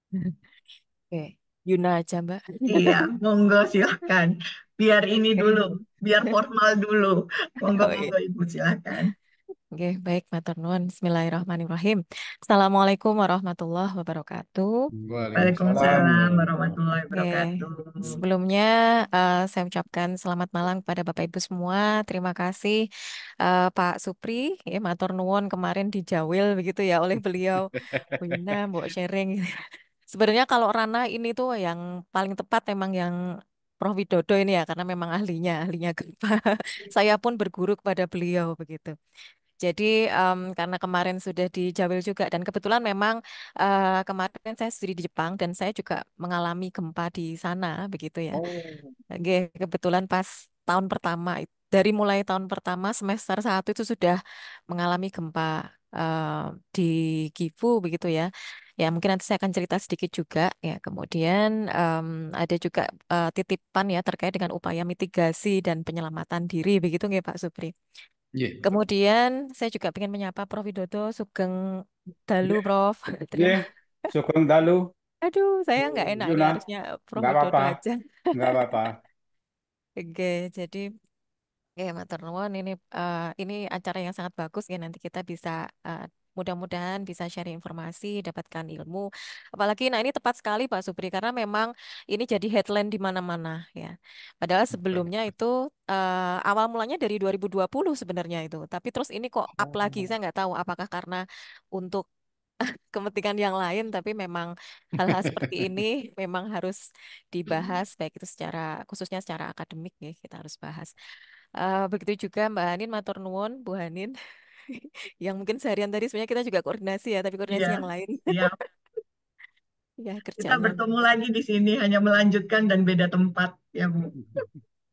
Oke, Yuna aja Mbak. Iya, monggo silahkan. Biar ini dulu, Oke. biar formal dulu. Monggo, Oh iya. monggo Ibu silahkan. Oke, baik, matur nuwun. Bismillahirrahmanirrahim. Assalamualaikum warahmatullahi wabarakatuh. Waalaikumsalam Waalaikumsalam warahmatullahi warahmatullahi Oke, wabarakatuh. sebelumnya saya ucapkan selamat malam kepada Bapak Ibu semua. Terima kasih Pak Supri, ya, matur nuwun kemarin dijawil begitu ya oleh beliau. Bu Yuna, Mbok sharing. Sebenarnya kalau ranah ini tuh yang paling tepat memang yang Prof. Widodo ini ya, karena memang ahlinya gempa. Saya pun berguru kepada beliau begitu. Jadi karena kemarin sudah dijawil juga dan kebetulan memang kemarin saya studi di Jepang dan saya juga mengalami gempa di sana begitu ya. Oh, Oke, kebetulan pas tahun pertama dari mulai tahun pertama semester 1 itu sudah mengalami gempa di Gifu begitu ya. Ya mungkin nanti saya akan cerita sedikit juga ya. Kemudian ada juga titipan ya terkait dengan upaya mitigasi dan penyelamatan diri begitu nggak Pak Supri. nggih. Kemudian saya juga ingin menyapa Prof. Widodo Sugeng Dalu, Nggih, Prof. nggih. Terima. Sugeng dalu, Aduh, saya Bu nggak enak ini Yuna. harusnya Prof. Nggak apa-apa, Widodo aja. nggak apa-apa. Oke, jadi ya matur nuwun ini acara yang sangat bagus ya nanti kita bisa mudah-mudahan bisa share informasi, dapatkan ilmu. Apalagi nah ini tepat sekali Pak Supri karena memang ini jadi headline di mana-mana ya. Padahal sebelumnya itu awal mulanya dari 2020 sebenarnya itu. Tapi terus ini kok up lagi. Oh. Saya nggak tahu apakah karena untuk kepentingan yang lain tapi memang hal-hal seperti ini memang harus dibahas baik itu secara khususnya secara akademik ya kita harus bahas. Begitu juga Mbak Hanin, matur nuwun, Bu Hanin, yang mungkin seharian tadi sebenarnya kita juga koordinasi ya, tapi koordinasi Iya, yang lain. siap. Ya, Kita kerjaan yang bertemu lagi di sini hanya melanjutkan dan beda tempat, ya Bu.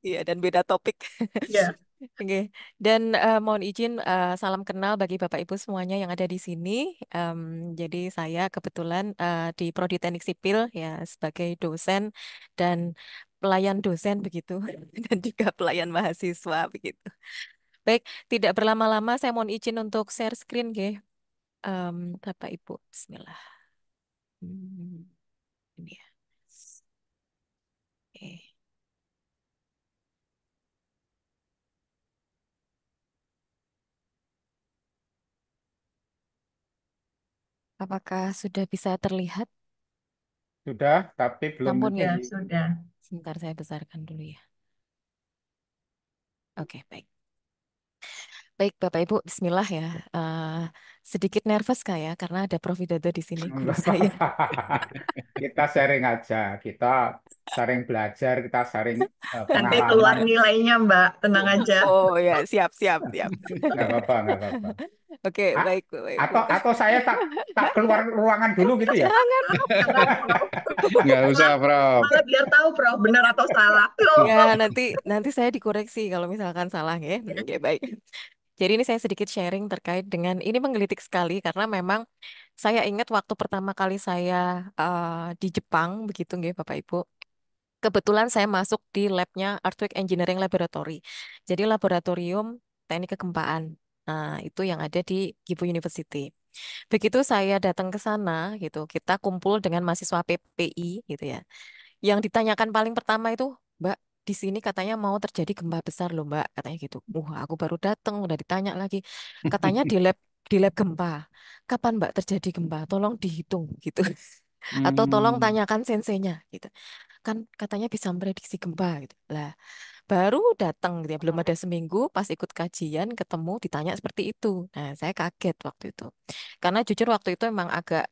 iya dan beda topik. Ya, Oke. Dan mohon izin salam kenal bagi Bapak Ibu semuanya yang ada di sini. Em, jadi saya kebetulan di Prodi Teknik Sipil ya sebagai dosen dan pelayan dosen begitu dan juga pelayan mahasiswa begitu. Baik, tidak berlama-lama saya mohon izin untuk share screen, nggih. Bapak Ibu, Bismillah. Hmm, ini ya. Oke. Apakah sudah bisa terlihat? Sudah, tapi belum Sampun di... ya. ya sudah. Sebentar saya besarkan dulu ya. Oke, baik. Baik, Bapak Ibu, Bismillah ya. Eh, sedikit nervous kah ya, karena ada Prof. Widodo di sini, guru Nggak saya. apa-apa. Kita sharing aja, kita sharing belajar, kita sharing Nanti keluar pengalaman. nilainya Mbak, tenang aja. Oh ya, siap, siap, siap. Nggak apa-apa, nggak apa-apa. Oke, A- baik, Bapak Ibu. atau saya tak tak keluar ruangan dulu gitu ya? Jangan, Jangan, Prof. Nggak usah, Malah, Prof. malah biar tahu Prof, benar atau salah. Loh. ya nanti nanti saya dikoreksi kalau misalkan salah ya. Oke, baik. Jadi ini saya sedikit sharing terkait dengan ini menggelitik sekali karena memang saya ingat waktu pertama kali saya di Jepang begitu nggih Bapak Ibu. Kebetulan saya masuk di labnya Earthquake Engineering Laboratory. Jadi laboratorium teknik kegempaan. Nah, itu yang ada di Gifu University. Begitu saya datang ke sana gitu, kita kumpul dengan mahasiswa PPI gitu ya. Yang ditanyakan paling pertama itu, Mbak, di sini katanya mau terjadi gempa besar loh, Mbak, katanya gitu. Aku baru datang, udah ditanya lagi. Katanya di lab gempa. Kapan Mbak terjadi gempa? Tolong dihitung gitu. Atau tolong Hmm. tanyakan senseinya gitu. Kan katanya bisa memprediksi gempa gitu. Lah, baru datang gitu ya, belum ada seminggu pas ikut kajian ketemu ditanya seperti itu. Nah, saya kaget waktu itu. Karena jujur waktu itu emang agak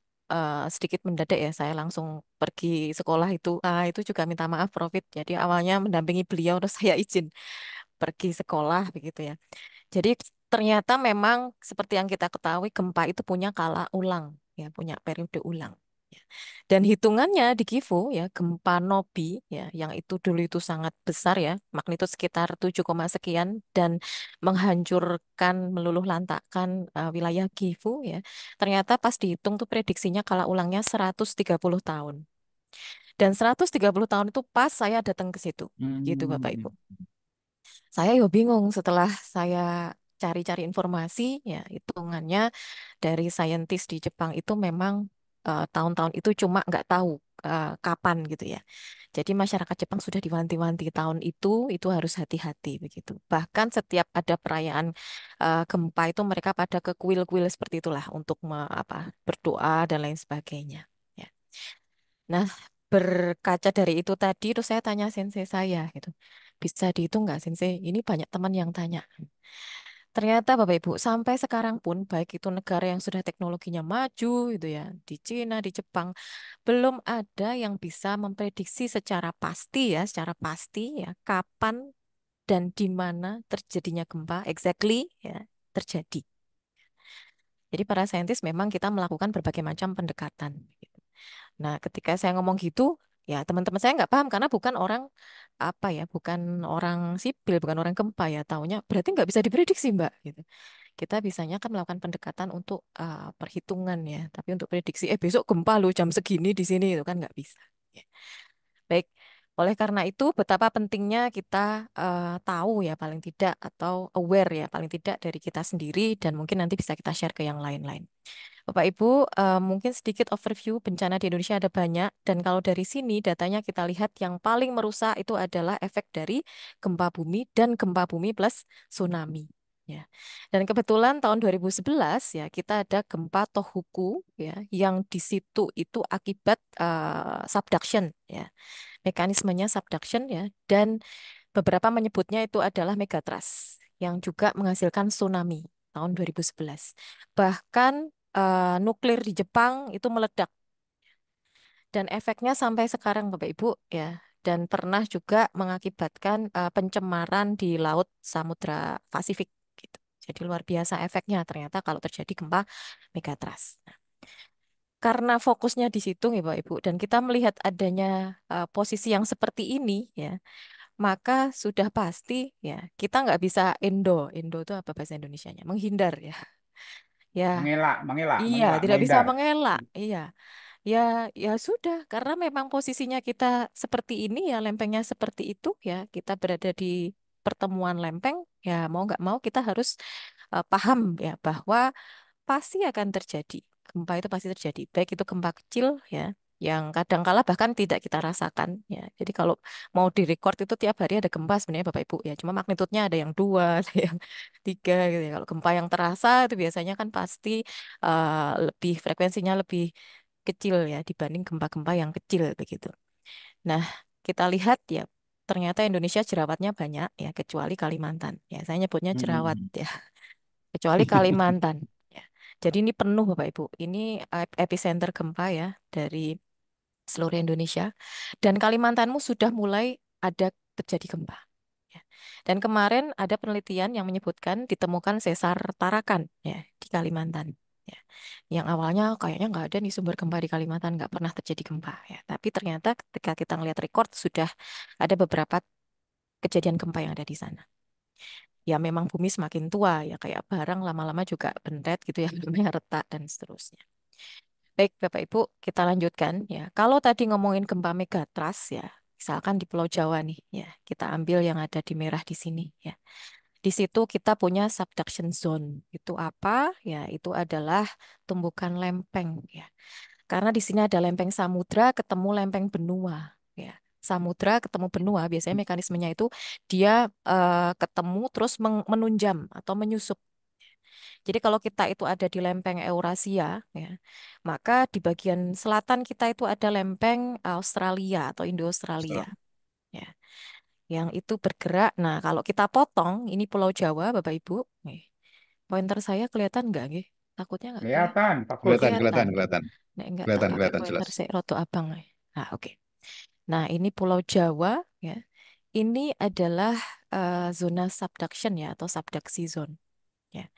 sedikit mendadak ya, saya langsung pergi sekolah itu. Ah, itu juga minta maaf Profit. Jadi awalnya mendampingi beliau terus saya izin pergi sekolah begitu ya. Jadi ternyata memang seperti yang kita ketahui gempa itu punya kala ulang ya, punya periode ulang. Ya. Dan hitungannya di Gifu ya gempa Nobi ya yang itu dulu itu sangat besar ya, magnitudo sekitar 7, sekian dan menghancurkan meluluh lantakkan wilayah Gifu ya. Ternyata pas dihitung tuh prediksinya kala ulangnya 130 tahun. Dan 130 tahun itu pas saya datang ke situ. Gitu Bapak Hmm. Ibu. Saya yo bingung setelah saya cari-cari informasi, ya hitungannya dari saintis di Jepang itu memang tahun-tahun itu cuma nggak tahu kapan gitu ya. Jadi masyarakat Jepang sudah diwanti-wanti tahun itu harus hati-hati begitu. Bahkan setiap ada perayaan gempa itu mereka pada ke kuil-kuil seperti itulah untuk berdoa dan lain sebagainya. Ya. Nah, berkaca dari itu tadi, terus saya tanya sensei saya gitu. Bisa dihitung nggak sensei? Ini banyak teman yang tanya. Ternyata Bapak Ibu, sampai sekarang pun baik itu negara yang sudah teknologinya maju gitu ya, di Cina, di Jepang, belum ada yang bisa memprediksi secara pasti ya, kapan dan di mana terjadinya gempa exactly ya terjadi. Jadi para saintis memang kita melakukan berbagai macam pendekatan. Nah, ketika saya ngomong gitu, ya teman-teman saya nggak paham karena bukan orang bukan orang sipil, bukan orang gempa ya. Taunya berarti nggak bisa diprediksi, Mbak. Gitu. Kita bisanya kan melakukan pendekatan untuk perhitungan ya, tapi untuk prediksi, besok gempa loh jam segini di sini itu kan nggak bisa. Ya. Baik, oleh karena itu betapa pentingnya kita tahu ya paling tidak atau aware ya paling tidak dari kita sendiri dan mungkin nanti bisa kita share ke yang lain-lain. Bapak Ibu, mungkin sedikit overview bencana di Indonesia ada banyak dan kalau dari sini datanya kita lihat yang paling merusak itu adalah efek dari gempa bumi dan gempa bumi plus tsunami. Ya. Dan kebetulan tahun 2011 ya kita ada gempa Tohoku ya yang di situ itu akibat subduction ya. Mekanismenya subduction ya dan beberapa menyebutnya itu adalah megatrust yang juga menghasilkan tsunami tahun 2011. Bahkan nuklir di Jepang itu meledak dan efeknya sampai sekarang Bapak Ibu ya dan pernah juga mengakibatkan pencemaran di laut Samudra Pasifik gitu. Jadi luar biasa efeknya ternyata kalau terjadi gempa megatrust. Nah, karena fokusnya di situ ya Bapak Ibu dan kita melihat adanya posisi yang seperti ini ya maka sudah pasti ya kita nggak bisa endo itu apa bahasa Indonesianya menghindar ya ya Mengelak, mengelak, iya mengelak, tidak bisa menghindar. mengelak iya ya ya sudah karena memang posisinya kita seperti ini ya lempengnya seperti itu ya kita berada di pertemuan lempeng ya mau nggak mau kita harus paham ya bahwa pasti akan terjadi. Gempa itu pasti terjadi. Baik itu gempa kecil ya, yang kadang-kala bahkan tidak kita rasakan ya. Jadi kalau mau direcord itu tiap hari ada gempa sebenarnya Bapak Ibu ya. Cuma magnitudenya ada yang dua, ada yang tiga gitu ya. Kalau gempa yang terasa itu biasanya kan pasti lebih frekuensinya lebih kecil ya dibanding gempa-gempa yang kecil begitu. Nah, kita lihat ya. Ternyata Indonesia jerawatnya banyak ya, kecuali Kalimantan. Ya, saya nyebutnya jerawat Mm-mm. ya kecuali Kalimantan. Ya. Jadi ini penuh Bapak Ibu. Ini epicenter gempa ya dari seluruh Indonesia. Dan Kalimantanmu sudah mulai ada terjadi gempa. Ya. Dan kemarin ada penelitian yang menyebutkan ditemukan sesar Tarakan ya di Kalimantan. Ya. Yang awalnya kayaknya nggak ada nih sumber gempa di Kalimantan, nggak pernah terjadi gempa. Ya. Tapi ternyata ketika kita ngelihat record sudah ada beberapa kejadian gempa yang ada di sana ya memang bumi semakin tua ya kayak barang lama-lama juga bentet gitu ya namanya retak dan seterusnya. Baik Bapak Ibu, kita lanjutkan ya. Kalau tadi ngomongin gempa megatrust ya, misalkan di Pulau Jawa nih ya, kita ambil yang ada di merah di sini ya. Di situ kita punya subduction zone. Itu apa? Ya, itu adalah tumbukan lempeng ya. Karena di sini ada lempeng samudra ketemu lempeng benua. Ya, samudra ketemu benua biasanya mekanismenya itu dia ketemu terus menunjam atau menyusup. Jadi kalau kita itu ada di lempeng Eurasia, ya, maka di bagian selatan kita itu ada lempeng Australia atau Indo-Australia. Setelah- Ya, yang itu bergerak. Nah, kalau kita potong, ini Pulau Jawa, Bapak Ibu. Nih, pointer saya kelihatan nggak, nggih? Takutnya nggak kelihatan. Kelihatan, Oh, bagus. Kelihatan, kelihatan. kelihatan, kelihatan, Nek enggak tak kelihatan, pakai kelihatan pointer jelas. saya roto abang. Nah, oke. Nah, ini Pulau Jawa ya. Ini adalah zona subduction ya atau subduksi zone ya.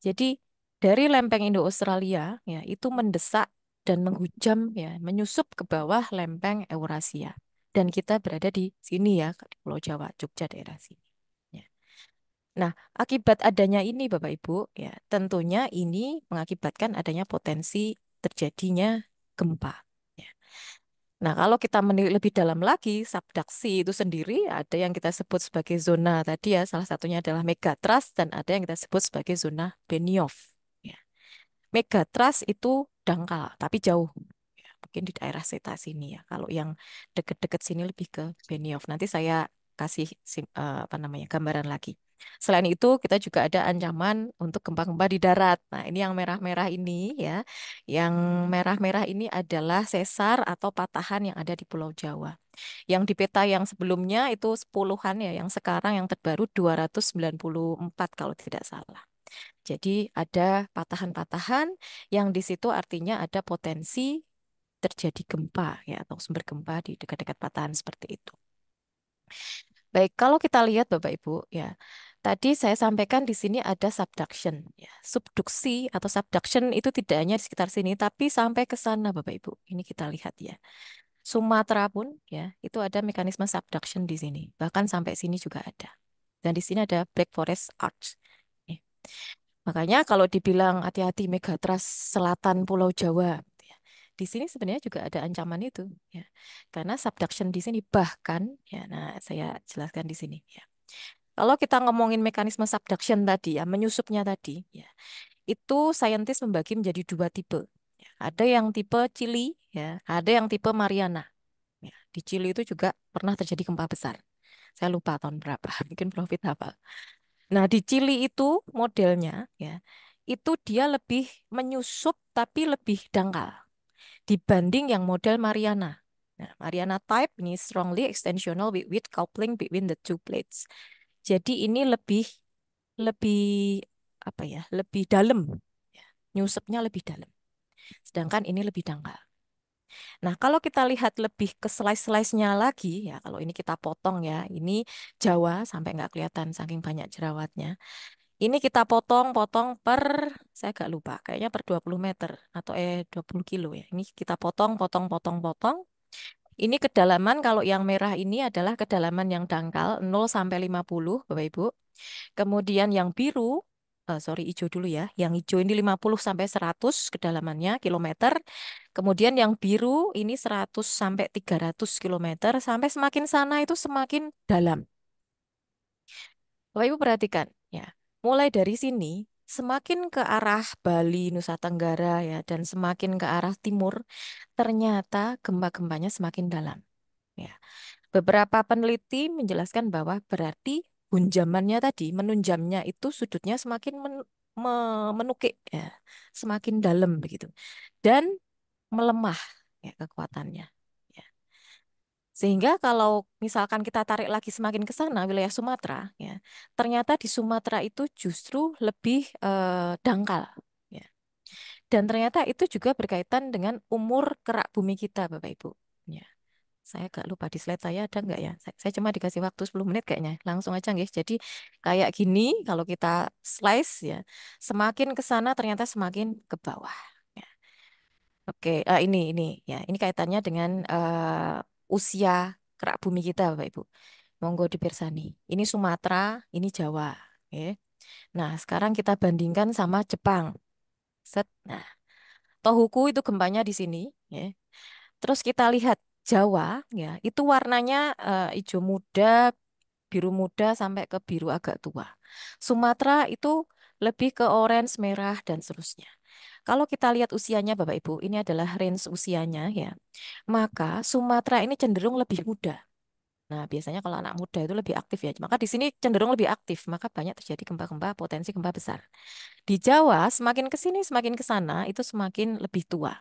Jadi dari lempeng Indo-Australia ya itu mendesak dan menghujam ya, menyusup ke bawah lempeng Eurasia. Dan kita berada di sini ya, di Pulau Jawa, Jogja daerah sini. Ya. Nah, akibat adanya ini Bapak Ibu, ya tentunya ini mengakibatkan adanya potensi terjadinya gempa. Ya. Nah, kalau kita menilik lebih dalam lagi, subduksi itu sendiri ada yang kita sebut sebagai zona tadi ya, salah satunya adalah megatrust dan ada yang kita sebut sebagai zona Benioff. Ya. Megatrust itu dangkal, tapi jauh. Ya, mungkin di daerah Seta sini ya. Kalau yang deket-deket sini lebih ke Benioff. Nanti saya kasih apa namanya gambaran lagi. Selain itu, kita juga ada ancaman untuk gempa-gempa di darat. Nah, ini yang merah-merah ini ya. Yang merah-merah ini adalah sesar atau patahan yang ada di Pulau Jawa. Yang di peta yang sebelumnya itu 10-an ya, yang sekarang yang terbaru 294 kalau tidak salah. Jadi ada patahan-patahan yang di situ artinya ada potensi terjadi gempa ya atau sumber gempa di dekat-dekat patahan seperti itu. Baik, kalau kita lihat Bapak Ibu ya, tadi saya sampaikan di sini ada subduction ya. Subduksi atau subduction itu tidak hanya di sekitar sini tapi sampai ke sana Bapak Ibu. Ini kita lihat ya. Sumatera pun ya, itu ada mekanisme subduction di sini. Bahkan sampai sini juga ada. Dan di sini ada Black Forest Arch. Ya. Makanya kalau dibilang hati-hati Megatrust Selatan Pulau Jawa, gitu ya, di sini sebenarnya juga ada ancaman itu, ya. Karena subduction di sini bahkan, ya, nah saya jelaskan di sini, ya. Kalau kita ngomongin mekanisme subduction tadi, ya, menyusupnya tadi, ya, itu saintis membagi menjadi dua tipe. Ya. Ada yang tipe Chili, ya, ada yang tipe Mariana. Ya. Di Chili itu juga pernah terjadi gempa besar. Saya lupa tahun berapa, mungkin Profit hafal. Nah, di Chili itu modelnya ya, itu dia lebih menyusup tapi lebih dangkal dibanding yang model Mariana. Nah, Mariana type ini strongly extensional with coupling between the two plates. Jadi ini lebih lebih apa ya, lebih dalam. Ya, nyusupnya lebih dalam. Sedangkan ini lebih dangkal. Nah, kalau kita lihat lebih ke slice-slice-nya lagi, ya kalau ini kita potong ya, ini Jawa sampai nggak kelihatan saking banyak jerawatnya. Ini kita potong-potong per, saya agak lupa, kayaknya per 20 meter atau 20 kilo ya. Ini kita potong, potong, potong, potong. Ini kedalaman, kalau yang merah ini adalah kedalaman yang dangkal 0 sampai 50, Bapak Ibu. Kemudian yang biru, sorry hijau dulu ya. Yang hijau ini 50 sampai 100 kedalamannya kilometer. Kemudian yang biru ini 100 sampai 300 kilometer. Sampai semakin sana itu semakin dalam. Bapak Ibu perhatikan ya. Mulai dari sini semakin ke arah Bali, Nusa Tenggara ya dan semakin ke arah timur ternyata gempa-gempanya semakin dalam ya. Beberapa peneliti menjelaskan bahwa berarti hunjamannya tadi menunjamnya itu sudutnya semakin menukik ya, semakin dalam begitu. Dan melemah ya kekuatannya. Ya. Sehingga kalau misalkan kita tarik lagi semakin ke sana wilayah Sumatera, ya, ternyata di Sumatera itu justru lebih dangkal, ya. Dan ternyata itu juga berkaitan dengan umur kerak bumi kita, Bapak Ibu. Ya, saya agak lupa di slide saya ada nggak ya? Saya cuma dikasih waktu 10 menit kayaknya. Langsung aja guys. Jadi kayak gini kalau kita slice ya, semakin ke sana ternyata semakin ke bawah. Ya. Oke, ini kaitannya dengan usia kerak bumi kita, Bapak Ibu. Monggo dipirsani. Ini Sumatera, ini Jawa. Oke. Nah, sekarang kita bandingkan sama Jepang. Set. Nah, Tohoku itu gempanya di sini. Ya. Terus kita lihat Jawa, ya, itu warnanya hijau muda, biru muda sampai ke biru agak tua. Sumatera itu lebih ke orange, merah, dan seterusnya. Kalau kita lihat usianya Bapak Ibu, ini adalah range usianya ya. Maka Sumatera ini cenderung lebih muda. Nah, biasanya kalau anak muda itu lebih aktif ya. Maka di sini cenderung lebih aktif, maka banyak terjadi gempa-gempa potensi gempa besar. Di Jawa semakin ke sini semakin ke sana itu semakin lebih tua.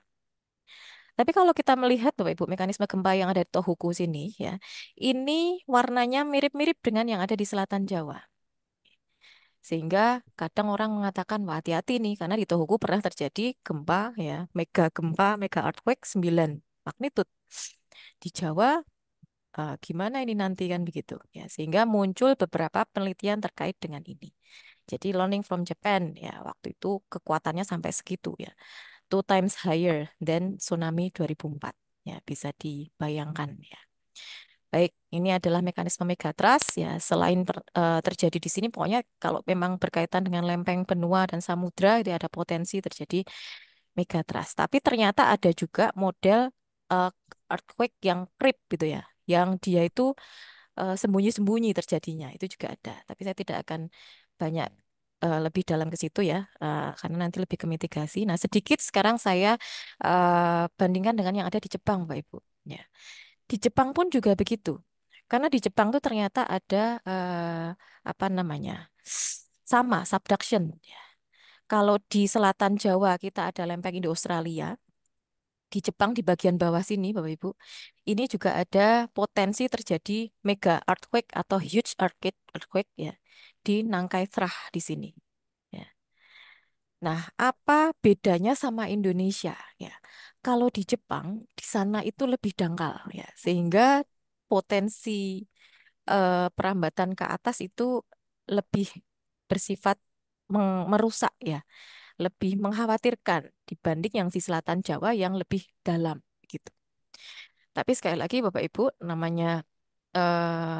Tapi kalau kita melihat Bapak Ibu mekanisme gempa yang ada di Tohoku sini ya, ini warnanya mirip-mirip dengan yang ada di selatan Jawa. Sehingga kadang orang mengatakan, wah hati-hati nih, karena di Tohoku pernah terjadi gempa, mega earthquake 9 magnitude. Di Jawa, gimana ini nanti kan begitu. Ya, sehingga muncul beberapa penelitian terkait dengan ini. Jadi learning from Japan, ya waktu itu kekuatannya sampai segitu ya. 2 times higher than tsunami 2004. Ya, bisa dibayangkan ya. Baik, ini adalah mekanisme megatrust ya. Selain terjadi di sini, pokoknya kalau memang berkaitan dengan lempeng benua dan samudra itu ada potensi terjadi megatrust. Tapi ternyata ada juga model eh, earthquake yang creep gitu ya, yang dia itu sembunyi-sembunyi terjadinya itu juga ada. Tapi saya tidak akan banyak lebih dalam ke situ ya, karena nanti lebih ke mitigasi. Nah, sedikit sekarang saya bandingkan dengan yang ada di Jepang, Bapak Ibu. Ya. Di Jepang pun juga begitu. Karena di Jepang tuh ternyata ada apa namanya? Sama subduction. Ya. Kalau di selatan Jawa kita ada lempeng Indo Australia, di Jepang di bagian bawah sini Bapak Ibu, ini juga ada potensi terjadi mega earthquake atau huge earthquake ya di Nangkai Thrah di sini. Ya. Nah, apa bedanya sama Indonesia ya? Kalau di Jepang di sana itu lebih dangkal ya, sehingga potensi perambatan ke atas itu lebih bersifat merusak ya, lebih mengkhawatirkan dibanding yang di selatan Jawa yang lebih dalam gitu. Tapi sekali lagi Bapak Ibu, namanya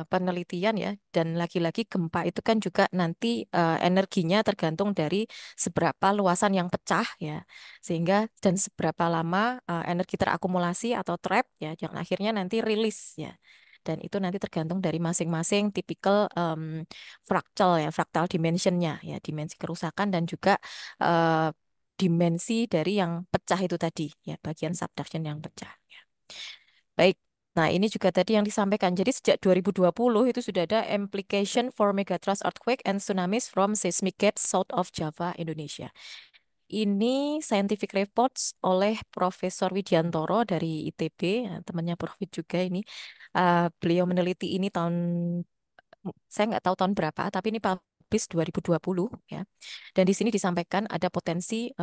penelitian ya, dan lagi-lagi gempa itu kan juga nanti energinya tergantung dari seberapa luasan yang pecah ya, sehingga dan seberapa lama energi terakumulasi atau trap ya, yang akhirnya nanti rilis ya. Dan itu nanti tergantung dari masing-masing tipikal fraktal ya, fraktal dimensionnya ya, dimensi kerusakan dan juga eh, dimensi dari yang pecah itu tadi ya, bagian subduction yang pecah. Ya. Baik. Nah, ini juga tadi yang disampaikan. Jadi sejak 2020 itu sudah ada implication for megatrust earthquake and tsunamis from seismic gates south of Java, Indonesia. Ini scientific reports oleh Profesor Widiantoro dari ITB, ya, temannya Prof. Wid juga ini. Beliau meneliti ini saya nggak tahu tahun berapa, tapi ini publish 2020 ya. Dan di sini disampaikan ada potensi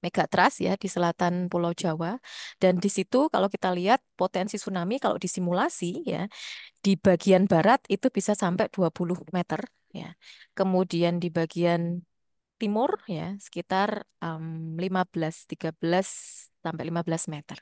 megatrust ya di selatan Pulau Jawa, dan di situ kalau kita lihat potensi tsunami kalau disimulasi ya di bagian barat itu bisa sampai 20 meter ya. Kemudian di bagian timur ya sekitar 15 13 sampai 15 meter.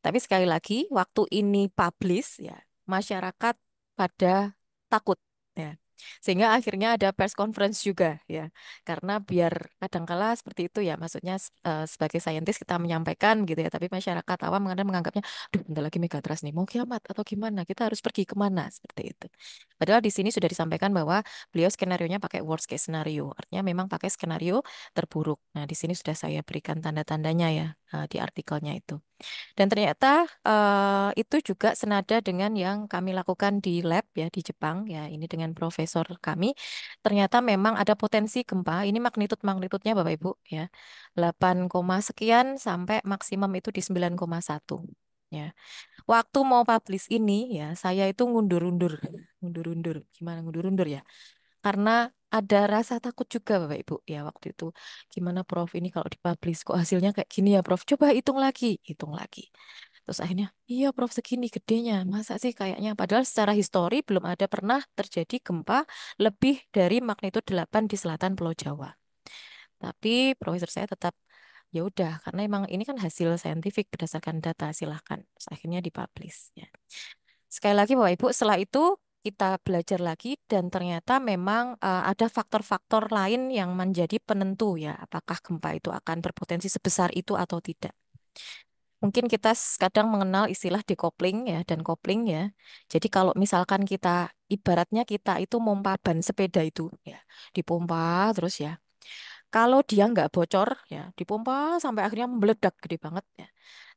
Tapi sekali lagi, waktu ini publish ya, masyarakat pada takut ya. Sehingga akhirnya ada press conference juga ya. Karena biar kadangkala seperti itu ya, maksudnya sebagai saintis kita menyampaikan gitu ya, tapi masyarakat awam kadang menganggapnya, duh bentar lagi megatrust nih, mau kiamat atau gimana? Kita harus pergi kemana? Seperti itu. Padahal di sini sudah disampaikan bahwa beliau skenario-nya pakai worst case scenario, artinya memang pakai skenario terburuk. Nah, di sini sudah saya berikan tanda-tandanya ya di artikelnya itu. Dan ternyata itu juga senada dengan yang kami lakukan di lab ya di Jepang ya, ini dengan profesor kami. Ternyata memang ada potensi gempa. Ini magnitudenya Bapak Ibu ya. 8, sekian sampai maksimum itu di 9,1 ya. Waktu mau publish ini ya, saya itu ngundur-undur. Ngundur-undur. Gimana ngundur-undur ya? Karena ada rasa takut juga Bapak Ibu ya waktu itu. Gimana Prof ini kalau dipublish kok hasilnya kayak gini ya Prof? Coba hitung lagi, hitung lagi. Terus akhirnya, iya Prof segini gedenya. Masa sih kayaknya padahal secara histori belum ada pernah terjadi gempa lebih dari magnitudo 8 di selatan Pulau Jawa. Tapi profesor saya tetap ya udah karena emang ini kan hasil saintifik berdasarkan data silahkan. Terus akhirnya dipublish ya. Sekali lagi Bapak Ibu, setelah itu kita belajar lagi dan ternyata memang ada faktor-faktor lain yang menjadi penentu ya, apakah gempa itu akan berpotensi sebesar itu atau tidak. Mungkin kita kadang mengenal istilah decoupling ya dan coupling ya. Jadi kalau misalkan kita ibaratnya kita itu mompa ban sepeda itu ya, dipompa terus ya. Kalau dia nggak bocor ya, dipompa sampai akhirnya meledak gede banget ya.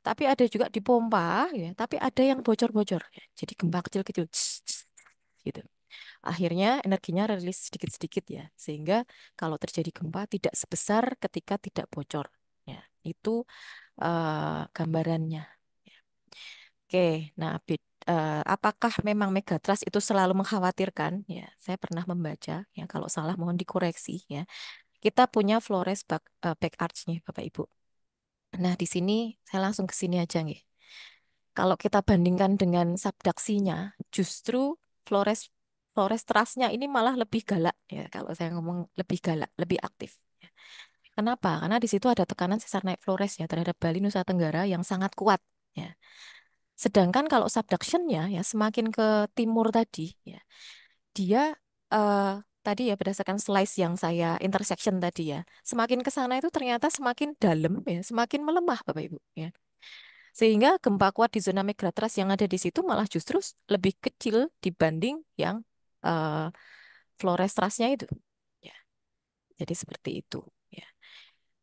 Tapi ada juga dipompa ya, tapi ada yang bocor-bocor ya. Jadi gempa kecil-kecil gitu. Akhirnya energinya rilis sedikit-sedikit ya, sehingga kalau terjadi gempa tidak sebesar ketika tidak bocor. Ya, itu gambarannya. Oke, nah apakah memang megatrust itu selalu mengkhawatirkan? Ya, saya pernah membaca ya, kalau salah mohon dikoreksi ya. Kita punya Flores back arch nih Bapak Ibu. Nah, di sini saya langsung ke sini aja nih. Kalau kita bandingkan dengan subduksinya, justru Flores Flores trustnya ini malah lebih galak ya. Kalau saya ngomong lebih galak, lebih aktif. Ya. Kenapa? Karena di situ ada tekanan sesar naik Flores ya terhadap Bali Nusa Tenggara yang sangat kuat. Ya. Sedangkan kalau subductionnya ya semakin ke timur tadi ya, dia eh, tadi ya berdasarkan slice yang saya intersection tadi ya, semakin ke sana itu ternyata semakin dalam ya, semakin melemah Bapak Ibu ya. Sehingga gempa kuat di zona megatrust yang ada di situ malah justru lebih kecil dibanding yang eh, Flores trustnya itu. Jadi seperti itu. Ya.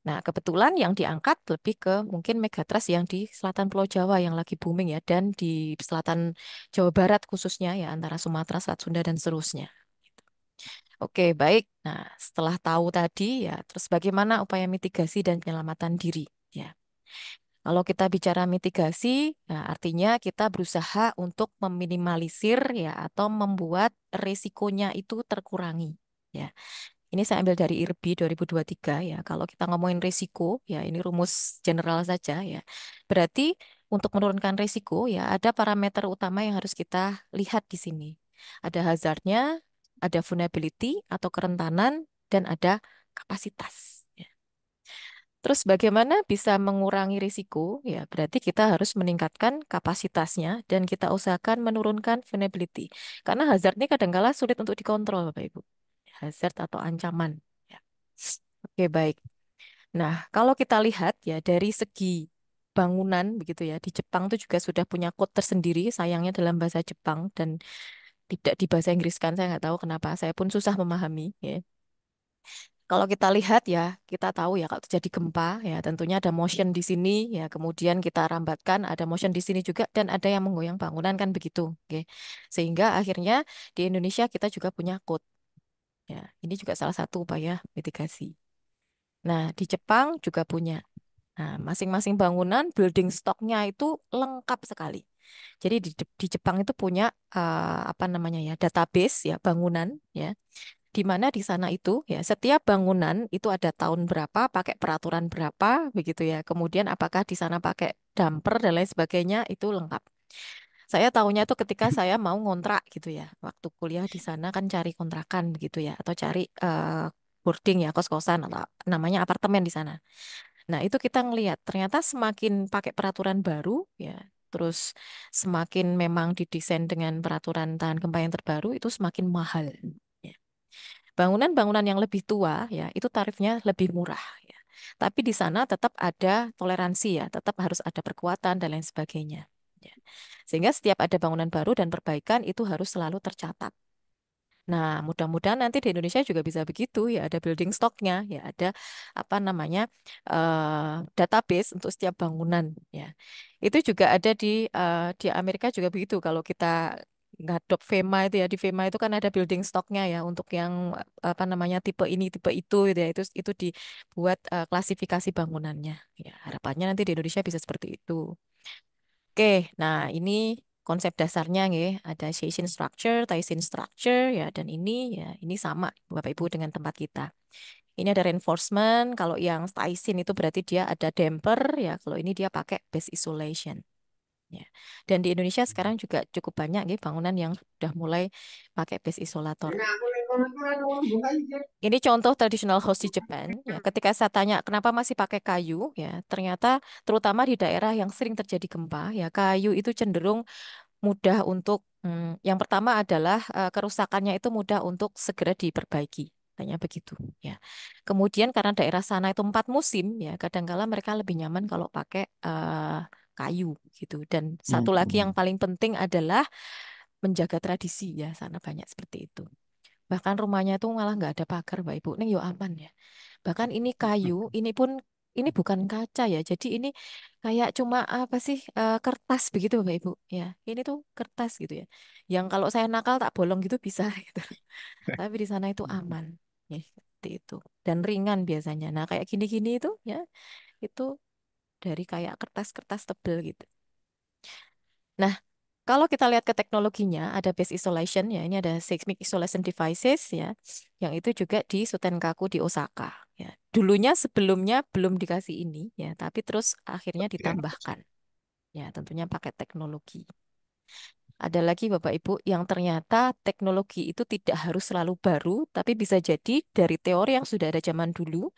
Nah, kebetulan yang diangkat lebih ke mungkin megatrust yang di selatan Pulau Jawa yang lagi booming ya, dan di selatan Jawa Barat khususnya ya, antara Sumatera, Selat Sunda, dan seterusnya. Oke, baik. Nah, setelah tahu tadi ya, terus bagaimana upaya mitigasi dan penyelamatan diri? Ya, kalau kita bicara mitigasi, ya artinya kita berusaha untuk meminimalisir ya atau membuat risikonya itu terkurangi. Ya, ini saya ambil dari IRBI 2023 ya. Kalau kita ngomongin risiko, ya ini rumus general saja ya. Berarti untuk menurunkan risiko ya ada parameter utama yang harus kita lihat di sini. Ada hazardnya, ada vulnerability atau kerentanan, dan ada kapasitas. Ya. Terus bagaimana bisa mengurangi risiko? Ya, berarti kita harus meningkatkan kapasitasnya dan kita usahakan menurunkan vulnerability. Karena hazard ini kadang-kala sulit untuk dikontrol, Bapak Ibu. Hazard atau ancaman. Ya. Oke, baik. Nah, kalau kita lihat ya dari segi bangunan begitu ya, di Jepang itu juga sudah punya code tersendiri, sayangnya dalam bahasa Jepang dan tidak di bahasa Inggris kan, saya nggak tahu kenapa, saya pun susah memahami. Ya. Kalau kita lihat ya, kita tahu ya kalau terjadi gempa ya tentunya ada motion di sini ya, kemudian kita rambatkan ada motion di sini juga dan ada yang menggoyang bangunan kan begitu. Oke. Sehingga akhirnya di Indonesia kita juga punya code. Ya, ini juga salah satu upaya mitigasi. Nah, di Jepang juga punya. Nah, masing-masing bangunan building stocknya itu lengkap sekali. Jadi di Jepang itu punya apa namanya ya database ya bangunan ya di mana di sana itu ya setiap bangunan itu ada tahun berapa, pakai peraturan berapa, begitu ya. Kemudian apakah di sana pakai damper dan lain sebagainya itu lengkap. Saya tahunya itu ketika saya mau ngontrak gitu ya. Waktu kuliah di sana kan cari kontrakan begitu ya atau cari boarding ya kos-kosan atau namanya apartemen di sana. Nah, itu kita ngelihat ternyata semakin pakai peraturan baru ya, terus semakin memang didesain dengan peraturan tahan gempa yang terbaru itu semakin mahal. Ya. Bangunan-bangunan yang lebih tua ya itu tarifnya lebih murah ya. Tapi di sana tetap ada toleransi ya, tetap harus ada perkuatan dan lain sebagainya. Ya. Sehingga setiap ada bangunan baru dan perbaikan itu harus selalu tercatat. Nah, mudah-mudahan nanti di Indonesia juga bisa begitu ya, ada building stocknya, ya ada apa namanya database untuk setiap bangunan ya. Itu juga ada di Amerika juga begitu. Kalau kita ngadop FEMA itu ya di FEMA itu kan ada building stocknya ya untuk yang apa namanya tipe ini tipe itu gitu ya itu dibuat klasifikasi bangunannya. Ya, harapannya nanti di Indonesia bisa seperti itu. Oke, nah ini konsep dasarnya nggih, ada Seisin structure, Taisin structure ya dan ini sama Bapak Ibu dengan tempat kita. Ini ada reinforcement, kalau yang Taisin itu berarti dia ada damper ya, kalau ini dia pakai base isolation ya. Dan di Indonesia sekarang juga cukup banyak nggih bangunan yang sudah mulai pakai base isolator. Ini contoh traditional house di Jepang. Ya, ketika saya tanya kenapa masih pakai kayu, ya ternyata terutama di daerah yang sering terjadi gempa, ya kayu itu cenderung mudah untuk yang pertama adalah kerusakannya itu mudah untuk segera diperbaiki. Tanya begitu, ya. Kemudian karena daerah sana itu 4 musim, ya kadangkala mereka lebih nyaman kalau pakai kayu gitu. Dan satu lagi yang Hmm. paling penting adalah menjaga tradisi ya sana banyak seperti itu. Bahkan rumahnya tuh malah nggak ada pagar, Mbak Ibu. Nih yo aman ya. Bahkan ini kayu, ini pun ini bukan kaca ya. Jadi ini kayak cuma apa sih kertas begitu, Mbak Ibu. Ya, ini tuh kertas gitu ya. Yang kalau saya nakal tak bolong gitu bisa gitu. Tapi di sana itu aman. Ya, seperti itu. Dan ringan biasanya. Nah, kayak gini-gini itu ya, itu dari kayak kertas-kertas tebel gitu. Nah, kalau kita lihat ke teknologinya, ada base isolation ya, ini ada seismic isolation devices ya, yang itu juga di Sutenkaku di Osaka ya. Dulunya sebelumnya belum dikasih ini ya, tapi terus akhirnya ditambahkan ya, tentunya pakai teknologi. Ada lagi Bapak Ibu yang ternyata teknologi itu tidak harus selalu baru, tapi bisa jadi dari teori yang sudah ada zaman dulu,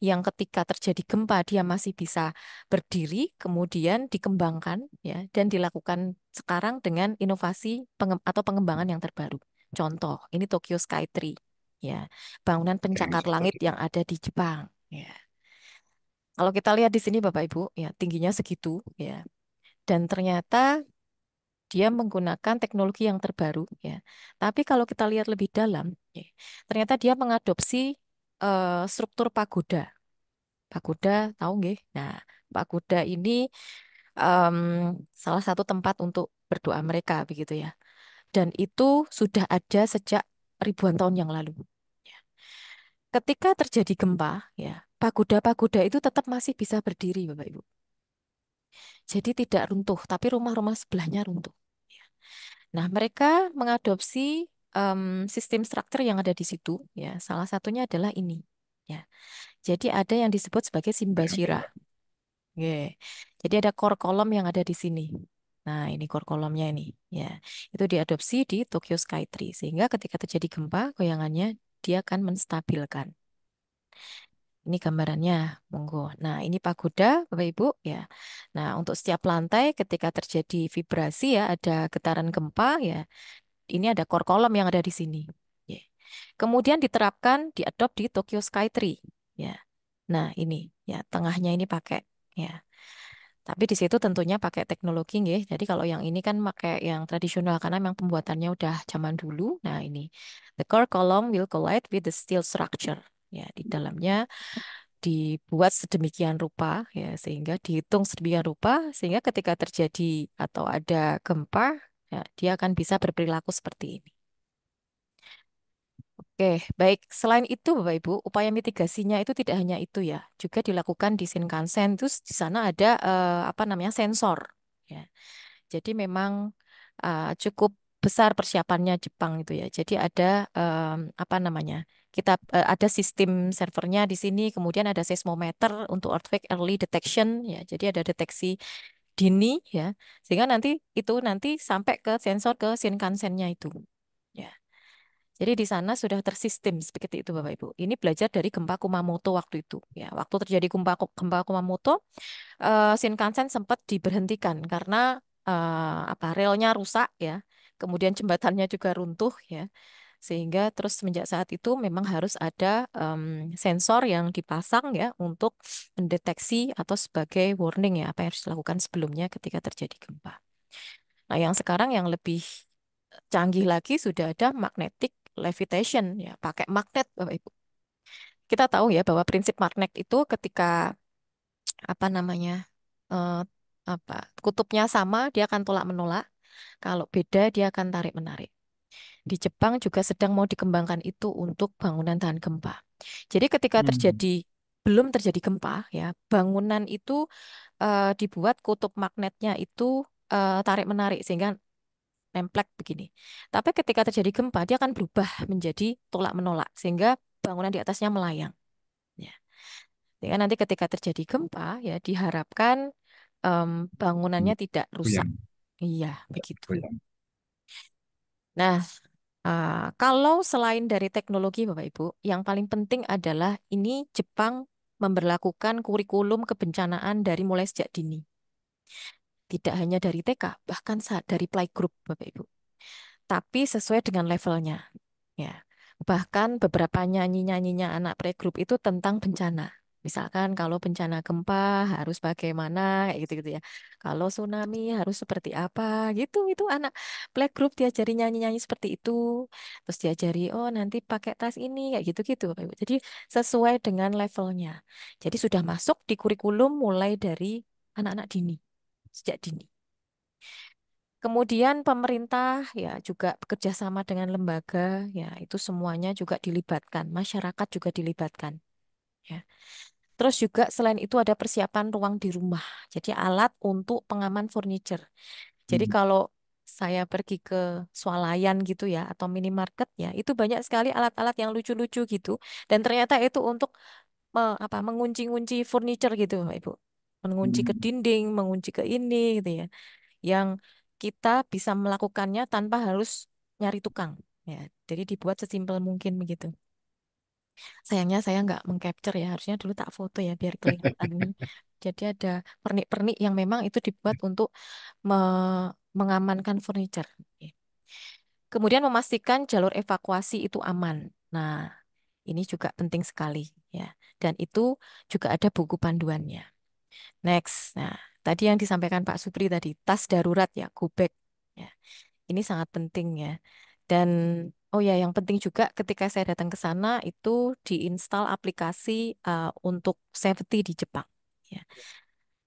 yang ketika terjadi gempa dia masih bisa berdiri, kemudian dikembangkan ya dan dilakukan sekarang dengan inovasi atau pengembangan yang terbaru. Contoh, ini Tokyo Skytree ya, bangunan pencakar langit yang ada di Jepang ya. Kalau kita lihat di sini Bapak Ibu ya, tingginya segitu ya. Dan ternyata dia menggunakan teknologi yang terbaru ya. Tapi kalau kita lihat lebih dalam, ya, ternyata dia mengadopsi struktur pagoda. Pagoda tahu nggih? Nah, pagoda ini em, salah satu tempat untuk berdoa mereka begitu ya. Dan itu sudah ada sejak ribuan tahun yang lalu. Ya. Ketika terjadi gempa, ya, pagoda-pagoda itu tetap masih bisa berdiri, Bapak Ibu. Jadi tidak runtuh, tapi rumah-rumah sebelahnya runtuh. Ya. Nah, mereka mengadopsi sistem struktur yang ada di situ. Ya, salah satunya adalah ini. Ya, jadi ada yang disebut sebagai Simbashira. Oke. Jadi ada core column yang ada di sini. Nah, ini core column-nya ini. Ya, itu diadopsi di Tokyo Skytree. Sehingga ketika terjadi gempa, goyangannya dia akan menstabilkan. Ini gambarannya, monggo. Nah, ini pagoda, Bapak Ibu, ya. Nah, untuk setiap lantai ketika terjadi vibrasi ya, ada getaran gempa ya, ini ada core column yang ada di sini. Ya. Kemudian diterapkan, diadopt di Tokyo Skytree. Ya. Nah, ini ya, tengahnya ini pakai ya. Tapi di situ tentunya pakai teknologi nggih. Jadi kalau yang ini kan pakai yang tradisional karena memang pembuatannya udah zaman dulu. Nah, ini the core column will collide with the steel structure. Ya, di dalamnya dibuat sedemikian rupa ya sehingga dihitung sedemikian rupa sehingga ketika terjadi atau ada gempa ya, dia akan bisa berperilaku seperti ini. Oke, baik. Selain itu, Bapak Ibu, upaya mitigasinya itu tidak hanya itu ya, juga dilakukan di Shinkansen. Terus di sana ada apa namanya sensor. Ya, jadi memang cukup besar persiapannya Jepang itu ya. Jadi ada apa namanya? Kita ada sistem servernya di sini, kemudian ada seismometer untuk earthquake early detection ya. Jadi ada deteksi dini ya, sehingga nanti sampai ke sensor ke Shinkansen-nya itu. Ya. Jadi di sana sudah tersistem seperti itu Bapak Ibu. Ini belajar dari gempa Kumamoto waktu itu. Ya, waktu terjadi gempa Kumamoto, Shinkansen sempat diberhentikan karena apa relnya rusak ya. Kemudian jembatannya juga runtuh ya. Sehingga terus semenjak saat itu memang harus ada sensor yang dipasang ya untuk mendeteksi atau sebagai warning ya apa yang harus dilakukan sebelumnya ketika terjadi gempa. Nah, yang sekarang yang lebih canggih lagi sudah ada magnetic levitation ya, pakai magnet Bapak Ibu. Kita tahu ya bahwa prinsip magnet itu ketika apa namanya eh, apa kutubnya sama dia akan tolak menolak, kalau beda dia akan tarik menarik. Di Jepang juga sedang mau dikembangkan itu untuk bangunan tahan gempa. Jadi ketika Hmm. belum terjadi gempa ya, bangunan itu dibuat kutub magnetnya itu tarik menarik sehingga nemplek begini. Tapi ketika terjadi gempa dia akan berubah menjadi tolak menolak sehingga bangunan di atasnya melayang. Ya. Sehingga nanti ketika terjadi gempa ya diharapkan bangunannya tidak rusak. Goyang, Iya, begitu. goyang. Nah, kalau selain dari teknologi, Bapak Ibu, yang paling penting adalah ini Jepang memberlakukan kurikulum kebencanaan dari mulai sejak dini. Tidak hanya dari TK, bahkan dari playgroup, Bapak Ibu. Tapi sesuai dengan levelnya. Ya. Bahkan beberapa nyanyi-nyanyinya anak playgroup itu tentang bencana. Misalkan kalau bencana gempa harus bagaimana, kayak gitu-gitu ya. Kalau tsunami harus seperti apa, gitu. Itu anak playgroup diajari nyanyi-nyanyi seperti itu. Terus diajari, oh nanti pakai tas ini, kayak gitu-gitu, Bapak Ibu. Jadi sesuai dengan levelnya. Jadi sudah masuk di kurikulum mulai dari anak-anak dini, sejak dini. Kemudian pemerintah ya juga bekerja sama dengan lembaga ya itu semuanya juga dilibatkan, masyarakat juga dilibatkan ya. Terus juga selain itu ada persiapan ruang di rumah. Jadi alat untuk pengaman furniture. Jadi Hmm. kalau saya pergi ke swalayan gitu ya atau minimarket ya, itu banyak sekali alat-alat yang lucu-lucu gitu dan ternyata itu untuk mengunci-ngunci furniture gitu, Bapak Ibu. Mengunci ke Hmm. dinding, mengunci ke ini gitu ya yang kita bisa melakukannya tanpa harus nyari tukang. Ya, jadi dibuat sesimpel mungkin begitu. Sayangnya saya nggak mengcapture ya, harusnya dulu tak foto ya biar kelihatan. Jadi ada pernik-pernik yang memang itu dibuat untuk mengamankan furniture. Ya. Kemudian memastikan jalur evakuasi itu aman. Nah, ini juga penting sekali ya. Dan itu juga ada buku panduannya. Next. Nah, tadi yang disampaikan Pak Supri tadi, tas darurat ya, go bag. Ya. Ini sangat penting ya. Dan Oh ya, yang penting juga ketika saya datang ke sana itu diinstal aplikasi untuk safety di Jepang. Ya.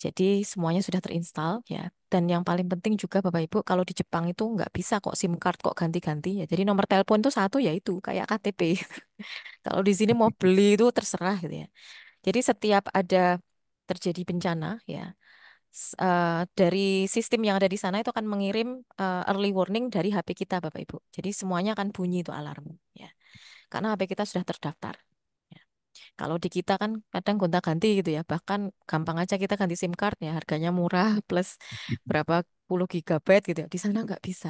Jadi semuanya sudah terinstall ya. Dan yang paling penting juga Bapak Ibu, kalau di Jepang itu nggak bisa kok SIM card kok ganti-ganti ya. Jadi nomor telepon itu satu ya itu kayak KTP. Kalau di sini mau beli itu terserah gitu ya. Jadi setiap ada terjadi bencana ya, dari sistem yang ada di sana itu akan mengirim early warning dari HP kita Bapak Ibu. Jadi semuanya akan bunyi itu alarm ya. Karena HP kita sudah terdaftar. Ya. Kalau di kita kan kadang gonta-ganti gitu ya. Bahkan gampang aja kita ganti SIM card ya, harganya murah plus berapa puluh gigabyte gitu ya. Di sana nggak bisa.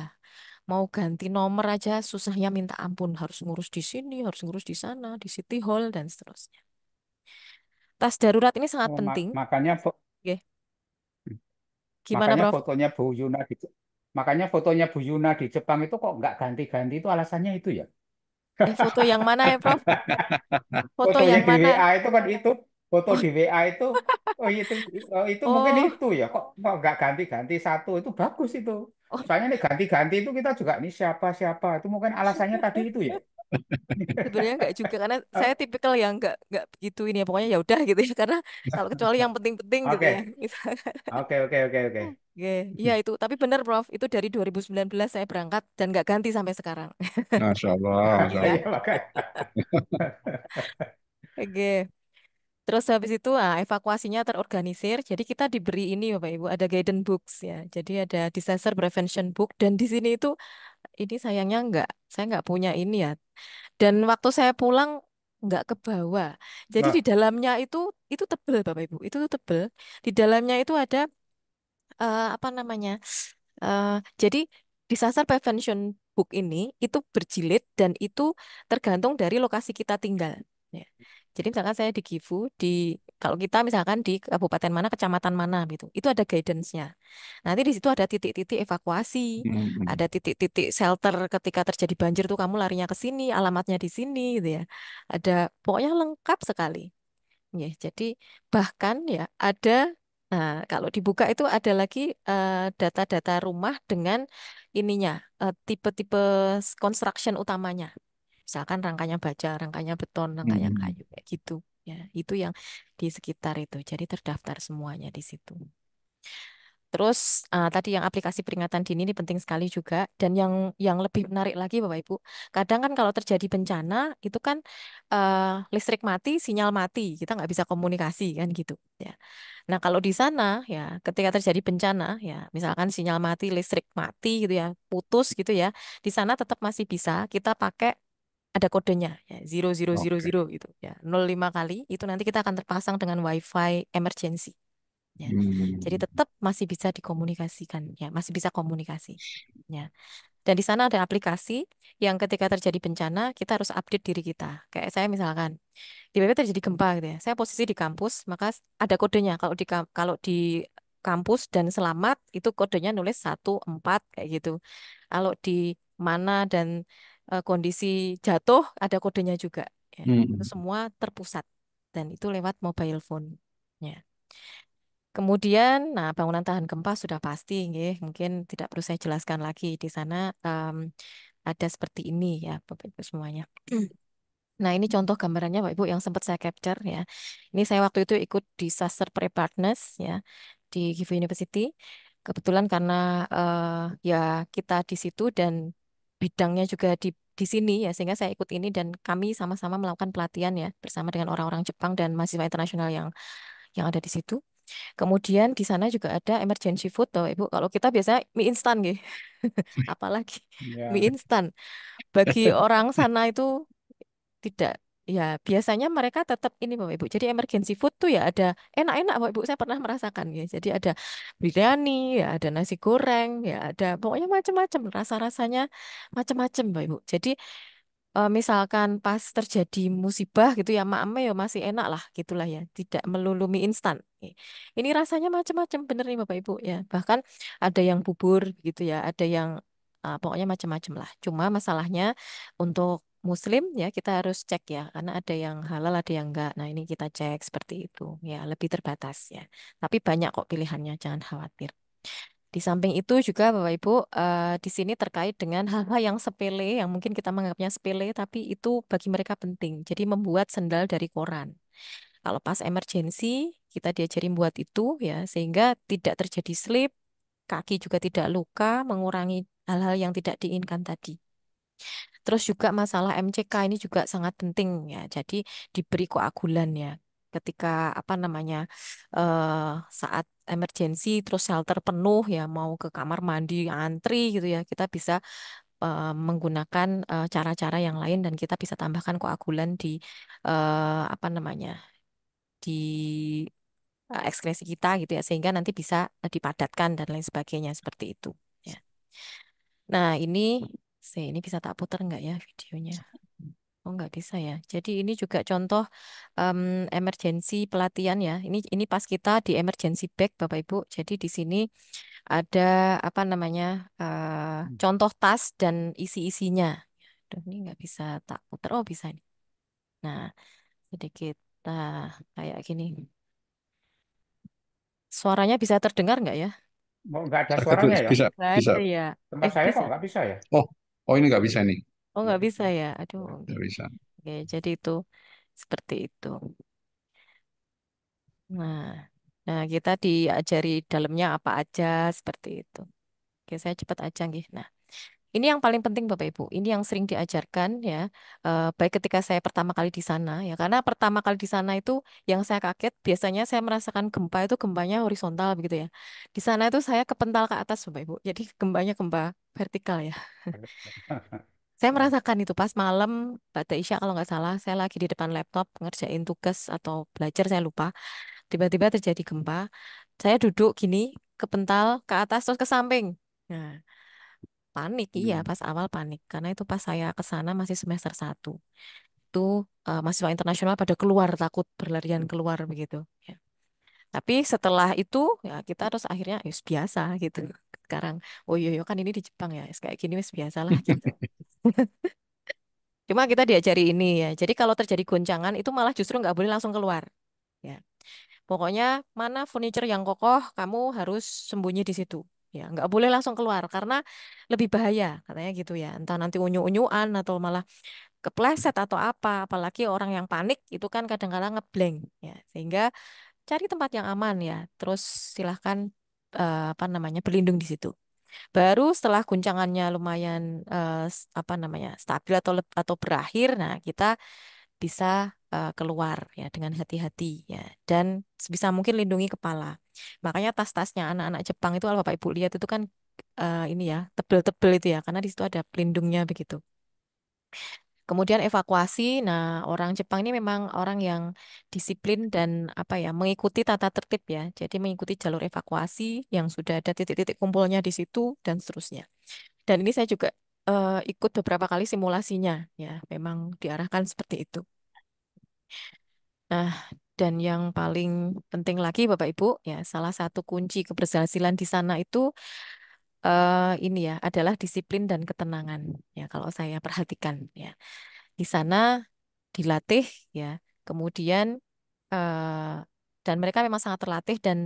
Mau ganti nomor aja susahnya minta ampun. Harus ngurus di sini, harus ngurus di sana, di City Hall dan seterusnya. Tas darurat ini sangat Oh, penting. makanya Oke. Gimana, makanya Prof? fotonya Bu Yuna di makanya fotonya Bu Yuna di Jepang itu kok nggak ganti-ganti itu alasannya itu ya. Foto yang mana ya, Prof? Foto Fotonya yang di mana? WA itu kan itu foto Oh, di WA itu oh itu mungkin oh, itu ya kok nggak ganti-ganti satu itu bagus itu. oh. Soalnya nih ganti-ganti itu kita juga ini siapa siapa itu mungkin alasannya tadi itu ya. Sebenarnya nggak juga karena saya tipikal yang nggak begitu ini ya pokoknya ya udah gitu ya karena kalau kecuali yang penting-penting gitu ya. Oke, Misalkan. oke, oke, oke, oke. Oke, iya itu. Tapi benar, Prof. Itu dari 2019 saya berangkat dan nggak ganti sampai sekarang. Masya Allah, Masya Ya, Iya Allah. makanya. oke. Terus habis itu evakuasinya terorganisir. Jadi kita diberi ini Bapak Ibu ada guidance books ya. Jadi ada disaster prevention book dan di sini itu ini sayangnya saya nggak punya ini ya. Dan waktu saya pulang nggak ke bawah. Jadi di Nah, dalamnya itu tebel Bapak Ibu. Itu tuh tebel. Di dalamnya itu ada apa namanya? Eh, jadi disaster prevention book ini itu berjilid dan itu tergantung dari lokasi kita tinggal. Ya. Jadi misalkan saya di Gifu, kalau kita misalkan di kabupaten mana, kecamatan mana gitu, itu ada guidance-nya. Nanti di situ ada titik-titik evakuasi, Hmm. ada titik-titik shelter ketika terjadi banjir tuh kamu larinya ke sini, alamatnya di sini gitu ya. Ada pokoknya lengkap sekali. Ya, jadi bahkan ya ada, nah kalau dibuka itu ada lagi data-data rumah dengan ininya, tipe-tipe construction utamanya. Misalkan rangkanya baja, rangkanya beton, rangkanya Hmm. kayu, kayak gitu. Ya, itu yang di sekitar itu. Jadi terdaftar semuanya di situ. Terus tadi yang aplikasi peringatan dini ini penting sekali juga dan yang lebih menarik lagi Bapak Ibu, kadang kan kalau terjadi bencana itu kan listrik mati, sinyal mati, kita nggak bisa komunikasi kan gitu ya. Nah kalau di sana ya ketika terjadi bencana ya misalkan sinyal mati, listrik mati gitu ya, putus gitu ya, di sana tetap masih bisa kita pakai ada kodenya ya 0000 Oke. gitu ya 05 kali itu nanti kita akan terpasang dengan WiFi emergency. Ya. Jadi Hmm. tetap masih bisa dikomunikasikan, ya, masih bisa komunikasi. Ya. Dan di sana ada aplikasi yang ketika terjadi bencana kita harus update diri kita. Kayak saya misalkan, tiba-tiba terjadi gempa gitu ya. Saya posisi di kampus, maka ada kodenya. Kalau di kampus dan selamat itu kodenya nulis 14 kayak gitu. Kalau di mana dan kondisi jatuh ada kodenya juga. Ya. Itu Hmm. semua terpusat dan itu lewat mobile phone. Ya. Kemudian, nah bangunan tahan gempa sudah pasti, nggih. Mungkin tidak perlu saya jelaskan lagi di sana ada seperti ini ya, Bapak Ibu semuanya. Nah, ini contoh gambarannya Bapak Ibu yang sempat saya capture ya. Ini saya waktu itu ikut disaster preparedness ya di Gifu University. Kebetulan karena ya kita di situ dan bidangnya juga di sini ya, sehingga saya ikut ini dan kami sama-sama melakukan pelatihan ya bersama dengan orang-orang Jepang dan mahasiswa internasional yang ada di situ. Kemudian di sana juga ada emergency food, Bapak Ibu. Kalau kita biasanya mie instan, gitu. Apalagi mie ya. instan. Bagi orang sana itu tidak, ya biasanya mereka tetap ini Bapak Ibu. Jadi emergency food tuh ya ada enak-enak Bapak Ibu. Saya pernah merasakan ya. Jadi ada biryani, ya ada nasi goreng, ya ada pokoknya macam-macam. Rasa-rasanya macam-macam Bapak Ibu. Jadi misalkan pas terjadi musibah gitu ya mak ya masih enak lah gitulah ya tidak melulu mie instan. Ini rasanya macam-macam bener nih Bapak Ibu ya bahkan ada yang bubur gitu ya ada yang pokoknya macam-macam lah cuma masalahnya untuk Muslim ya kita harus cek ya karena ada yang halal ada yang enggak nah ini kita cek seperti itu ya lebih terbatas ya tapi banyak kok pilihannya jangan khawatir. Di samping itu juga Bapak Ibu, di sini terkait dengan hal-hal yang sepele, yang mungkin kita menganggapnya sepele, tapi itu bagi mereka penting. Jadi membuat sendal dari koran. Kalau pas emergensi, kita diajarin buat itu ya, sehingga tidak terjadi slip, kaki juga tidak luka, mengurangi hal-hal yang tidak diinginkan tadi. Terus juga masalah MCK ini juga sangat penting ya. Jadi diberi koagulan ya. Ketika apa namanya saat emergensi terus shelter penuh ya mau ke kamar mandi antri gitu ya kita bisa menggunakan cara-cara yang lain dan kita bisa tambahkan koagulan di apa namanya di ekskresi kita gitu ya sehingga nanti bisa dipadatkan dan lain sebagainya seperti itu ya. Nah ini bisa tak putar nggak ya videonya? Oh, nggak bisa ya. Jadi ini juga contoh em, emergency pelatihan ya. Ini pas kita di emergency bag, Bapak Ibu. Jadi di sini ada apa namanya contoh tas dan isi-isinya. Aduh, ini nggak bisa tak putar. Oh, bisa nih. Nah, sedikit kayak gini. Suaranya bisa terdengar nggak ya? Oh, nggak ada Aduh, suaranya ya? bisa, Nggak bisa. ada ya. Tempat saya kok Bisa. nggak bisa ya? Oh, oh ini nggak bisa nih. Oh, Ya, nggak bisa ya. Aduh. Oke, Nggak bisa. Oke, jadi itu seperti itu. Nah, nah kita diajari dalamnya apa aja seperti itu. Oke, saya cepat aja nggih. Nah, ini yang paling penting Bapak Ibu. Ini yang sering diajarkan ya, baik ketika saya pertama kali di sana ya. Karena pertama kali di sana itu yang saya kaget, biasanya saya merasakan gempa itu gempanya horizontal begitu ya. Di sana itu saya kepental ke atas Bapak Ibu. Jadi gempanya gempa vertikal ya. Saya ya. merasakan itu pas malam pada Isya kalau nggak salah, saya lagi di depan laptop ngerjain tugas atau belajar saya lupa. Tiba-tiba terjadi gempa. Saya duduk gini, kepental ke atas terus ke samping. Nah, panik iya Hmm. pas awal panik karena itu pas saya ke sana masih semester 1. Itu mahasiswa internasional pada keluar takut berlarian keluar begitu ya. Tapi setelah itu ya kita terus akhirnya ya biasa gitu. Sekarang oh iya iya, kan ini di Jepang ya, kayak gini wis biasalah gitu. Cuma kita diajari ini ya. Jadi kalau terjadi goncangan itu malah justru nggak boleh langsung keluar. Ya. Pokoknya mana furniture yang kokoh, kamu harus sembunyi di situ. Ya, nggak boleh langsung keluar karena lebih bahaya, katanya gitu ya. Entah nanti unyu-unyuan atau malah kepleset atau apa. Apalagi orang yang panik itu kan kadang-kadang ngeblank. Ya, sehingga cari tempat yang aman ya. Terus silahkan apa namanya berlindung di situ. Baru setelah guncangannya lumayan apa namanya stabil atau berakhir, nah kita bisa keluar ya dengan hati-hati ya dan sebisa mungkin lindungi kepala. Makanya tas-tasnya anak-anak Jepang itu kalau Bapak Ibu lihat itu kan ini ya tebel-tebel itu ya karena di situ ada pelindungnya begitu. Kemudian evakuasi. Nah, orang Jepang ini memang orang yang disiplin dan apa ya mengikuti tata tertib ya. Jadi mengikuti jalur evakuasi yang sudah ada titik-titik kumpulnya di situ dan seterusnya. Dan ini saya juga ikut beberapa kali simulasinya ya. Memang diarahkan seperti itu. Nah, dan yang paling penting lagi Bapak Ibu, ya salah satu kunci keberhasilan di sana itu ini ya adalah disiplin dan ketenangan. Ya, kalau saya perhatikan ya. Di sana dilatih ya. Kemudian eh, dan mereka memang sangat terlatih dan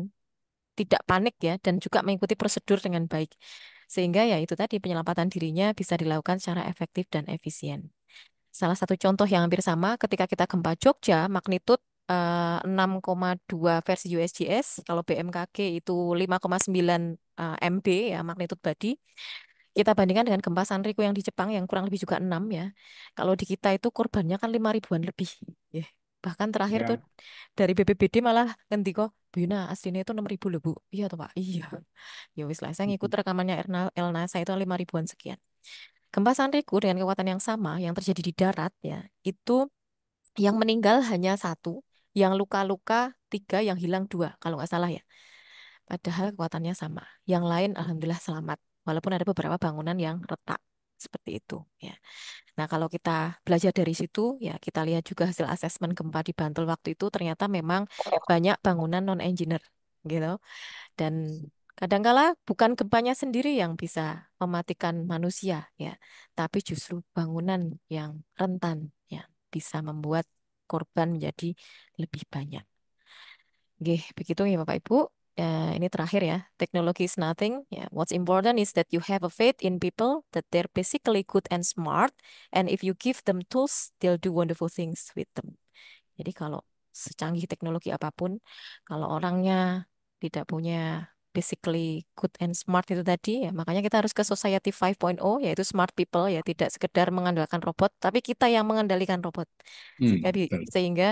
tidak panik ya dan juga mengikuti prosedur dengan baik. Sehingga ya itu tadi penyelamatan dirinya bisa dilakukan secara efektif dan efisien. Salah satu contoh yang hampir sama ketika kita gempa Jogja, magnitud 6,2 versi USGS, kalau BMKG itu 5,9 MB ya, magnitud badi. Kita bandingkan dengan gempa Sanriku yang di Jepang yang kurang lebih juga 6 ya. Kalau di kita itu korbannya kan 5 ribuan lebih. Ya. Bahkan terakhir tuh Ya. dari BPBD malah ngendiko, Bu Yuna aslinya itu 6 ribu loh Bu. Iya toh Pak? Iya. Ya wis lah, saya ngikut rekamannya Elnasa itu 5 ribuan sekian. Gempa Sanriku dengan kekuatan yang sama yang terjadi di darat ya, itu yang meninggal hanya satu, yang luka-luka tiga, yang hilang dua, kalau nggak salah ya. Padahal kekuatannya sama. Yang lain alhamdulillah selamat, walaupun ada beberapa bangunan yang retak seperti itu ya. Nah, kalau kita belajar dari situ ya kita lihat juga hasil asesmen gempa di Bantul waktu itu ternyata memang banyak bangunan non-engineer gitu. Dan kadangkala bukan gempanya sendiri yang bisa mematikan manusia ya, tapi justru bangunan yang rentan yang bisa membuat korban menjadi lebih banyak. Oke, begitu ya Bapak Ibu. ini terakhir ya, technology is nothing. Ya, what's important is that you have a faith in people that they're basically good and smart, and if you give them tools, they'll do wonderful things with them. Jadi kalau secanggih teknologi apapun, kalau orangnya tidak punya basically good and smart itu tadi, ya makanya kita harus ke Society 5.0, yaitu smart people, ya tidak sekedar mengandalkan robot, tapi kita yang mengendalikan robot. Sehingga, Betul. sehingga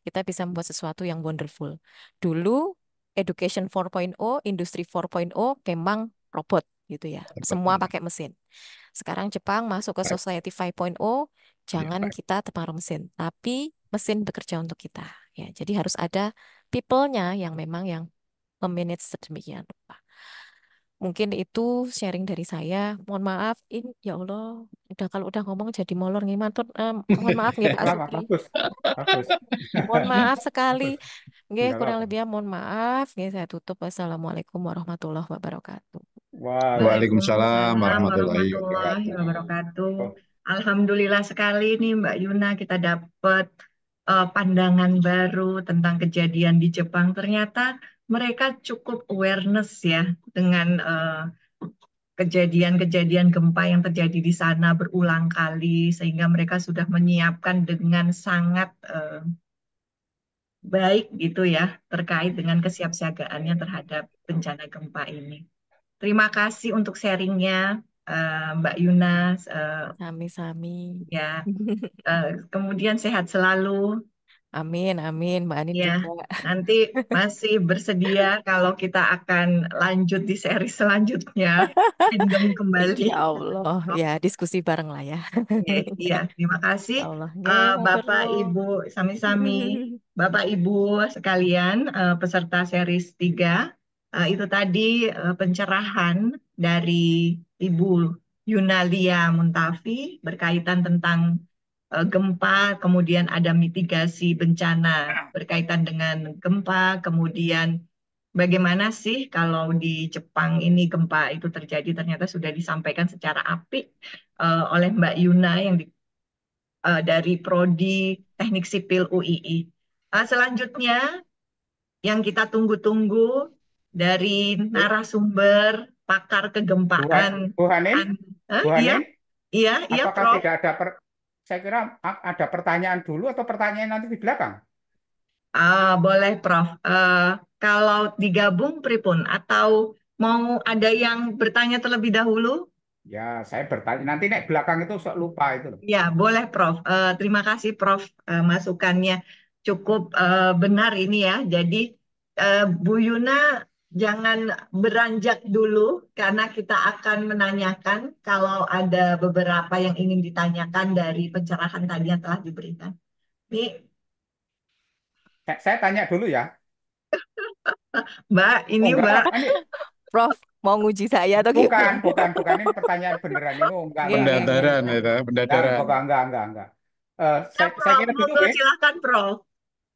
kita bisa membuat sesuatu yang wonderful. Dulu, Education 4.0, Industri 4.0 memang robot gitu ya. Semua pakai mesin. Sekarang Jepang masuk ke Baik. Society 5.0, Ya, jangan baik. kita terpengaruh mesin, tapi mesin bekerja untuk kita. Ya, jadi harus ada people-nya yang memang yang memanage sedemikian rupa. Mungkin itu sharing dari saya. Mohon maaf, ini ya Allah, udah kalau udah ngomong jadi molor gimana tuh. Mohon maaf nih Nggak Pak apa-apa, Sugri. bagus, bagus, Mohon maaf sekali. bagus, Nggih, nggak kurang apa-apa. lebihnya mohon maaf. Nggih, saya tutup. Wassalamualaikum warahmatullahi wabarakatuh. Waalaikumsalam Waalaikumsalam Waalaikumsalam warahmatullahi warahmatullahi wabarakatuh. wabarakatuh. Alhamdulillah sekali nih Mbak Yuna kita dapat pandangan baru tentang kejadian di Jepang. Ternyata mereka cukup awareness ya dengan kejadian-kejadian gempa yang terjadi di sana berulang kali sehingga mereka sudah menyiapkan dengan sangat baik gitu ya terkait dengan kesiapsiagaannya terhadap bencana gempa ini. Terima kasih untuk sharingnya, Mbak Yunas. Sami-sami. Ya, kemudian sehat selalu. Amin, amin. Mbak Anin Ya, juga. nanti masih bersedia kalau kita akan lanjut di seri selanjutnya. Random kembali. Insya Allah. Ya, diskusi bareng lah ya. Oke, iya, terima kasih. Insya Allah. Nggih, matur Bapak, Ibu, nuwun. sami-sami. Bapak, Ibu sekalian, peserta series 3, itu tadi pencerahan dari Ibu Yunalia Muntafi berkaitan tentang gempa, kemudian ada mitigasi bencana berkaitan dengan gempa, kemudian bagaimana sih kalau di Jepang ini gempa itu terjadi ternyata sudah disampaikan secara apik oleh Mbak Yuna yang dari Prodi Teknik Sipil UII. Selanjutnya yang kita tunggu-tunggu dari Bu, narasumber pakar Bu, kegempaan. Bu Hanin, Bu Iya, Hanin, iya, iya, apakah Prof. tidak ada saya kira ada pertanyaan dulu atau pertanyaan nanti di belakang? Boleh, Prof. Kalau digabung, pripun? Atau mau ada yang bertanya terlebih dahulu? Ya, saya bertanya. Nanti nek belakang itu sok lupa itu loh. Ya, boleh, Prof. Terima kasih, Prof. Masukannya cukup benar ini ya. Jadi, Bu Yuna jangan beranjak dulu karena kita akan menanyakan kalau ada beberapa yang ingin ditanyakan dari pencerahan tadi yang telah diberikan. Ini, Saya tanya dulu ya. Mbak, Oh ini enggak Mbak. lah, ini Prof, mau nguji saya atau bukan, gimana? bukan, bukan ini pertanyaan beneran ini. Oh, Nggih, enggak, nggih, nggih. enggak. Pendadaran, ya, Enggak, pendadaran. enggak. Ya, Saya Prof. kira gitu, Monggo ya. silakan, Prof.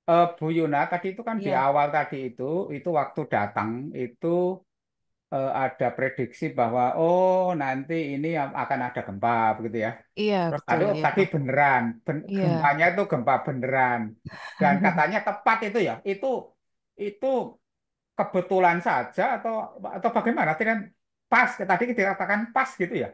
Bu Yuna tadi itu kan di Iya, awal tadi itu waktu datang itu ada prediksi bahwa oh nanti ini akan ada gempa begitu ya. iya Terus betul, iya tadi Prof. beneran, Iya. gempanya itu gempa beneran. Dan katanya tepat itu ya. Itu kebetulan saja atau bagaimana? Tadi kan pas, tadi dikatakan pas gitu ya.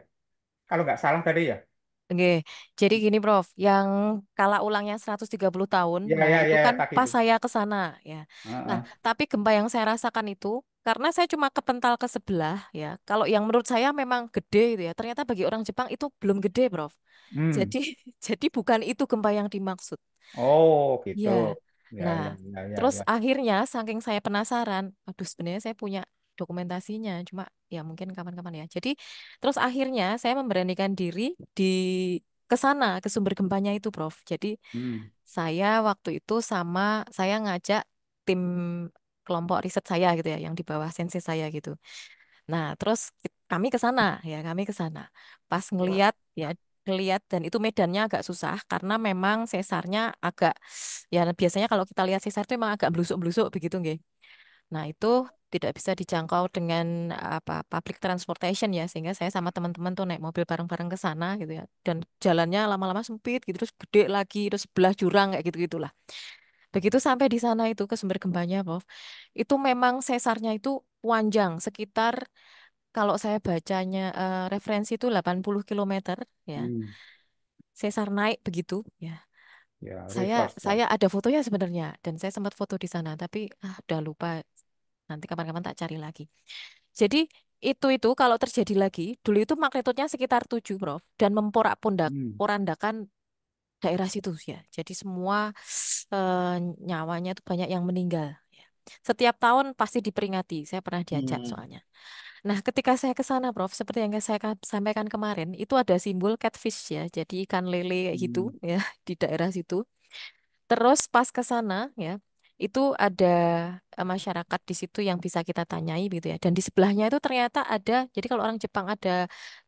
Kalau nggak salah tadi ya. Oke, jadi gini Prof, yang kala ulangnya 130 tahun, Ya nah ya itu ya kan tadi pas itu. saya ke sana ya. Nah, Heeh. tapi gempa yang saya rasakan itu, karena saya cuma kepental ke sebelah ya, kalau yang menurut saya memang gede gitu ya, ternyata bagi orang Jepang itu belum gede Prof. Hmm. Jadi, jadi bukan itu gempa yang dimaksud. Oh gitu. Ya, Ya nah, ya ya ya terus ya. akhirnya saking saya penasaran, aduh sebenarnya saya punya dokumentasinya, cuma ya mungkin kapan-kapan ya. Jadi terus akhirnya saya memberanikan diri di ke sana, ke sumber gempanya itu, Prof. Jadi Hmm. saya waktu itu saya ngajak tim kelompok riset saya gitu ya, yang di bawah sensei saya gitu. Nah, terus kami ke sana ya, kami ke sana. Pas ngeliat ya, ngeliat dan itu medannya agak susah karena memang sesarnya agak ya biasanya kalau kita lihat sesar itu memang agak blusuk-blusuk begitu nggih. Nah, itu tidak bisa dijangkau dengan apa public transportation ya sehingga saya sama teman-teman tuh naik mobil bareng-bareng ke sana gitu ya. Dan jalannya lama-lama sempit gitu terus gede lagi terus sebelah jurang kayak gitu-gitulah. Begitu sampai di sana itu ke sumber gempanya, Prof. Itu memang sesarnya itu panjang sekitar kalau saya bacanya referensi itu 80 kilometer ya. Hmm. Sesar naik begitu ya. Ya, Saya reverse lah. saya ada fotonya sebenarnya dan saya sempat foto di sana tapi udah lupa. Nanti kapan-kapan tak cari lagi. Jadi itu kalau terjadi lagi, dulu itu magnitudnya sekitar 7, Prof, dan Hmm. porandakan daerah situ ya. Jadi semua eh, nyawanya itu banyak yang meninggal. Ya. Setiap tahun pasti diperingati. Saya pernah diajak Hmm. soalnya. Nah, ketika saya ke sana, Prof, seperti yang saya sampaikan kemarin, itu ada simbol catfish ya. Jadi ikan lele kayak gitu Hmm. ya di daerah situ. Terus pas ke sana ya, itu ada masyarakat di situ yang bisa kita tanyai gitu ya. Dan di sebelahnya itu ternyata ada, jadi kalau orang Jepang ada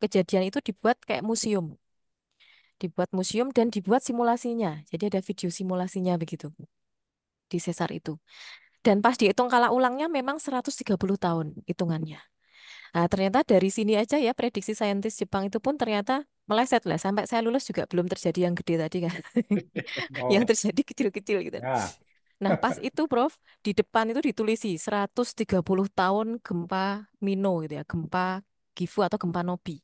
kejadian itu dibuat kayak museum. Dibuat museum dan dibuat simulasinya. Jadi ada video simulasinya begitu di sesar itu. Dan pas dihitung kala ulangnya memang 130 tahun hitungannya. Nah, ternyata dari sini aja ya prediksi saintis Jepang itu pun ternyata meleset lah. Sampai saya lulus juga belum terjadi yang gede tadi kan. Yang Oh, terjadi kecil-kecil gitu. ya. Nah, pas itu Prof, di depan itu ditulisi 130 tahun gempa Mino gitu ya, gempa Gifu atau gempa Nobi.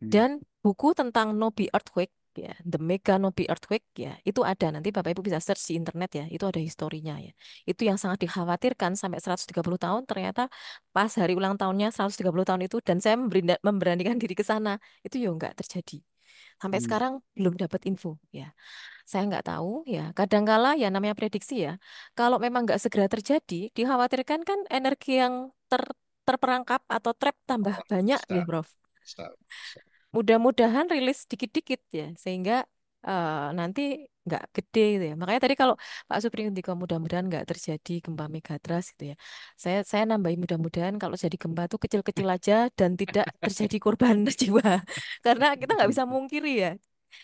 Hmm. Dan buku tentang Nobi Earthquake ya, The Mega Nobi Earthquake ya, itu ada nanti Bapak Ibu bisa search di internet ya, itu ada historinya ya. Itu yang sangat dikhawatirkan sampai 130 tahun ternyata pas hari ulang tahunnya 130 tahun itu dan saya memberanikan diri ke sana, itu ya enggak terjadi. Sampai Hmm. sekarang belum dapat info ya. Saya nggak tahu ya. Kadangkala ya namanya prediksi ya. Kalau memang nggak segera terjadi, dikhawatirkan kan energi yang terperangkap atau trap tambah Oh, banyak ya, bisa, Prof. bisa, bisa. Mudah-mudahan rilis dikit-dikit ya, sehingga nanti nggak gede gitu ya. Makanya tadi kalau Pak Supri ngendika mudah-mudahan nggak terjadi gempa megatrust gitu ya. Saya nambahin mudah-mudahan kalau jadi gempa tuh kecil-kecil aja dan tidak terjadi korban jiwa. Karena kita nggak bisa mungkiri ya.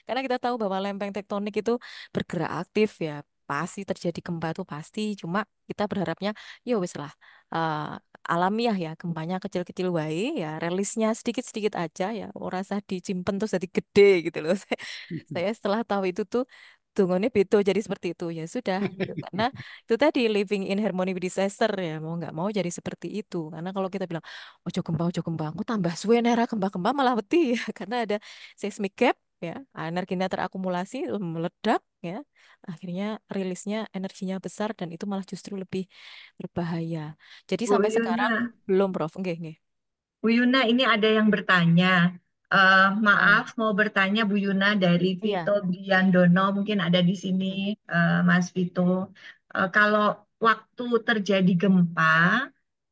Karena kita tahu bahwa lempeng tektonik itu bergerak aktif ya. Pasti terjadi gempa itu pasti. Cuma kita berharapnya ya wis lah alamiah ya gempanya kecil-kecil wae ya rilisnya sedikit-sedikit aja ya ora usah disimpen terus jadi gede gitu loh. Saya setelah tahu itu tuh tunggunya beto jadi seperti itu ya sudah gitu. Karena itu tadi living in harmony with disaster ya mau nggak mau jadi seperti itu karena kalau kita bilang ojo gempa aku tambah suwe nera gempa-gempa malah wedi ya karena ada seismic gap ya energinya terakumulasi meledak ya akhirnya rilisnya energinya besar dan itu malah justru lebih berbahaya. Jadi Bu sampai sekarang Yuna, belum, Prof. Nggih, nggih. Bu Yuna, ini ada yang bertanya. Ah, Maaf, mau bertanya Bu Yuna dari Vito iya. Briandono, mungkin ada di sini, Hmm. Mas Vito. Kalau waktu terjadi gempa,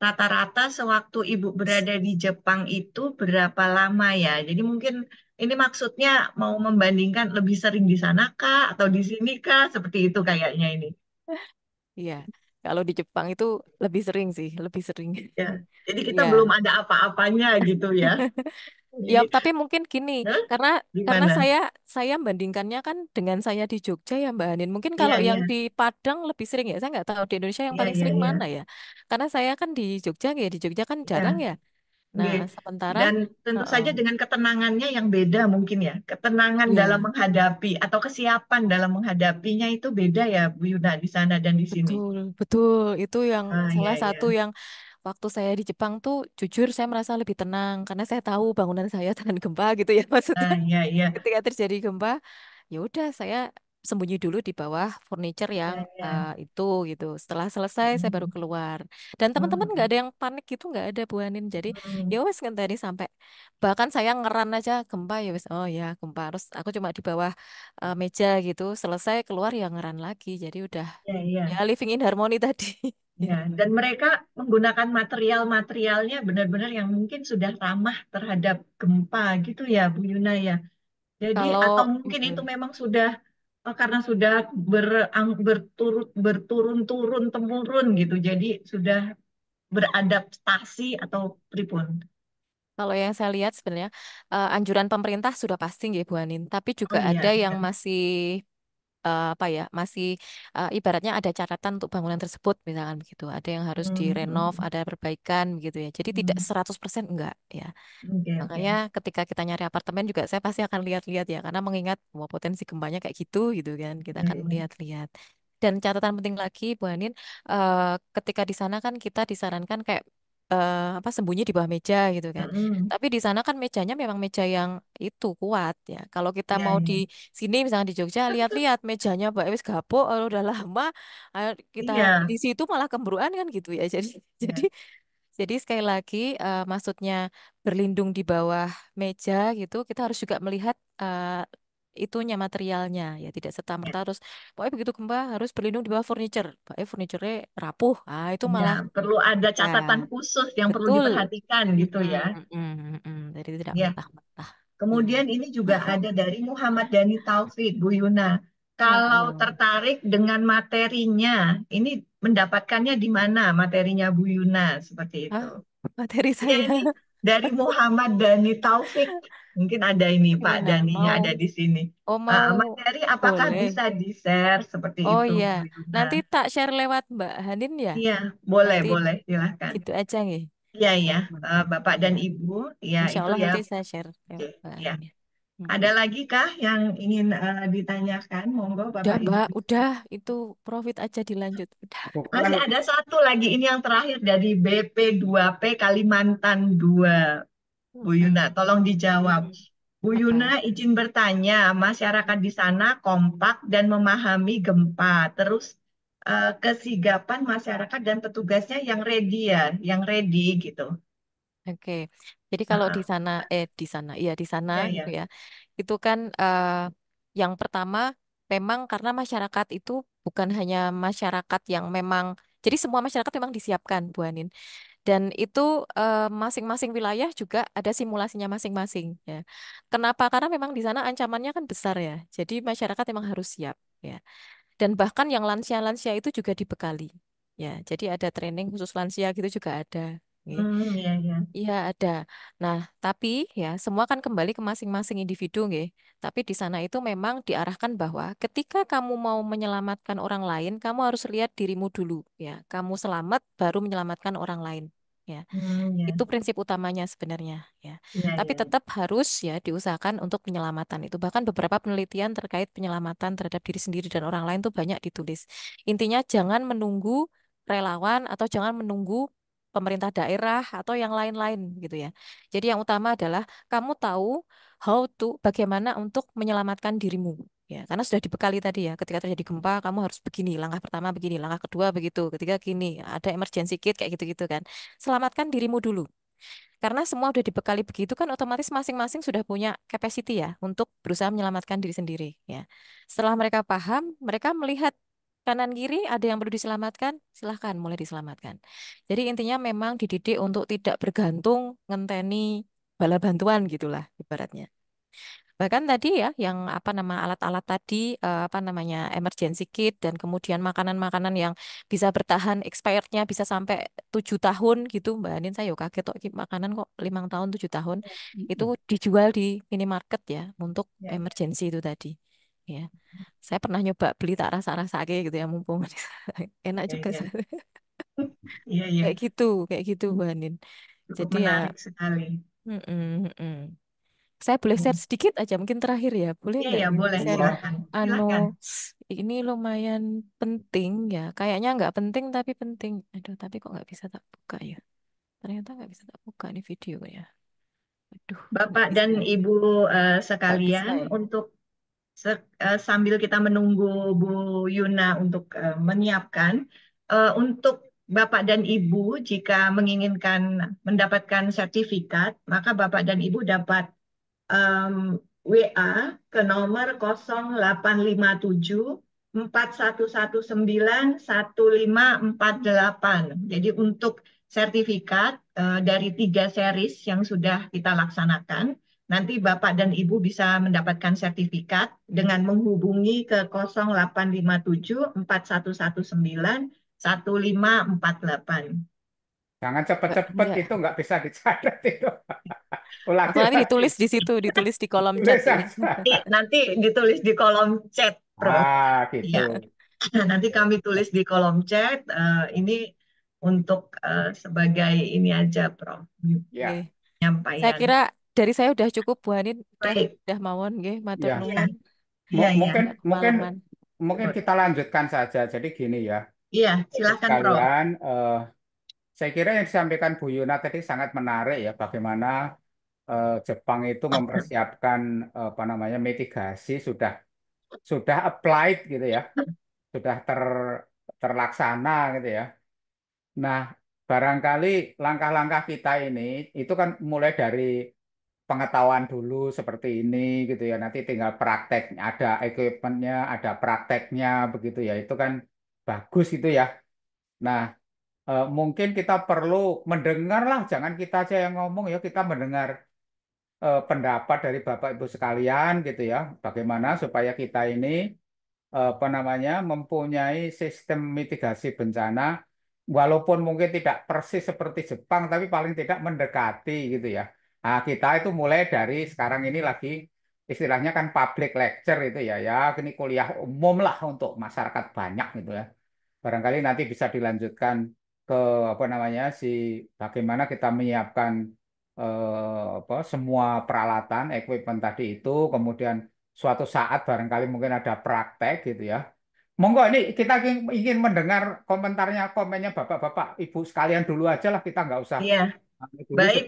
rata-rata sewaktu Ibu berada di Jepang itu berapa lama ya? Jadi mungkin ini maksudnya mau membandingkan lebih sering di sana kah atau di sini kah? Seperti itu kayaknya ini. Iya. Kalau di Jepang itu lebih sering sih, lebih sering. Ya, jadi kita Iya. belum ada apa-apanya gitu ya. Ya, Jadi, tapi mungkin gini, hah? karena Gimana? saya bandingkannya kan dengan saya di Jogja ya Mbak Hanin. Mungkin Iya, kalau iya. yang di Padang lebih sering ya. Saya nggak tahu di Indonesia yang Iya, paling iya, sering iya. mana ya. Karena saya kan di Jogja ya, di Jogja kan jarang Ya, ya. Nah, nggih. sementara Dan tentu heeh, saja dengan ketenangannya yang beda mungkin ya. Ketenangan dalam ya. menghadapi atau kesiapan dalam menghadapinya itu beda ya, Bu Yuna, di sana dan di sini. Betul, betul. Itu yang Ah, salah iya, satu iya. yang waktu saya di Jepang tuh jujur saya merasa lebih tenang karena saya tahu bangunan saya tahan gempa gitu ya maksudnya. Ah, iya, iya. Ketika terjadi gempa, ya udah saya sembunyi dulu di bawah furniture yang Iya, iya. itu gitu. Setelah selesai saya baru Hmm, keluar. Dan teman-teman nggak hmm, ada yang panik gitu, nggak ada Bu Anin. Jadi hmm. ya wes kan tadi sampai bahkan saya ngeran aja gempa ya wes. Oh ya gempa. Terus aku cuma di bawah meja gitu. Selesai keluar ya ngeran lagi. Jadi udah Iya, ya iya. living in harmony tadi. Ya, dan mereka menggunakan material-materialnya benar-benar yang mungkin sudah ramah terhadap gempa gitu ya, Bu Yuna ya. Jadi atau Kalau mungkin itu memang sudah karena sudah berturun-turun temurun gitu. Jadi sudah beradaptasi atau pripun. kalau yang saya lihat sebenarnya anjuran pemerintah sudah pasti nggih Bu Anin, tapi juga Oh ada iya, yang iya. masih apa ya, masih ibaratnya ada catatan untuk bangunan tersebut misalkan begitu. Ada yang harus Hmm, direnov, hmm, ada perbaikan begitu ya. Jadi tidak hmm. 100% enggak ya. Oke, oke. Makanya ketika kita nyari apartemen juga saya pasti akan lihat-lihat ya karena mengingat wah potensi gempanya kayak gitu gitu kan. Kita Iya, akan iya. lihat-lihat. Dan catatan penting lagi, Bu Hanin, ketika di sana kan kita disarankan kayak apa sembunyi di bawah meja gitu kan. Mm-mm. Tapi di sana kan mejanya memang meja yang itu kuat ya. Kalau kita Iya, mau di iya. sini misalnya di Jogja lihat-lihat mejanya Mbak Ewis gapuk udah lama, ayo kita Iya, di situ malah kemburuan kan gitu ya. Jadi jadi iya. jadi sekali lagi maksudnya berlindung di bawah meja gitu, kita harus juga melihat itunya materialnya ya tidak serta-merta harus pokoknya begitu gempa harus berlindung di bawah furniture. Pokoknya furniture rapuh. Ah itu Ya, malah perlu ada ya catatan khusus yang perlu betul. diperhatikan gitu Mm-mm, ya. mm-mm, mm-mm. Jadi tidak Ya, mentah-mentah. Iya. kemudian ini juga ada dari Muhammad Dhani Taufik, Bu Yuna. Kalau Heeh. tertarik dengan materinya, ini mendapatkannya di mana materinya Bu Yuna seperti itu. Hah? Materi Ya, saya ini dari Muhammad Dhani Taufik. Mungkin ada ini Pak gimana? Dhaninya ada di sini. Oh mau Materi apakah boleh. bisa di-share seperti Oh itu, iya, Bu Yuna? nanti tak share lewat Mbak Hanin ya. Iya, boleh, Nanti boleh, silahkan. gitu aja nih. Iya, iya. Baik, Bapak iya. dan Ibu, ya Insya itu Allah ya. nanti saya share Oke, lewat Mbak ya. Hanin ya. Ada Mm-mm. lagi kah yang ingin ditanyakan? Monggo Udah Bapak Ibu. Mbak, udah itu profit aja dilanjut. Udah. Masih Bukan. ada satu lagi, ini yang terakhir dari BP2P Kalimantan 2, Bu Yuna. Mm-mm. Tolong dijawab. Mm-mm. Bu Yuna Apa? izin bertanya, masyarakat di sana kompak dan memahami gempa. Terus kesigapan masyarakat dan petugasnya yang ready ya, yang ready gitu. Oke, jadi kalau Ah, iya di sana ya, gitu ya. ya, itu kan yang pertama memang karena masyarakat itu bukan hanya masyarakat yang memang, jadi semua masyarakat memang disiapkan, Bu Anin, dan itu masing-masing wilayah juga ada simulasinya masing-masing ya. Kenapa? Karena memang di sana ancamannya kan besar ya, jadi masyarakat memang harus siap ya. Dan bahkan yang lansia-lansia itu juga dibekali ya, jadi ada training khusus lansia gitu juga ada. Ya. Ya, ya. Iya ada. Nah, tapi ya semua kan kembali ke masing-masing individu, nggih. Tapi di sana itu memang diarahkan bahwa ketika kamu mau menyelamatkan orang lain, kamu harus lihat dirimu dulu, ya. Kamu selamat baru menyelamatkan orang lain, ya. Ya, Itu prinsip utamanya sebenarnya, ya. ya, Tapi ya. tetap harus ya diusahakan untuk penyelamatan itu. Bahkan beberapa penelitian terkait penyelamatan terhadap diri sendiri dan orang lain tuh banyak ditulis. Intinya jangan menunggu relawan atau jangan menunggu pemerintah daerah atau yang lain-lain gitu ya. Jadi yang utama adalah kamu tahu bagaimana untuk menyelamatkan dirimu. Ya, karena sudah dibekali tadi ya, ketika terjadi gempa kamu harus begini, langkah pertama begini, langkah kedua begitu, ketiga gini, ada emergency kit kayak gitu-gitu kan. Selamatkan dirimu dulu. Karena semua udah dibekali begitu kan otomatis masing-masing sudah punya capacity ya untuk berusaha menyelamatkan diri sendiri ya. Setelah mereka paham, mereka melihat kanan kiri ada yang perlu diselamatkan, silahkan mulai diselamatkan. Jadi intinya memang dididik untuk tidak bergantung ngenteni bala bantuan gitulah ibaratnya. Bahkan tadi ya, yang apa nama alat-alat tadi, apa namanya emergency kit dan kemudian makanan-makanan yang bisa bertahan expirednya bisa sampai 7 tahun gitu, Mbak Anin saya yuk kaget kok makanan kok 5 tahun 7 tahun itu Mm-mm. dijual di minimarket ya untuk Ya, ya. emergency itu tadi. Ya, saya pernah nyoba beli tak rasa-rasa gitu ya mumpung enak Ya, juga ya. Iya, iya. kayak gitu Mbak Anin. Cukup Jadi ya, menarik sekali. mm-mm, mm-mm. Saya boleh share Hmm. sedikit aja mungkin terakhir ya. Boleh Iya, nggak ya, di boleh. share? Wah, Silakan. Anu, Silakan. ini lumayan penting ya. Kayaknya nggak penting tapi penting. Aduh, tapi kok nggak bisa tak buka ya? Ternyata nggak bisa tak buka nih video ya. Aduh, nggak Bapak bisa dan ya. Ibu Nggak bisa sekalian, ya. untuk sambil kita menunggu Bu Yuna untuk menyiapkan, untuk Bapak dan Ibu jika menginginkan mendapatkan sertifikat, maka Bapak dan Ibu dapat WA ke nomor 0857 4119 1548. Jadi untuk sertifikat dari 3 series yang sudah kita laksanakan, nanti Bapak dan Ibu bisa mendapatkan sertifikat dengan menghubungi ke 0857 4119 1548. jangan Nggak, cepet-cepet iya. itu nggak bisa dicatat itu. Ulangi Atau nanti lagi. ditulis di situ, ditulis di kolom chat Tulis ya. aja. Nanti ditulis di kolom chat, Prof. Gitu. Ya, nanti Oke. kami tulis di kolom chat. Ini untuk sebagai ini aja, Prof. Oke. Ya, Saya Penyampaian. kira dari saya udah cukup Bu Hanin, Baik. udah mawon nggih, matur ya. Iya, nuwun. iya, iya. Mungkin Udah mungkin kemalaman. mungkin kita lanjutkan saja. Jadi gini ya, Iya, Ibu silakan Prof. sekalian, saya kira yang disampaikan Bu Yuna tadi sangat menarik ya, bagaimana Jepang itu mempersiapkan apa namanya mitigasi sudah applied gitu ya, sudah terlaksana gitu ya. Nah, barangkali langkah-langkah kita ini itu kan mulai dari pengetahuan dulu seperti ini gitu ya. Nanti tinggal prakteknya, ada equipmentnya, ada prakteknya begitu ya. Itu kan bagus itu ya. Nah, mungkin kita perlu mendengar lah, jangan kita aja yang ngomong ya, kita mendengar pendapat dari Bapak Ibu sekalian gitu ya. Bagaimana supaya kita ini apa namanya mempunyai sistem mitigasi bencana walaupun mungkin tidak persis seperti Jepang tapi paling tidak mendekati gitu ya. Nah, kita itu mulai dari sekarang ini lagi istilahnya kan public lecture itu ya ya ini kuliah umum lah untuk masyarakat banyak gitu ya. Barangkali nanti bisa dilanjutkan ke apa namanya bagaimana kita menyiapkan apa semua peralatan, equipment tadi itu, kemudian suatu saat barangkali mungkin ada praktek gitu ya. Monggo ini kita ingin mendengar komennya Bapak-bapak, Ibu sekalian dulu aja lah kita nggak usah Iya, dulu baik.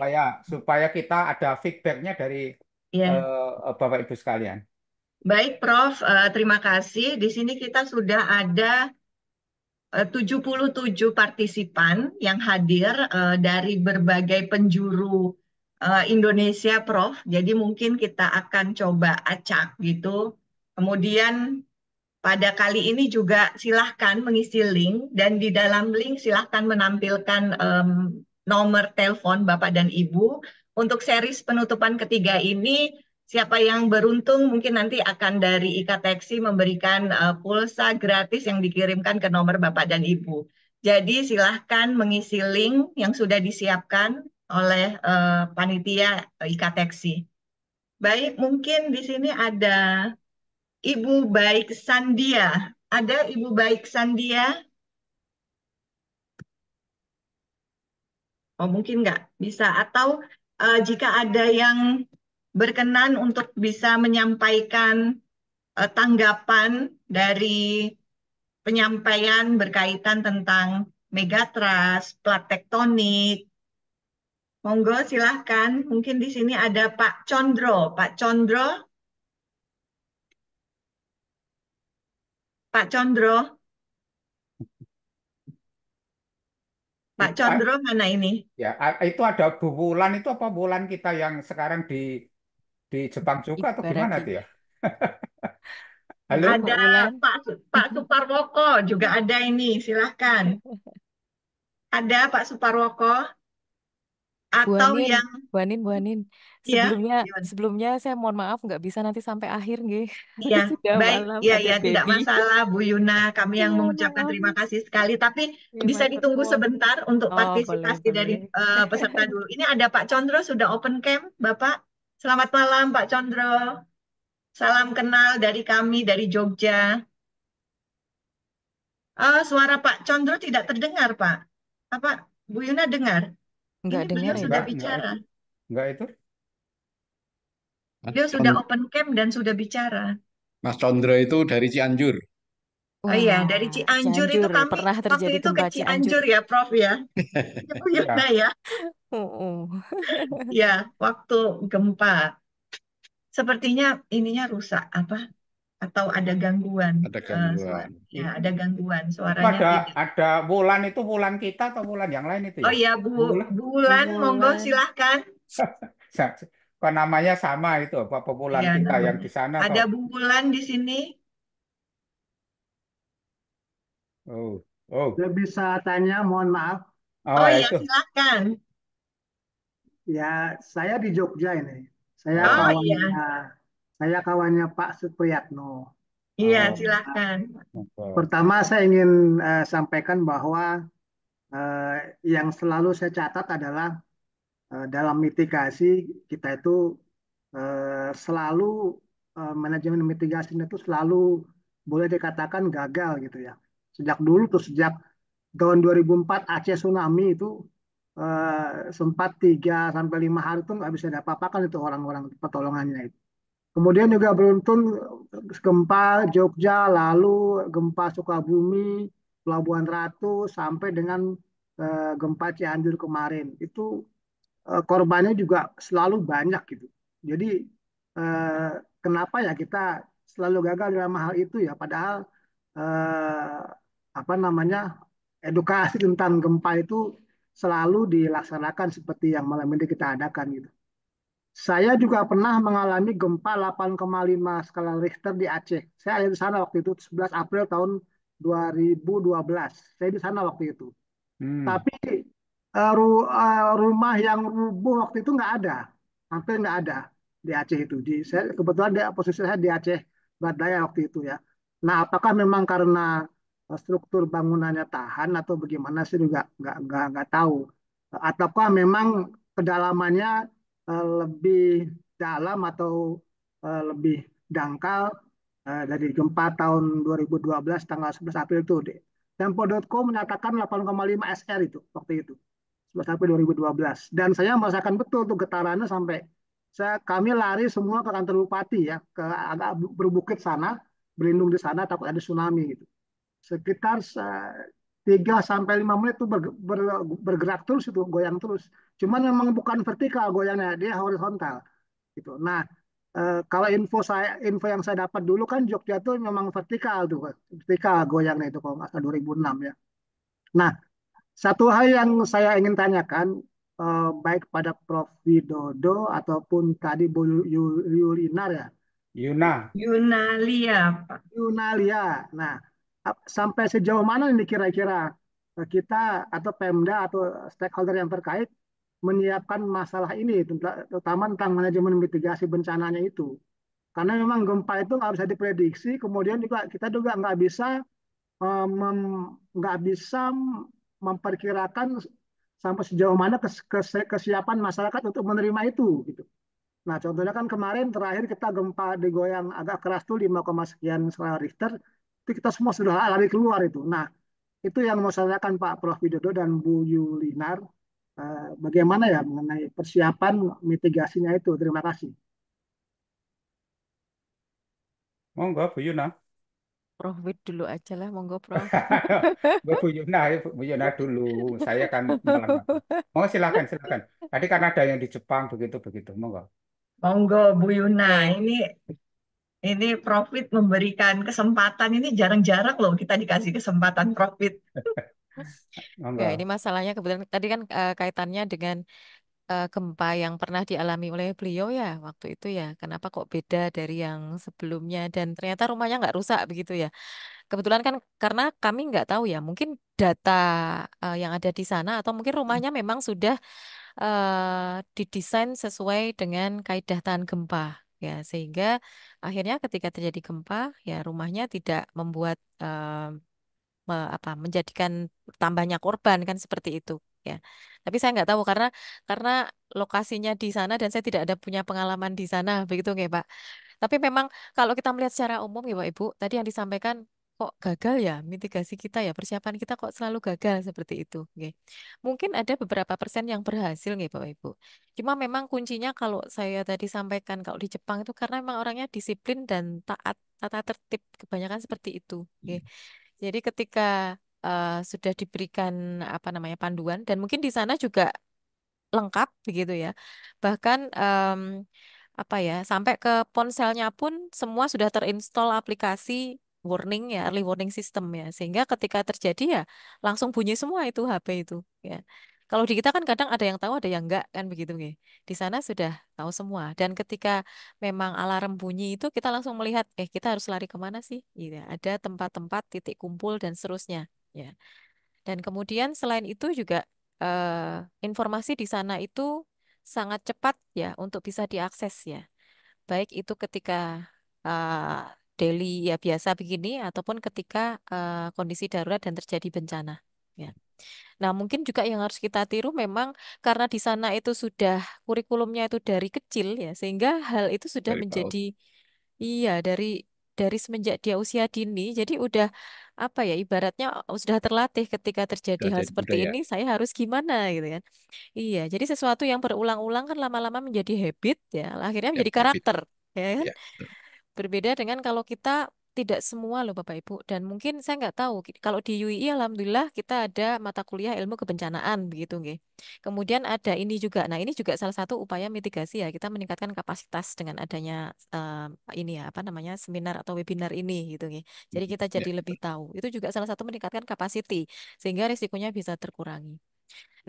supaya kita ada feedbacknya dari Iya, Bapak Ibu sekalian. baik Prof. Terima kasih. Di sini kita sudah ada 77 partisipan yang hadir dari berbagai penjuru Indonesia, Prof. Jadi mungkin kita akan coba acak gitu. Kemudian pada kali ini juga silahkan mengisi link dan di dalam link silahkan menampilkan nomor telepon Bapak dan Ibu. Untuk series penutupan ketiga ini, siapa yang beruntung mungkin nanti akan dari IKTeksi memberikan pulsa gratis yang dikirimkan ke nomor Bapak dan Ibu. Jadi silahkan mengisi link yang sudah disiapkan oleh panitia IKTeksi. Baik, mungkin di sini ada Ibu Baik Sandia. Ada Ibu Baik Sandia? Oh, mungkin nggak bisa. Atau jika ada yang berkenan untuk bisa menyampaikan tanggapan dari penyampaian berkaitan tentang megatrust, plat tektonik, monggo silahkan. Mungkin di sini ada Pak Condro. Pak Condro, Pak Condro, Pak Itu Condro mana ini? ya itu ada Bu Wulan itu apa Wulan kita yang sekarang di Jepang juga atau gimana Ibaraki. tuh ya? Halo, Halo? Pak Ada Wulan. Pak Suparwoko juga ada ini, silahkan. Ada Pak Suparwoko Bu atau Anin, yang Bu Anin, Bu Anin. ya, Sebelumnya, gimana? sebelumnya saya mohon maaf nggak bisa nanti sampai akhir, nggih. Iya, Sudah baik, malam, ya ada ya tidak baby. masalah Bu Yuna, kami yang Iya, mengucapkan maaf. terima kasih sekali. Tapi Iya, bisa matur ditunggu nuwun. sebentar untuk Oh, boleh, partisipasi dari boleh. peserta dulu. Ini ada Pak Condro sudah open cam, Bapak. Selamat malam Pak Condro. Salam kenal dari kami dari Jogja. Suara Pak Condro tidak terdengar, Pak. Apa Bu Yuna dengar? Nggak Ini dengar beliau ini. sudah Enggak bicara. itu. Enggak itu. Mas Beliau sudah Con- open cam dan sudah bicara. Mas Condro itu dari Cianjur. Oh iya, Wah, dari Cianjur itu Cianjur. kami Pernah waktu terjadi itu ke gempa Cianjur. Cianjur ya, Prof ya. Ya, Bu Yuna Ya, ya. Ya, waktu gempa. Sepertinya ininya rusak apa? Atau ada gangguan Ada suara? gangguan. Ya, itu ada gangguan. itu Suaranya tidak. ada Wulan itu Wulan kita atau Wulan yang lain itu Oh ya? iya, Wulan. Bu Wulan, monggo Bulan. silahkan. Kok namanya sama itu apa Wulan Iya, kita yang namanya. di sana atau Ada Bu Wulan di sini. oh oh Saya bisa tanya, mohon maaf. oh Oh ya iya, itu. silahkan. Ya, saya di Jogja ini. Saya Oh Oh, kawannya, iya, saya kawannya Pak Supriyatno. iya oh, silahkan. oh. Pertama, saya ingin sampaikan bahwa eh, yang selalu saya catat adalah dalam mitigasi kita itu selalu manajemen mitigasi itu selalu boleh dikatakan gagal gitu ya. Sejak dulu tuh sejak tahun 2004 Aceh tsunami itu sempat 3 sampai 5 hari itu nggak bisa diapa-apakan itu orang-orang pertolongannya itu. Kemudian juga beruntun gempa Jogja, lalu gempa Sukabumi, Pelabuhan Ratu, sampai dengan gempa Cianjur kemarin. Itu korbannya juga selalu banyak gitu. Jadi eh, kenapa ya kita selalu gagal dalam hal itu ya? Padahal eh, apa namanya edukasi tentang gempa itu selalu dilaksanakan seperti yang malam ini kita adakan gitu. Saya juga pernah mengalami gempa 8,5 skala Richter di Aceh. Saya ada di sana waktu itu 11 April tahun 2012. Saya di sana waktu itu. Hmm. Tapi rumah yang rubuh waktu itu nggak ada, hampir nggak ada di Aceh itu. Saya, kebetulan posisi saya di Aceh Barat Daya waktu itu ya. Nah, apakah memang karena struktur bangunannya tahan atau bagaimana sih juga nggak tahu. Ataukah memang kedalamannya lebih dalam atau lebih dangkal dari gempa tahun 2012 tanggal 11 April itu. Tempo.com menyatakan 8,5 SR itu waktu itu. 11 April 2012. Dan saya merasakan betul tuh getarannya sampai kami lari semua ke kantor bupati ya, ke agak berbukit sana, berlindung di sana takut ada tsunami gitu. Sekitar 3 sampai 5 menit itu bergerak terus itu, goyang terus. Cuman memang bukan vertikal goyangnya, dia horizontal gitu. Nah, kalau info yang saya dapat dulu kan Jogja tuh memang vertikal tuh, vertikal goyangnya itu kalau nggak salah 2006 ya. Nah, satu hal yang saya ingin tanyakan, baik pada Prof. Widodo ataupun tadi Bu Yulinar ya, Yuna. Yunalia, Pak. Yunalia. Nah, sampai sejauh mana ini kira-kira kita atau Pemda atau stakeholder yang terkait menyiapkan masalah ini, terutama tentang manajemen mitigasi bencananya itu. Karena memang gempa itu nggak bisa diprediksi, kemudian juga kita juga nggak bisa memperkirakan sampai sejauh mana kesiapan masyarakat untuk menerima itu gitu. Nah, contohnya kan kemarin terakhir kita gempa digoyang agak keras tuh 5, sekian skala Richter, itu kita semua sudah lari keluar itu. Nah, itu yang mau saya tanyakan Pak Prof. Widodo dan Bu Yulinar, bagaimana ya mengenai persiapan mitigasinya itu. Terima kasih. Monggo Bu Yuna. Profit dulu aja lah, monggo Prof. Bu Yuna, Bu Yuna dulu. Saya kan melengkapi. Oh, silakan, silakan. Tadi kan ada yang di Jepang begitu-begitu. Monggo. Monggo Bu Yuna, Oke. ini Profit memberikan kesempatan, ini jarang-jarang loh kita dikasih kesempatan Profit. Ya, ini Monggo. masalahnya kebetulan tadi kan kaitannya dengan gempa yang pernah dialami oleh beliau ya waktu itu ya. Kenapa kok beda dari yang sebelumnya dan ternyata rumahnya nggak rusak begitu ya. Kebetulan kan karena kami nggak tahu ya, mungkin data yang ada di sana atau mungkin rumahnya memang sudah didesain sesuai dengan kaidah tahan gempa. Ya, sehingga akhirnya ketika terjadi gempa, ya rumahnya tidak membuat menjadikan tambahnya korban kan seperti itu ya. Tapi saya nggak tahu karena lokasinya di sana dan saya tidak ada punya pengalaman di sana begitu nggak Pak. Tapi memang kalau kita melihat secara umum ya Pak Ibu, tadi yang disampaikan kok gagal ya mitigasi kita ya persiapan kita kok selalu gagal seperti itu. Oke. Mungkin ada beberapa persen yang berhasil nih Bapak Ibu. Cuma memang kuncinya kalau saya tadi sampaikan kalau di Jepang itu karena memang orangnya disiplin dan taat tata tertib kebanyakan seperti itu. Oke. Jadi ketika sudah diberikan apa namanya panduan dan mungkin di sana juga lengkap begitu ya. Bahkan apa ya, sampai ke ponselnya pun semua sudah terinstall aplikasi warning ya, early warning system ya. Sehingga ketika terjadi ya langsung bunyi semua itu HP itu ya. Kalau di kita kan kadang ada yang tahu, ada yang enggak kan begitu nggih. Di sana sudah tahu semua. Dan ketika memang alarm bunyi itu kita langsung melihat, kita harus lari kemana sih? Gitu. Ada tempat-tempat titik kumpul dan seterusnya. Ya. Dan kemudian selain itu juga informasi di sana itu sangat cepat ya untuk bisa diakses ya. Baik itu ketika daily ya biasa begini ataupun ketika kondisi darurat dan terjadi bencana. Ya. Nah, mungkin juga yang harus kita tiru memang karena di sana itu sudah kurikulumnya itu dari kecil ya, sehingga hal itu sudah Dari PAUD. menjadi iya dari semenjak dia usia dini, jadi udah apa ya ibaratnya sudah terlatih ketika terjadi Sudah hal jadi seperti budaya. ini saya harus gimana gitu kan. Iya, jadi sesuatu yang berulang-ulang kan lama-lama menjadi habit ya, akhirnya Ya, menjadi habit. karakter ya kan? Ya. Berbeda dengan kalau kita tidak semua loh Bapak Ibu. Dan mungkin saya nggak tahu, kalau di UII Alhamdulillah kita ada mata kuliah ilmu kebencanaan begitu nggih. Kemudian ada ini juga. Nah ini juga salah satu upaya mitigasi ya, kita meningkatkan kapasitas dengan adanya ini ya apa namanya seminar atau webinar ini gitu nggih. Jadi kita Ya. jadi lebih tahu. Itu juga salah satu meningkatkan kapasiti sehingga risikonya bisa terkurangi.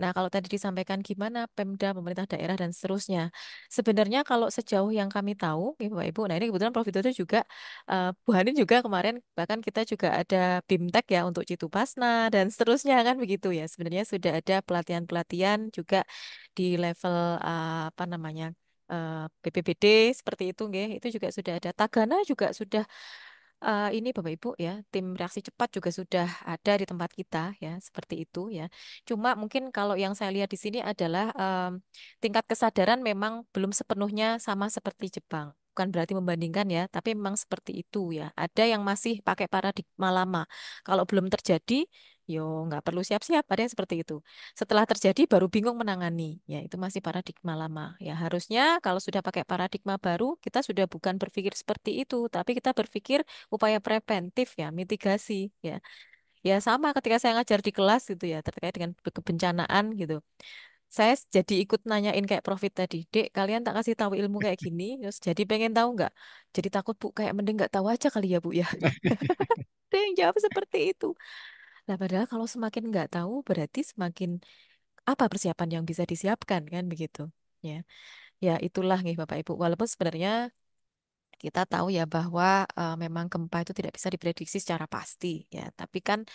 Nah, kalau tadi disampaikan gimana Pemda, pemerintah daerah dan seterusnya. Sebenarnya kalau sejauh yang kami tahu, ya Bapak Ibu, nah ini kebetulan Prof itu juga, Bu Hanin juga kemarin, bahkan kita juga ada BIMTEK ya untuk Citupasna dan seterusnya kan begitu ya. Sebenarnya sudah ada pelatihan-pelatihan juga di level apa namanya BPBD seperti itu, nggih. Itu juga sudah ada. Tagana juga sudah ini Bapak Ibu ya, tim reaksi cepat juga sudah ada di tempat kita ya, seperti itu ya. Cuma mungkin kalau yang saya lihat di sini adalah tingkat kesadaran memang belum sepenuhnya sama seperti Jepang. Bukan berarti membandingkan ya, tapi memang seperti itu ya. Ada yang masih pakai paradigma lama. Kalau belum terjadi, yo nggak perlu siap-siap. Ada yang seperti itu. Setelah terjadi baru bingung menangani. Ya itu masih paradigma lama. Ya harusnya kalau sudah pakai paradigma baru, kita sudah bukan berpikir seperti itu, tapi kita berpikir upaya preventif ya, mitigasi ya. Ya sama ketika saya ngajar di kelas gitu ya, terkait dengan kebencanaan gitu. Saya jadi ikut nanyain kayak Profit tadi, Dek, kalian tak kasih tahu ilmu kayak gini, terus jadi pengen tahu nggak? Jadi takut Bu, kayak mending nggak tahu aja kali ya Bu ya. Ada yang jawab seperti itu. Nah padahal kalau semakin nggak tahu berarti semakin apa persiapan yang bisa disiapkan kan begitu. Ya, ya itulah nih Bapak Ibu. Walaupun sebenarnya kita tahu ya bahwa memang gempa itu tidak bisa diprediksi secara pasti ya. Tapi kan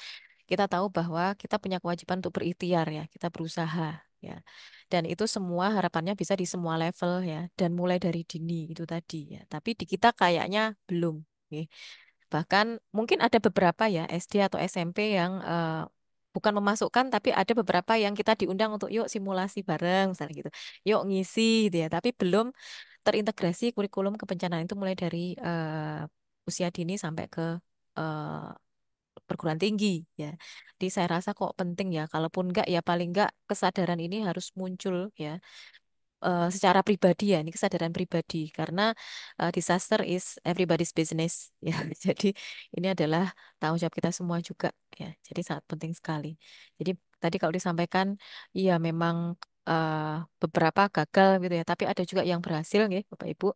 kita tahu bahwa kita punya kewajiban untuk berikhtiar ya, kita berusaha ya. Dan itu semua harapannya bisa di semua level ya, dan mulai dari dini itu tadi ya. Tapi di kita kayaknya belum. Oke. Bahkan mungkin ada beberapa ya SD atau SMP yang bukan memasukkan, tapi ada beberapa yang kita diundang untuk yuk simulasi bareng misalnya gitu, yuk ngisi gitu ya. Tapi belum terintegrasi kurikulum kebencanaan itu mulai dari usia dini sampai ke eh, perguruan tinggi ya. Jadi saya rasa kok penting ya, kalaupun enggak ya paling enggak kesadaran ini harus muncul ya secara pribadi ya, ini kesadaran pribadi karena disaster is everybody's business ya. Jadi ini adalah tanggung jawab kita semua juga ya. Jadi sangat penting sekali. Jadi tadi kalau disampaikan iya memang beberapa gagal gitu ya, tapi ada juga yang berhasil ya Bapak Ibu.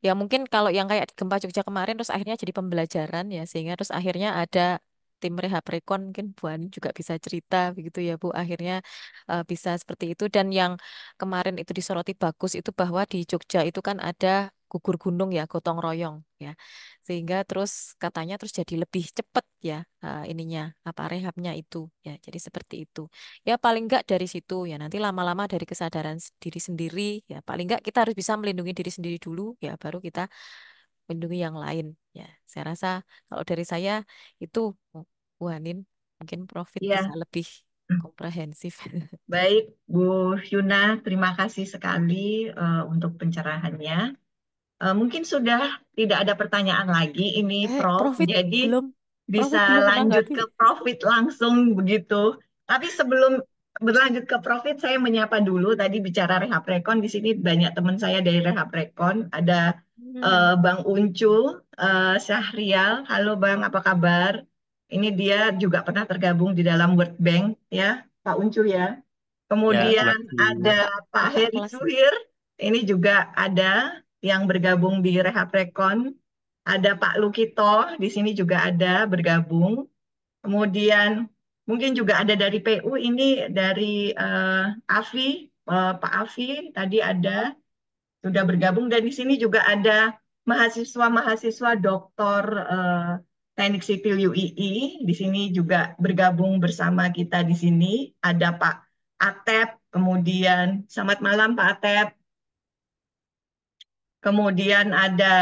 Ya mungkin kalau yang kayak di gempa Jogja kemarin terus akhirnya jadi pembelajaran ya sehingga terus akhirnya ada tim rehab rekon mungkin Bu Ani juga bisa cerita begitu ya Bu akhirnya bisa seperti itu dan yang kemarin itu disoroti bagus itu bahwa di Jogja itu kan ada gugur gunung ya gotong royong ya sehingga terus katanya terus jadi lebih cepat ya ininya apa rehabnya itu ya jadi seperti itu ya paling enggak dari situ ya nanti lama-lama dari kesadaran diri sendiri ya paling enggak kita harus bisa melindungi diri sendiri dulu ya baru kita melindungi yang lain ya saya rasa kalau dari saya itu Bu Hanin mungkin Profit bisa Ya, lebih komprehensif. baik Bu Yuna, terima kasih sekali untuk pencerahannya. Mungkin sudah tidak ada pertanyaan lagi ini Prof. Profit Jadi belum bisa Profit belum lanjut menanggapi. ke Profit langsung begitu. Tapi sebelum berlanjut ke Profit, saya menyapa dulu. Tadi bicara Rehab Rekon, di sini banyak teman saya dari Rehab Rekon. Ada Hmm. Bang Uncu, Syahrial. Halo Bang, apa kabar? Ini dia juga pernah tergabung di dalam World Bank ya, Pak Uncu ya. Ya, Kemudian ada Kakak Pak kakak Heri kelas. Suhir, ini juga ada yang bergabung di Rehab Rekon. Ada Pak Lukito, di sini juga ada bergabung. Kemudian mungkin juga ada dari PU, ini dari Afi, Pak Afi tadi ada sudah bergabung dan di sini juga ada mahasiswa-mahasiswa doktor Teknik Sipil UII. Di sini juga bergabung bersama kita di sini. Ada Pak Atep, kemudian selamat malam Pak Atep. Kemudian ada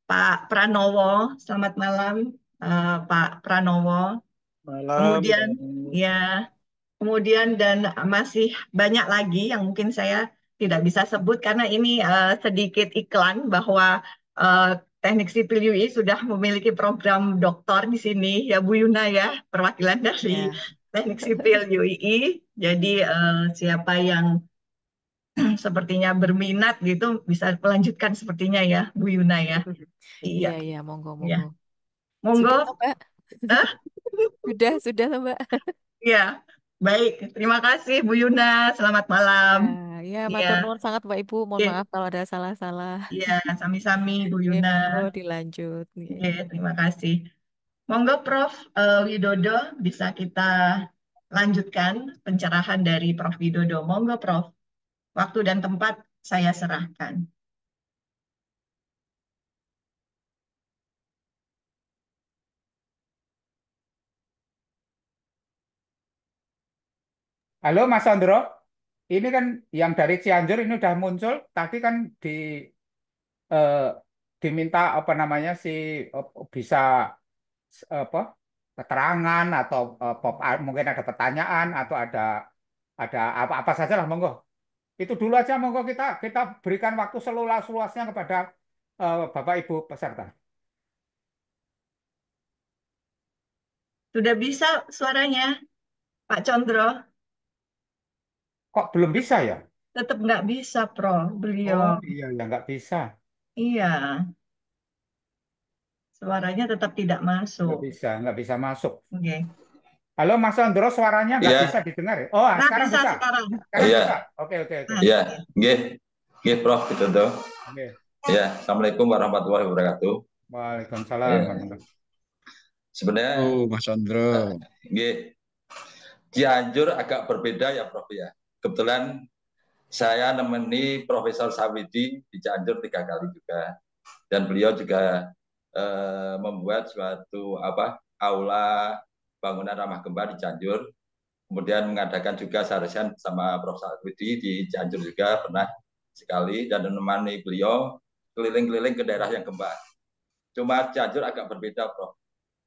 Pak Pranowo, selamat malam Pak Pranowo. malam. Kemudian ya kemudian dan masih banyak lagi yang mungkin saya tidak bisa sebut karena ini sedikit iklan bahwa eh, Teknik Sipil UI sudah memiliki program doktor di sini ya Bu Yuna ya, perwakilan dari Ya. Teknik Sipil UI. Jadi siapa yang sepertinya berminat gitu, bisa melanjutkan sepertinya ya, Bu Yuna ya. Iya, Iya, iya, monggo, ya. monggo. Monggo. Sudah, toh, Mbak? Hah? Sudah, toh, Mbak. Iya, baik. Terima kasih Bu Yuna. Selamat Ya, malam. ya, Iya, matur nuwun sangat Mbak Ibu. Mohon oke. maaf kalau ada salah-salah. Iya, sami-sami Bu Oke, Yuna. monggo dilanjut. Oke. Oke, terima kasih. Monggo Prof. Widodo, bisa kita lanjutkan pencerahan dari Prof. Widodo. Monggo Prof. Waktu dan tempat saya serahkan. Halo Mas Sondro, ini kan yang dari Cianjur ini udah muncul. Tadi kan eh, diminta apa namanya sih bisa apa keterangan atau mungkin ada pertanyaan atau ada apa-apa saja lah monggo. Itu dulu aja monggo kita berikan waktu seluas-luasnya kepada Bapak Ibu peserta. Sudah bisa suaranya, Pak Condro? Kok belum bisa ya? Tetap nggak bisa, Prof. Beliau. Oh iya ya nggak bisa, Iya, suaranya tetap tidak masuk. nggak bisa masuk. Oke. Halo Mas Sondro, suaranya nggak bisa Iya, didengar ya? Oh Nah, sekarang bisa bisa, sekarang. sekarang iya, bisa. Oke oke oke. Nah, iya, oke. nggih, nggih, Prof. Gitu tuh. Oke. Iya, Assalamualaikum warahmatullahi wabarakatuh. Waalaikumsalam. Iya, sebenarnya, Mas Chandra. nggih, Cianjur agak berbeda ya, Prof ya. Kebetulan saya nemeni Profesor Sawidi di Cianjur 3 kali juga, dan beliau juga membuat suatu aula bangunan ramah gempa di Cianjur. Kemudian mengadakan juga sarisan sama Prof. Sawidi di Cianjur juga pernah sekali, dan menemani beliau keliling-keliling ke daerah yang gempa. Cuma Cianjur agak berbeda, Prof.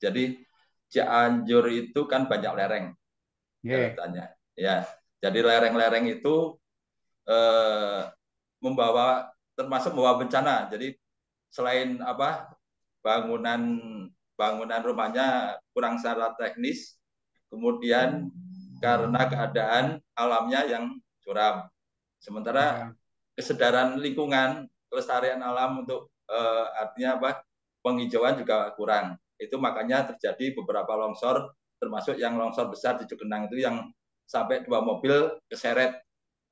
Jadi Cianjur itu kan banyak lereng Yeah. daratannya. Ya, jadi lereng-lereng itu membawa termasuk membawa bencana. Jadi selain bangunan bangunan rumahnya kurang secara teknis, kemudian karena keadaan alamnya yang curam. Sementara kesadaran lingkungan, kelestarian alam untuk artinya penghijauan juga kurang. Itu makanya terjadi beberapa longsor, termasuk yang longsor besar di Cugenang itu yang sampai 2 mobil keseret.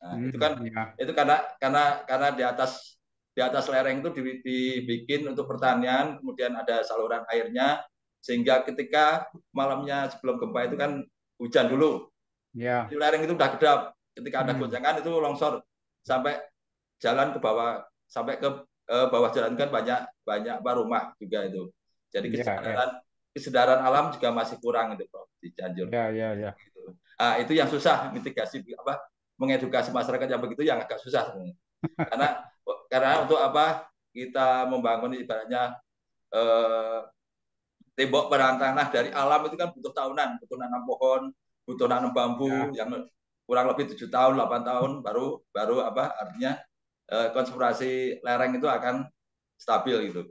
Nah, itu kan itu karena di atas lereng itu dibikin untuk pertanian, kemudian ada saluran airnya, sehingga ketika malamnya sebelum gempa itu kan hujan dulu. Yeah. Di lereng itu udah kedap. Ketika ada goncangan itu longsor sampai jalan ke bawah, sampai ke bawah jalan kan banyak rumah juga itu. Jadi kesadaran alam juga masih kurang itu, Prof, di Cianjur. Ya. Gitu. Itu yang susah mitigasi mengedukasi masyarakat yang begitu yang agak susah sebenarnya. karena untuk kita membangun ibaratnya tembok penahan tanah dari alam itu kan butuh tahunan, butuh nanam pohon, butuh nanam bambu yang kurang lebih 7 tahun, 8 tahun baru artinya konservasi lereng itu akan stabil gitu.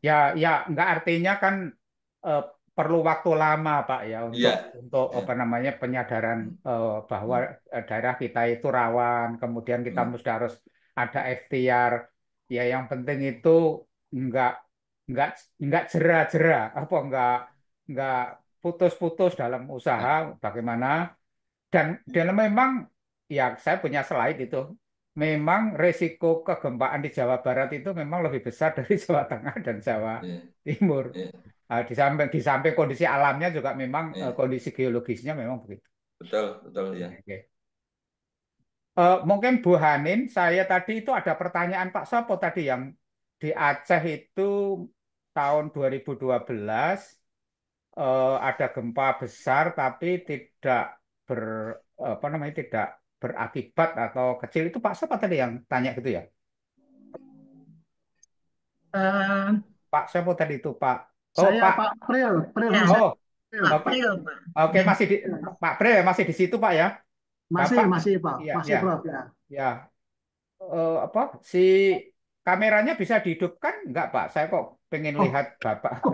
Ya, nggak artinya kan perlu waktu lama Pak ya untuk penyadaran bahwa daerah kita itu rawan, kemudian kita mesti harus ada ikhtiar. Ya yang penting itu nggak jera-jera, nggak putus-putus dalam usaha bagaimana. Dan memang ya saya punya slide itu. Memang resiko kegempaan di Jawa Barat itu memang lebih besar dari Jawa Tengah dan Jawa Timur. Di samping kondisi alamnya juga memang kondisi geologisnya memang begitu. Betul ya. Mungkin Bu Hanin, saya tadi itu ada pertanyaan Pak Sopo tadi yang di Aceh itu tahun 2012 ada gempa besar tapi tidak tidak berakibat atau kecil. Itu Pak siapa tadi yang tanya gitu ya? Pak siapa tadi itu Pak? Saya Pak Pril. April, Pak. Oke, Pak Pril masih di situ Pak ya? Masih Pak. Masih Prof ya. Ya. Si kameranya bisa dihidupkan enggak Pak? Saya kok pengen lihat Bapak.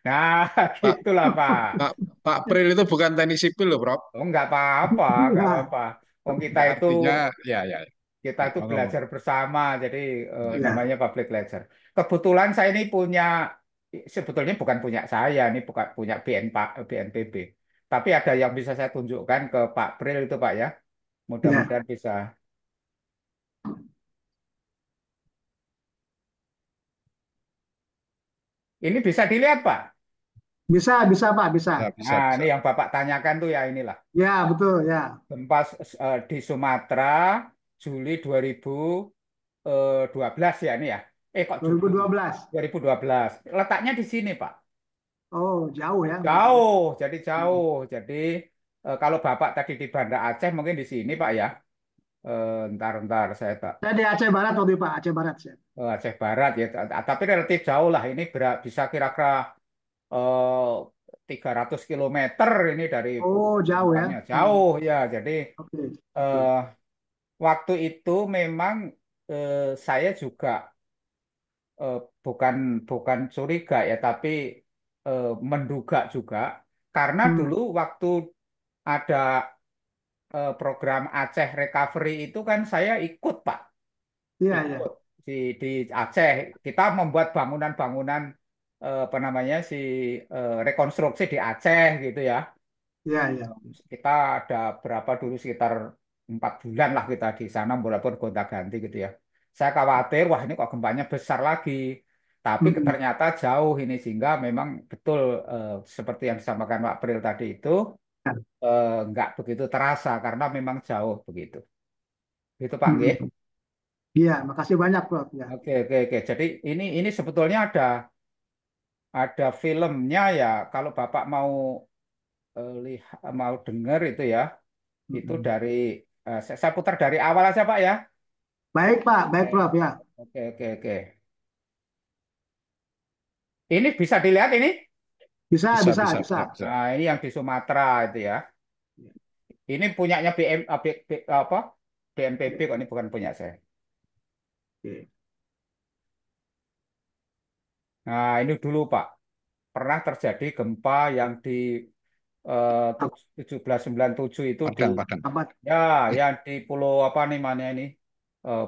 Nah, gitulah Pak. Pak April itu bukan teknik sipil loh, Prof. Oh, nggak apa-apa, nggak Ya, apa-apa. Oh, kita Ya, itu artinya, ya, ya, kita ya, itu monggo, monggo. belajar bersama, jadi Ya, ya. namanya public ledger. Kebetulan saya ini punya, sebetulnya bukan punya saya, ini bukan punya BNPB. Tapi ada yang bisa saya tunjukkan ke Pak Pril itu Pak ya. Ya. Mudah-mudahan bisa. Ini bisa dilihat Pak. Bisa, bisa Pak, bisa. ya, bisa, Nah, bisa. ini yang Bapak tanyakan tuh ya inilah. Ya, betul, ya. Gempa di Sumatera Juli 2012 ya ini ya. Kok Juli? 2012. 2012. Letaknya di sini Pak. Oh, jauh ya berarti ya. Jauh, jadi Hmm. jauh. Jadi kalau Bapak tadi di Banda Aceh mungkin di sini Pak ya. Ntar saya tak Saya di Aceh Barat waktu itu Pak, Aceh Barat saya. Aceh Barat ya. Tapi relatif jauh lah. Ini bisa kira-kira eh, 300 kilometer ini dari Oh, jauh ya. tempatnya. Jauh ya. Jadi Oke, oke. eh, waktu itu memang saya juga eh, bukan bukan curiga ya, tapi menduga juga karena Hmm. dulu waktu ada program Aceh Recovery itu kan saya ikut Pak, Iya, ikut iya. di Aceh. Kita membuat bangunan-bangunan apa namanya rekonstruksi di Aceh gitu ya. Iya, iya. Kita ada berapa dulu sekitar 4 bulan lah kita di sana walaupun gonta-ganti gitu ya. Saya khawatir wah ini kok gempanya besar lagi. Tapi Hmm. ternyata jauh ini sehingga memang betul seperti yang disampaikan Pak April tadi itu Ya. nggak begitu terasa karena memang jauh begitu. Itu Pak Nggih. Hmm. Iya, makasih banyak Prof. Ya. Oke oke oke. Jadi ini sebetulnya ada filmnya ya. Kalau Bapak mau lihat mau dengar itu ya. Itu Hmm. dari saya putar dari awal aja Pak ya. Baik Pak, baik Oke Prof. Ya. oke oke oke. Ini bisa dilihat ini. Bisa, Bisa, bisa, bisa, bisa. bisa, bisa. Nah ini yang di Sumatera itu ya. Ini punyanya apa? BNPB kok ini bukan punya saya. Oke. Nah ini dulu Pak. Pernah terjadi gempa yang di 1797 itu di Padang, Padang. Apa? ya yang di pulau apa nih mana ini?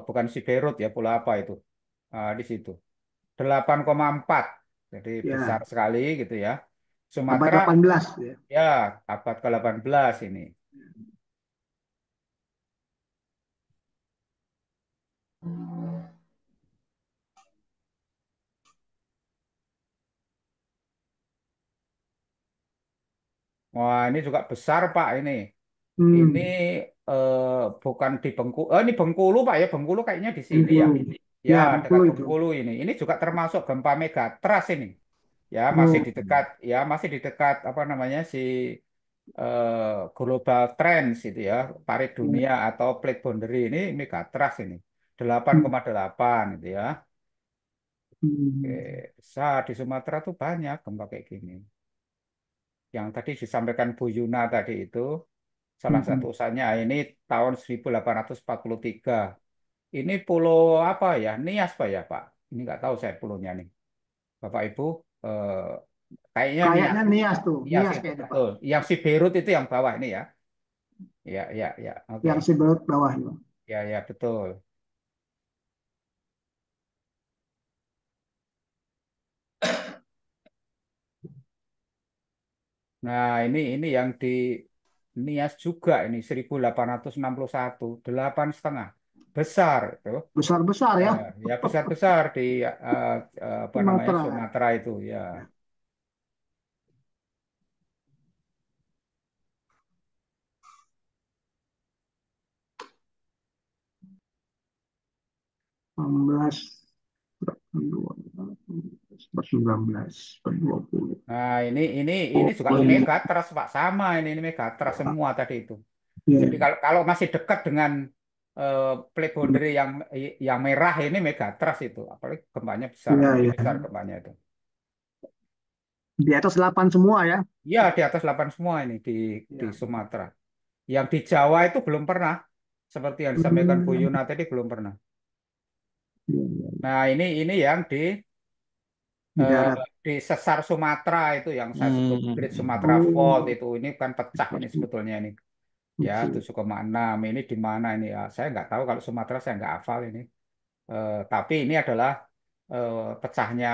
Bukan Siberut ya, pulau apa itu? Di situ. 8,4. Jadi besar Ya, sekali gitu ya. abad Sumatera 18 ya. ya abad ke-18 ini. Wah, ini juga besar Pak ini. Ini Hmm. bukan di Bengkulu. Ini Bengkulu Pak ya. Bengkulu kayaknya di sini ya. Bengkulu. Ya, Ya, dekat Bengkulu itu. Bengkulu ini. Ini juga termasuk gempa megatrust ini. Ya, masih Oh, di dekat masih di dekat apa namanya global trends itu ya, parit ya. dunia atau plate boundary ini megatrust ini. delapan Hmm. koma delapan itu ya. Oke, Hmm. besar di Sumatera tuh banyak gempa kayak gini. Yang tadi disampaikan Bu Yuna tadi itu salah satu Hmm. usahanya ini tahun 1843. Ini pulau apa ya? Nias Pak ya Pak? Ini nggak tahu saya pulaunya nih. Bapak Ibu, eh, kayaknya Nias. Kayaknya Nias tuh, Nias Nias itu kayaknya Pak. betul. Yang si Beirut itu yang bawah ini ya. Ya, ya, ya. Yang Oke. sebelah bawah itu. Ya, ya, betul. Nah, ini yang di Nias juga ini 1861, 8,5. Besar itu. Besar-besar Ya, ya, ya besar-besar di apa namanya Sumatera. Sumatera itu ya. Ya. 19, 19, 20. Nah, ini juga megatrust Pak sama ini megatrust semua tadi itu. Jadi Ya, kalau masih dekat dengan plate boundary yang merah ini megatrust itu, apalagi gempanya besar, ya, masih ya. besar gempanya itu. Di atas 8 semua ya. Ya di atas 8 semua ini di Ya. Sumatera. Yang di Jawa itu belum pernah, seperti yang disampaikan Bu Hmm. Yuna tadi belum pernah. Ya, ya. Nah ini yang di di eh, darat. di sesar Sumatera itu yang saya sebut Great Sumatera Fault Oh, itu, ini kan pecah ini sebetulnya ini. Ya, oke. 7,6 ini di mana ini ya? Saya nggak tahu, kalau Sumatera saya nggak hafal ini. Tapi ini adalah pecahnya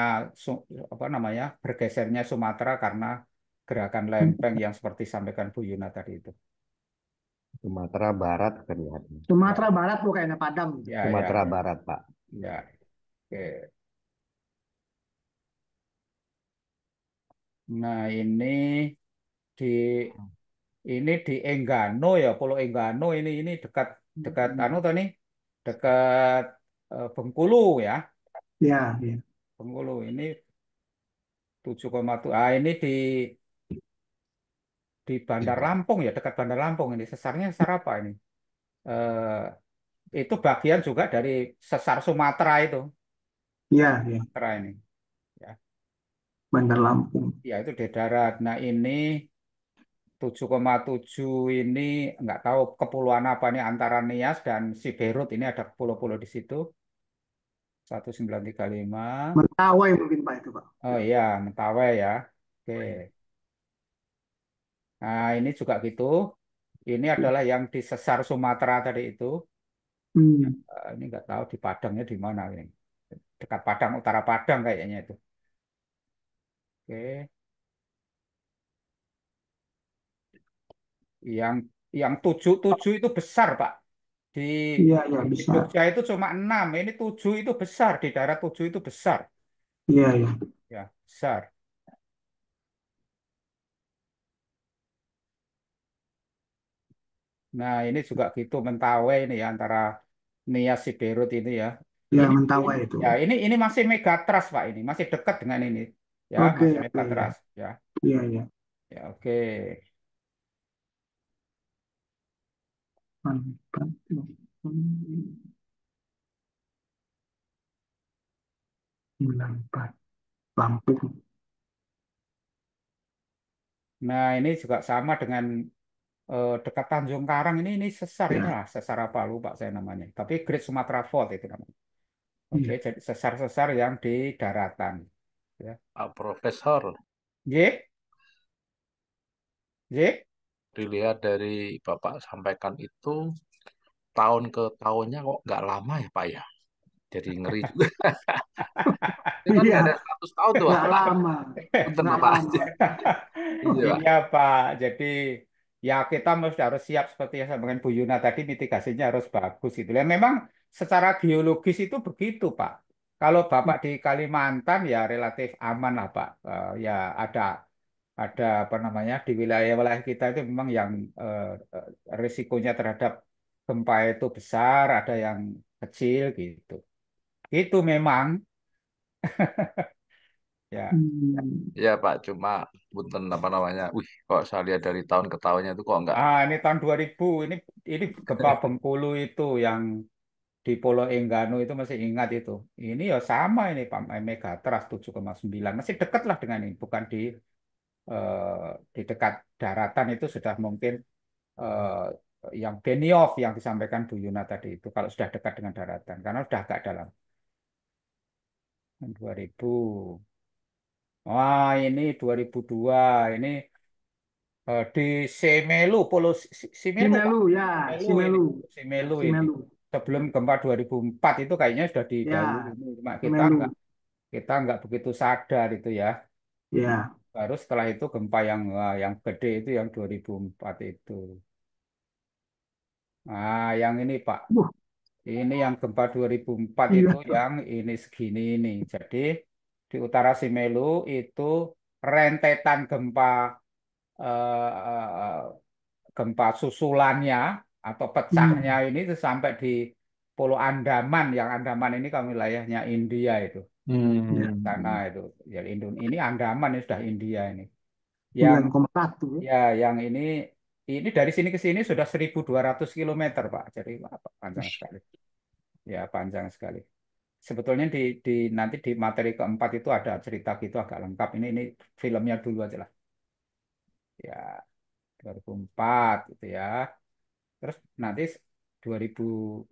apa namanya, bergesernya Sumatera karena gerakan lempeng yang seperti sampaikan Bu Yuna tadi itu. Sumatera Barat kan ya. Sumatera Ya, Barat bukannya Padang. ya, ya, Sumatera ya, Barat, Pak. ya. Oke. Nah, di di Enggano ya, Pulau Enggano ini dekat dekat anu tadi, dekat Bengkulu ya. Ya, ya. Bengkulu ini 7,7. Ini di Bandar Lampung ya, dekat Bandar Lampung ini. Sesarnya sesar apa ini? Itu bagian juga dari sesar Sumatera itu. Ya, ya. Sumatera ini. Ya, Bandar Lampung. ya itu di darat. Nah, ini 7,7 ini nggak tahu kepulauan apa nih, antara Nias dan Siberut, ini ada pulau-pulau di situ. 1935. Mentawai mungkin Pak itu Pak. Oh iya, Mentawai ya. Oke. Nah, ini juga gitu. Ini adalah yang di sesar Sumatera tadi itu. Hmm. Ini nggak tahu di Padangnya di mana ini. Dekat Padang, utara Padang kayaknya itu. Oke. Yang yang 7 itu besar, Pak. Di Iya, ya di bisa. Jogja itu cuma 6, ini 7 itu besar. Di daerah 7 itu besar. Iya, ya. Ya, besar. Nah, ini juga gitu, Mentawai ini ya, antara Nias Siberut ini ya. Ya Ini Mentawai itu. ya, ini masih megatrust, Pak, ini masih dekat dengan ini. Ya, Oke, masih oke, ya. megatrust ya. Iya, ya. Ya, oke. Mantap. Empat. Lampung. Nah, ini juga sama dengan dekat Tanjung Karang ini sesar ini Ya. lah, sesar apa lupa saya namanya. Tapi Great Sumatera Fault itu namanya. Oke, Iya. jadi sesar-sesar yang di daratan. Ya. Pak Profesor, J, J. dilihat dari Bapak sampaikan itu, tahun ke tahunnya kok nggak lama ya Pak ya? Jadi ngeri juga. Ini kan nggak ada Iya, 100 tahun tuh Pak. nggak lama. Punten Nggak Bapak. lama. Iya Pak. Iya Pak, jadi ya kita mesti harus siap seperti yang saya sampaikan Bu Yuna tadi, mitigasinya harus bagus itu. Dan memang secara geologis itu begitu Pak. Kalau Bapak di Kalimantan ya relatif aman lah Pak. Ya ada apa namanya, di wilayah-wilayah kita itu memang yang risikonya terhadap gempa itu besar, ada yang kecil gitu. Itu memang ya. Hmm. Iya Pak, cuma punten apa namanya? Wih, kok saya lihat dari tahun ke tahunnya itu kok nggak. Ini tahun 2000, ini gempa Bengkulu itu yang di Pulau Enggano itu, masih ingat itu. Ini ya sama ini Pak, Megatrust 7,9, masih dekat lah dengan ini, bukan di dekat daratan, itu sudah mungkin eh, yang Benioff yang disampaikan Bu Yuna tadi itu, kalau sudah dekat dengan daratan, karena sudah agak dalam. Tahun 2000. Wah, ini 2002, ini di Semelu, Pulau Simelu Pak. Simelu, ya. Simelu ini, Simelu. Simelu ini. Simelu. Sebelum gempa 2004 itu kayaknya sudah didahului, Ya, cuma Simelu. kita nggak begitu sadar itu ya. Ya. Baru setelah itu gempa yang wah, yang gede itu yang 2004 itu. Nah, yang ini Pak, Wah, ini yang gempa 2004 iya. itu yang ini segini ini. Jadi di utara Simelu itu rentetan gempa, eh, gempa susulannya atau pecahnya Hmm. ini itu sampai di Pulau Andaman. Yang Andaman ini kan wilayahnya India itu, Ya. sana itu. Ya, ini Andaman ini sudah India ini. Yang 9,1 ya. ya yang ini dari sini ke sini sudah 1.200 kilometer Pak. Jadi wah, panjang sekali. Ya, panjang sekali. Sebetulnya nanti di materi keempat itu ada cerita gitu agak lengkap. Ini filmnya dulu aja lah. Ya, 2004 gitu ya. Terus nanti 2000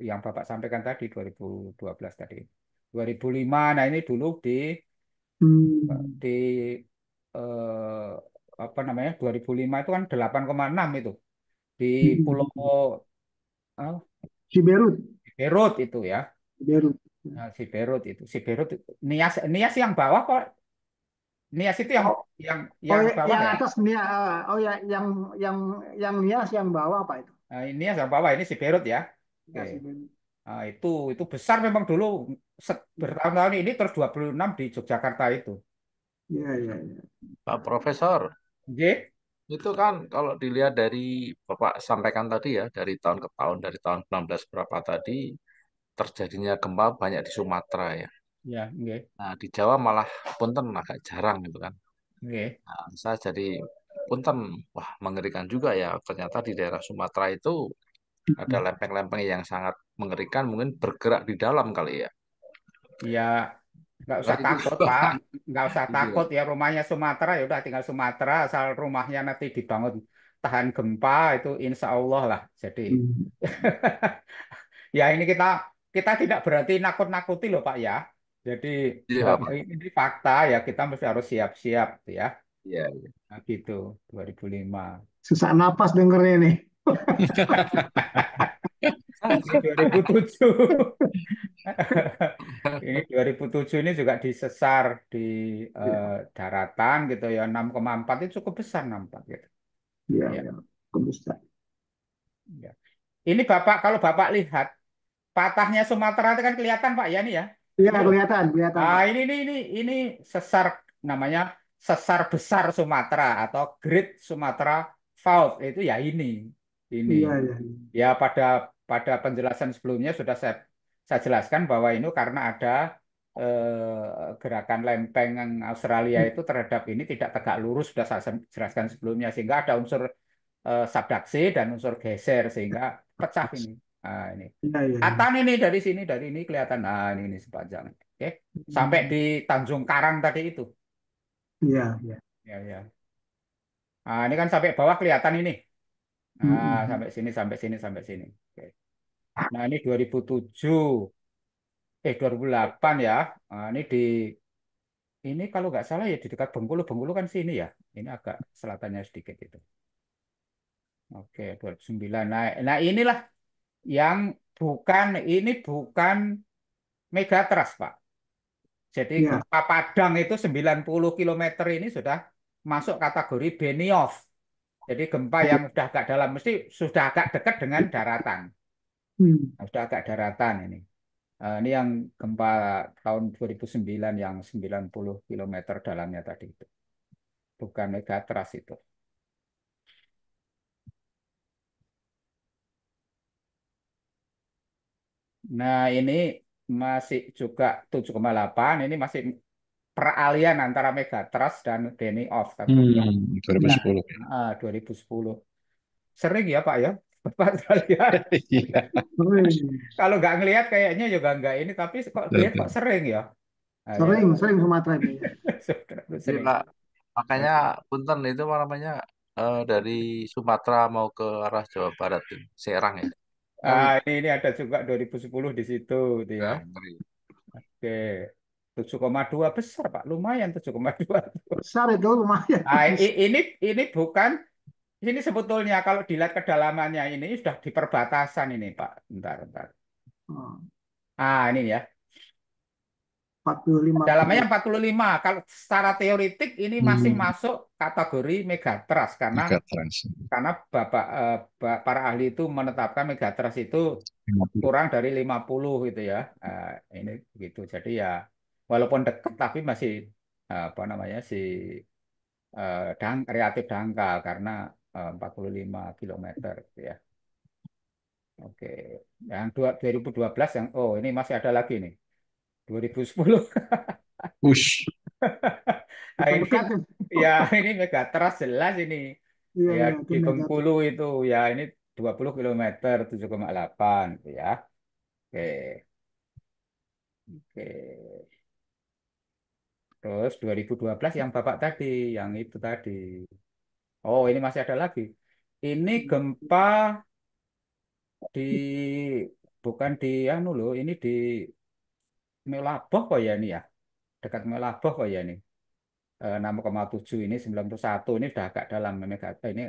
yang Bapak sampaikan tadi, 2012 tadi. 2005, nah ini dulu Hmm. Di eh, apa namanya 2005 itu kan 8,6 itu di Pulau eh, Siberut, Beirut itu ya. Siberut. Nah, si Beirut itu, si Beirut itu. Nias Nias yang bawah kok. Nias itu yang Oh, yang oh yang ya, bawah yang ya. atas Nia, oh ya, yang yang Nias yang bawah apa itu? Nah, Nias yang bawah ini si Beirut ya. Oke. Ya, Siberut. Nah, itu besar memang dulu bertahun-tahun ini terus 26 di Yogyakarta itu. Iya, iya, iya. Pak Profesor, Oke. itu kan kalau dilihat dari Bapak sampaikan tadi ya, dari tahun ke tahun, dari tahun 19 berapa tadi, terjadinya gempa banyak di Sumatera ya. Ya, oke. Nah, di Jawa malah punten agak jarang gitu kan. Oke. Nah, saya jadi punten, wah mengerikan juga ya. Ternyata di daerah Sumatera itu ada lempeng-lempeng yang sangat mengerikan, mungkin bergerak di dalam kali ya. Ya, nggak Nah, usah itu takut, juga. Pak. Nggak usah Iya, takut ya rumahnya Sumatera ya udah tinggal Sumatera asal rumahnya nanti dibangun tahan gempa itu insya Allah lah. Jadi Hmm. ya ini kita kita tidak berarti nakut-nakuti loh Pak ya. Jadi iya, Pak. ini fakta ya kita mesti harus siap-siap gitu ya. Iya, iya. Nah, gitu 2005. Sesak napas dengernya nih. Ini 2007. Ini 2007 ini juga disesar di Iya, daratan gitu ya 6,4 itu cukup besar 6,4 gitu. iya, Ya, iya. Kebusta. ya. Ini Bapak kalau Bapak lihat patahnya Sumatera itu kan kelihatan Pak ya nih ya. Iya, Ini loh. kelihatan, kelihatan, Ah Pak. ini sesar namanya sesar besar Sumatera atau Great Sumatera Fault itu ya ini Iya, iya, iya. ya pada penjelasan sebelumnya sudah saya jelaskan bahwa ini karena ada gerakan lempeng Australia itu terhadap ini tidak tegak lurus sudah saya jelaskan sebelumnya sehingga ada unsur subduksi dan unsur geser sehingga pecah ini. Nah, ini. Iya, iya, iya. Kelihatan ini dari ini kelihatan. Nah, ini sepanjang. Oke. Sampai di Hmm. Tanjung Karang tadi itu. Iya, iya. Ya, ya. Nah, ini kan sampai bawah kelihatan ini. Hmm, Nah, hmm, hmm. sampai sini, sampai sini, sampai sini. Oke. Nah, ini 2007, 2008 ya. Nah, ini kalau nggak salah ya di dekat Bengkulu. Bengkulu kan sini ya. Ini agak selatannya sedikit itu. Oke, 2009. Nah inilah yang ini bukan megatrust, Pak. Jadi Iya. gempa Padang itu 90 kilometer ini sudah masuk kategori Benioff. Jadi gempa yang sudah agak dalam, mesti sudah agak dekat dengan daratan. Hmm. Nah, sudah agak daratan ini. Ini yang gempa tahun 2009 yang 90 kilometer dalamnya tadi itu. Bukan megatrust itu. Nah ini masih juga 7,8. Ini masih peralihan antara megatrust dan Benioff. Tapi nah, 2010. 2010. Sering ya Pak ya? Bapak saya lihat. Iya, Sering, Kalau nggak ngelihat kayaknya juga nggak ini, tapi kok lihat kok betul. sering ya. Nah, ya. sering, sering Sumatera itu ya. Iya, Sering. Pak. Makanya punten itu apa namanya dari Sumatera mau ke arah Jawa Barat ini, Serang ya. Oh, Ini ada juga 2010 di situ, gitu ya. nah, ngeri. Oke, 7,2 besar Pak, lumayan 7,2. Besar itu lumayan. Ini bukan, ini sebetulnya kalau dilihat kedalamannya ini sudah di perbatasan ini Pak. Bentar. Oh, Ini ya. 45 Dalamnya kilo. 45. Kalau secara teoritik ini masih Hmm, masuk kategori megatrust Megatrans. karena para ahli itu menetapkan megatrust itu 50. kurang dari 50 gitu ya. Ini begitu. Jadi ya walaupun dekat tapi masih apa namanya relatif dangkal karena 45 kilometer gitu ya. Oke. Yang 2012 yang ini masih ada lagi nih. 2010. Ush. Nah, ini Dekat-dekat itu. ya ini megatrust jelas ini. Iya, Ya iya, itu di Megatron. Bengkulu itu ya ini 20 kilometer 7,8 gitu ya. Oke. Oke. Terus 2012 yang Bapak tadi, yang itu tadi. Oh, ini masih ada lagi. Ini gempa di bukan di anu loh, ini di Melaboh kok ya ini ya. dekat Melabuh kok ya ini. 6,7 ini 91 ini sudah agak dalam ini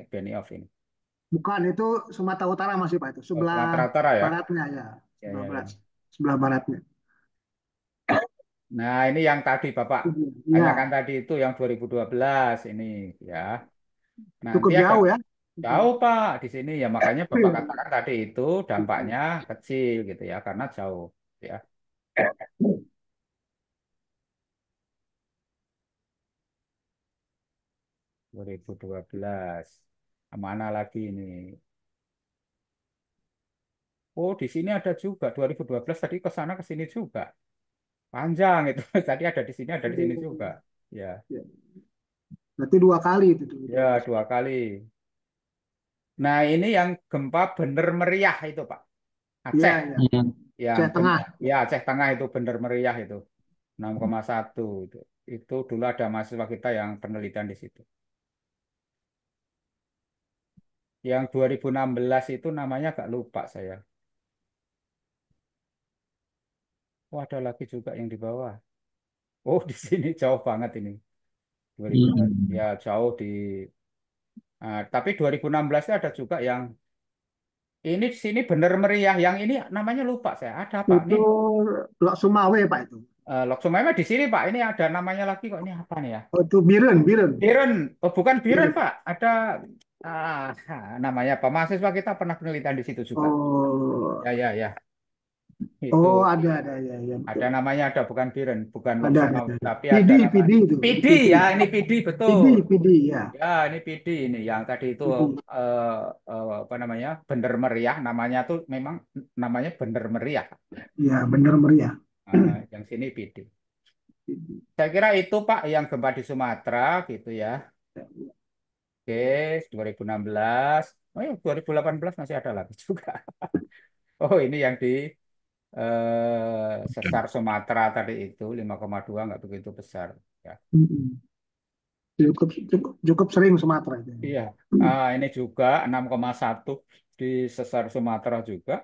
Benioff ini. Bukan, itu Sumatera Utara masih Pak itu. Oh, Sebelah Sumatera Utara ya. baratnya ya. Ya, Sebelah ya, barat. ya. Sebelah baratnya. Nah, ini yang tadi Bapak tanyakan Ya, tadi itu yang 2012 ini ya. Nanti cukup ada jauh ya. jauh Pak di sini ya, makanya Bapak katakan tadi itu dampaknya kecil gitu ya karena jauh ya. 2012. Mana lagi ini? Oh, di sini ada juga 2012 tadi ke sana ke sini juga. Panjang itu. Tadi ada di sini ada di sini juga. Ya. Ya. Berarti 2 kali itu. Ya, 2 kali. Nah, ini yang gempa bener meriah itu, Pak. Iya, Aceh. iya. Yang Aceh Tengah. ya Aceh Tengah itu bener meriah itu. 6,1 itu. Itu dulu ada mahasiswa kita yang penelitian di situ. Yang 2016 itu namanya agak lupa saya. Oh, ada lagi juga yang di bawah. Oh, di sini jauh banget ini. 2000 ya jauh di tapi 2016 itu ada juga yang ini di sini bener meriah. Yang ini namanya lupa saya. Ada apa? Ini Itu Lok Sumawe Pak itu. Lok Sumaima di sini Pak. Ini ada namanya lagi kok. Ini apa nih ya? Oh, itu Biren, Biren. Biren. Oh, bukan Biren Biren. Pak. Ada ah, namanya apa? Mahasiswa kita pernah penelitian di situ juga. Oh, Ya, ya, ya. Itu oh ada ya, ya ada betul. namanya ada bukan Biren, bukan Lok Ada. Sumawi, tapi ada PD, nama PD itu. Itu PD PD. ya. Ini PD PD, betul. PD ya. Ya, ini PD ini yang tadi itu PD. apa namanya bener meriah namanya tuh memang namanya bener meriah. Ya, benar meriah. Yang sini PD. Saya kira itu Pak yang gempa di Sumatera gitu ya. Oke, 2016. Oh ya, 2018 masih ada lagi juga. Oh, ini yang di sesar Sumatera tadi itu 5,2 nggak begitu besar ya. Cukup sering Sumatera itu. Iya. Ini juga 6,1 di sesar Sumatera juga.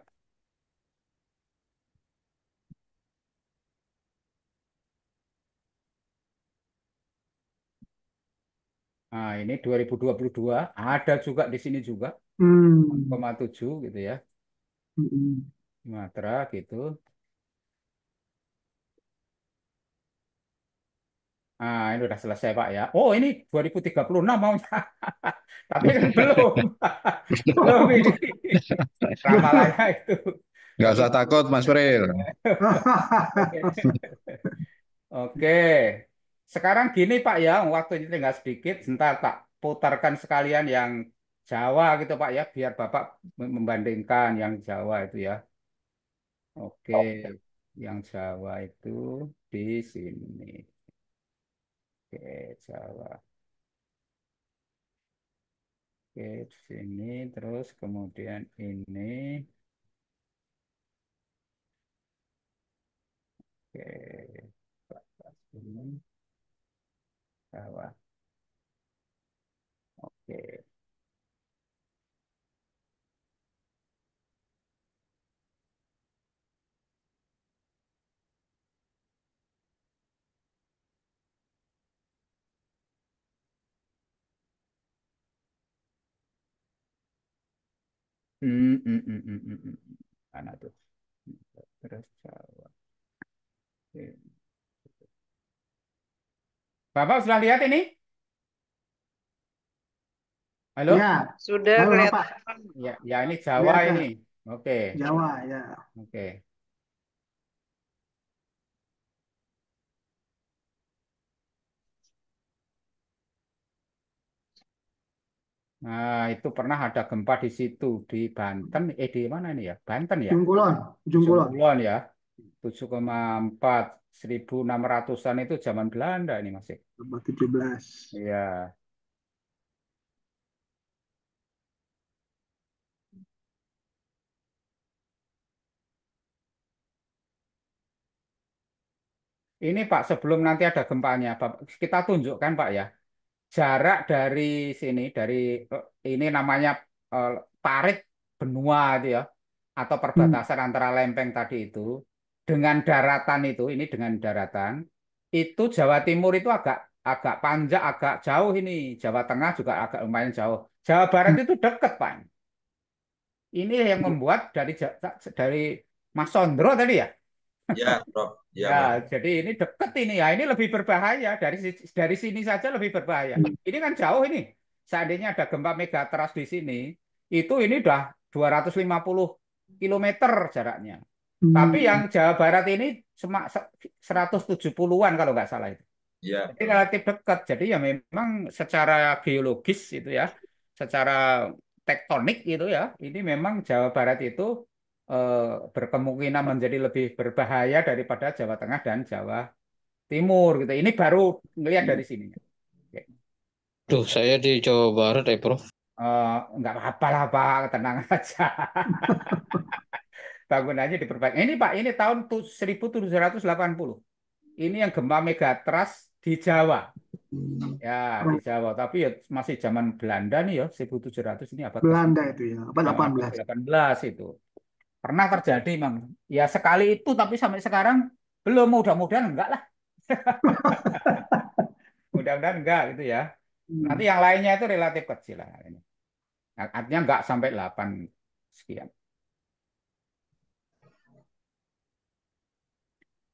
Nah, ini 2022 ada juga di sini juga Hmm. 6,7 gitu ya. Hmm. Sumatera gitu. Ini udah selesai Pak ya. Oh, ini 2036 maunya. Tapi kan belum. Belum ini. Ramalannya itu. Nggak usah takut, Mas Pril. Oke. Oke. Sekarang gini Pak ya, waktu ini tinggal sedikit. Sebentar tak putarkan sekalian yang Jawa gitu Pak ya, biar Bapak membandingkan yang Jawa itu ya. Oke, yang Jawa itu di sini. Oke, Jawa. Oke, di sini terus kemudian ini. Oke, ini Jawa. Oke. Mana tuh? Terus Jawa. Oke. Bapak sudah lihat ini? Halo? Ya, Sudah halo Bapak. kelihatan. Ya, ya ini Jawa ini. Kelihatan. Oke, Jawa ya. oke. Nah, itu pernah ada gempa di situ di Banten. Di mana ini ya? Banten ya? Ujung Kulon, Ujung Ujung Kulon. Kulon ya. 7,4 1600-an itu zaman Belanda ini masih. Abad 17. Iya. Ini Pak, sebelum nanti ada gempanya, kita tunjukkan Pak ya. Jarak dari sini, dari ini namanya eh, parit benua itu ya, atau Hmm. perbatasan antara lempeng tadi itu, dengan daratan itu, ini dengan daratan, itu Jawa Timur itu agak agak panjang, agak jauh ini. Jawa Tengah juga agak lumayan jauh. Jawa Barat Hmm. itu deket, Pak. Ini yang membuat dari Mas Sondro tadi ya. Ya, Prof. Ya, Ya, Prof. jadi ini deket ini ya. Ini lebih berbahaya dari sini saja lebih berbahaya. Ini kan jauh ini. Seandainya ada gempa megatrust di sini, itu ini udah 250 kilometer jaraknya. Tapi yang Hmm. Jawa Barat ini 170-an kalau nggak salah itu. Ya, Jadi Prof. relatif dekat. Jadi ya memang secara geologis itu ya, secara tektonik itu ya, ini memang Jawa Barat itu eh, berkemungkinan menjadi lebih berbahaya daripada Jawa Tengah dan Jawa Timur gitu. Ini baru ngelihat dari sini. Oke. Duh, saya di Jawa Barat ya, Prof. Nggak apa-apa lah Pak, tenang aja. Bangunannya diperbaiki. Ini Pak, ini tahun 1780. Ini yang gempa megatrust di Jawa. Ya, di Jawa. Tapi ya masih zaman Belanda nih ya, 1700 ini abad ke Belanda itu ya, abad ya, abad 18. ke-18 itu. Pernah terjadi, Mang. Ya sekali itu, tapi sampai sekarang belum. Mudah-mudahan enggak lah. Mudah-mudahan enggak gitu ya. Nanti Hmm. yang lainnya itu relatif kecil lah. Ini. Artinya enggak sampai 8 sekian.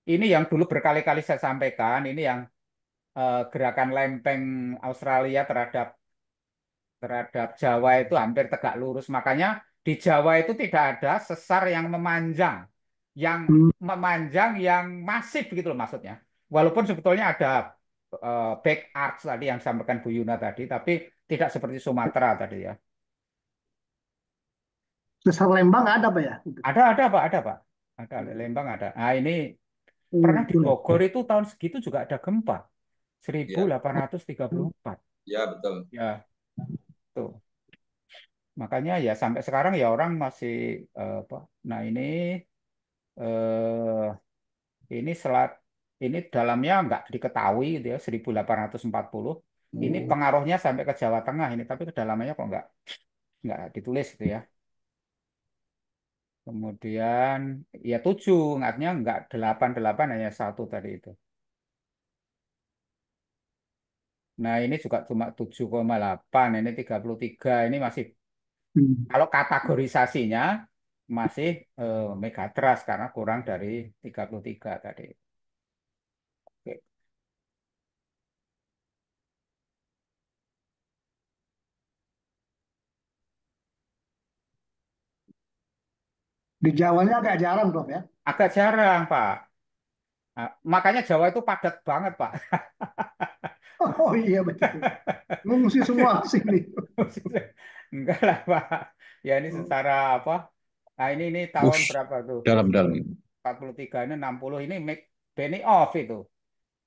Ini yang dulu berkali-kali saya sampaikan, ini yang gerakan lempeng Australia terhadap Jawa itu hampir tegak lurus. Makanya di Jawa itu tidak ada sesar yang Hmm. memanjang yang masif gitu loh maksudnya. Walaupun sebetulnya ada back arch tadi yang disampaikan Bu Yuna tadi, tapi tidak seperti Sumatera tadi ya. Sesar Lembang ada Pak ya? Gitu. Ada Pak, ada Pak. Ada Lembang ada. Nah ini pernah di Betul ya. Bogor itu tahun segitu juga ada gempa Ya, 1834. ya betul. Ya, tuh. Makanya ya sampai sekarang ya orang masih apa? Nah eh, ini selat ini dalamnya nggak diketahui gitu ya 1840. Ini pengaruhnya sampai ke Jawa Tengah ini, tapi kedalamannya kok nggak ditulis gitu ya. Kemudian ya 7, artinya nggak 8 hanya satu tadi itu. Nah ini juga cuma 7,8, ini 33, ini masih Hmm. kalau kategorisasinya masih megatrust karena kurang dari 33 tadi. Oke. Di Jawanya agak jarang Prof ya. Agak jarang, Pak. Nah, makanya Jawa itu padat banget, Pak. Oh iya betul. Ngungsi semua sini. Enggak lah, Pak. Ya ini secara apa? Nah, ini tahun Ush, berapa tuh? dalam-dalam. 43 ini 60 ini make Benioff itu.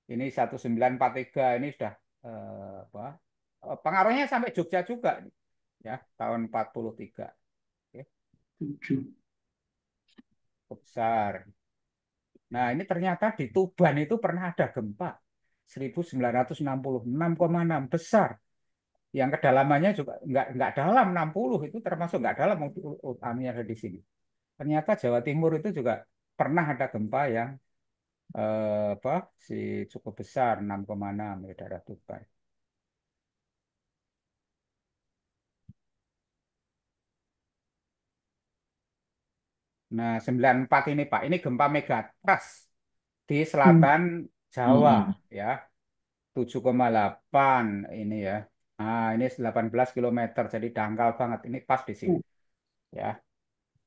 Ini 1943 ini sudah apa? Pengaruhnya sampai Jogja juga ya, tahun 43. Oke, 7. cukup besar. Nah, ini ternyata di Tuban itu pernah ada gempa 1960, 6,6 besar. Yang kedalamannya juga nggak dalam 60 itu termasuk nggak dalam utamanya ada di sini. Ternyata Jawa Timur itu juga pernah ada gempa yang apa cukup besar 6,6 di daerah Tuban. Nah, 94 ini Pak, ini gempa megatrust di Hmm. selatan Jawa ya, 7,8 ini ya. Nah, ini 18 kilometer jadi dangkal banget. Ini pas di sini ya.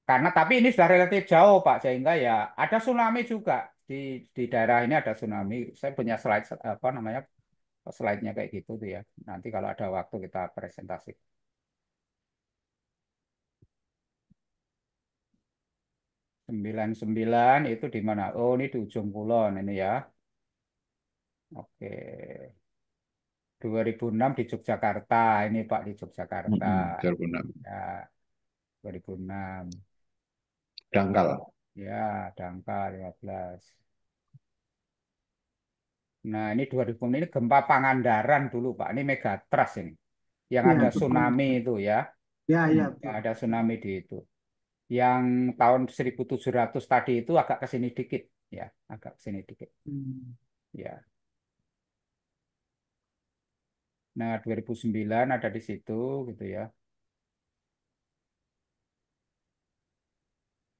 Karena tapi ini sudah relatif jauh Pak, sehingga ya ada tsunami juga di daerah ini ada tsunami. Saya punya slide apa namanya slide-nya kayak gitu tuh ya. Nanti kalau ada waktu kita presentasi. 99 itu di mana? Oh, ini di ujung kulon ini ya. Oke. 2006 di Yogyakarta. Ini Pak di Yogyakarta. 2006. Ya, 2006. Dangkal. Ya, Dangkal 15. Nah, ini 2000 ini gempa Pangandaran dulu, Pak. Ini megatrust ini. Yang Ya, ada itu pernah. tsunami itu ya. Ya, ya, Yang betul. ada tsunami di itu. Yang tahun 1700 tadi itu agak ke sini dikit, ya, agak ke sini dikit. Hmm. Ya. Nah, 2009 ada di situ gitu ya.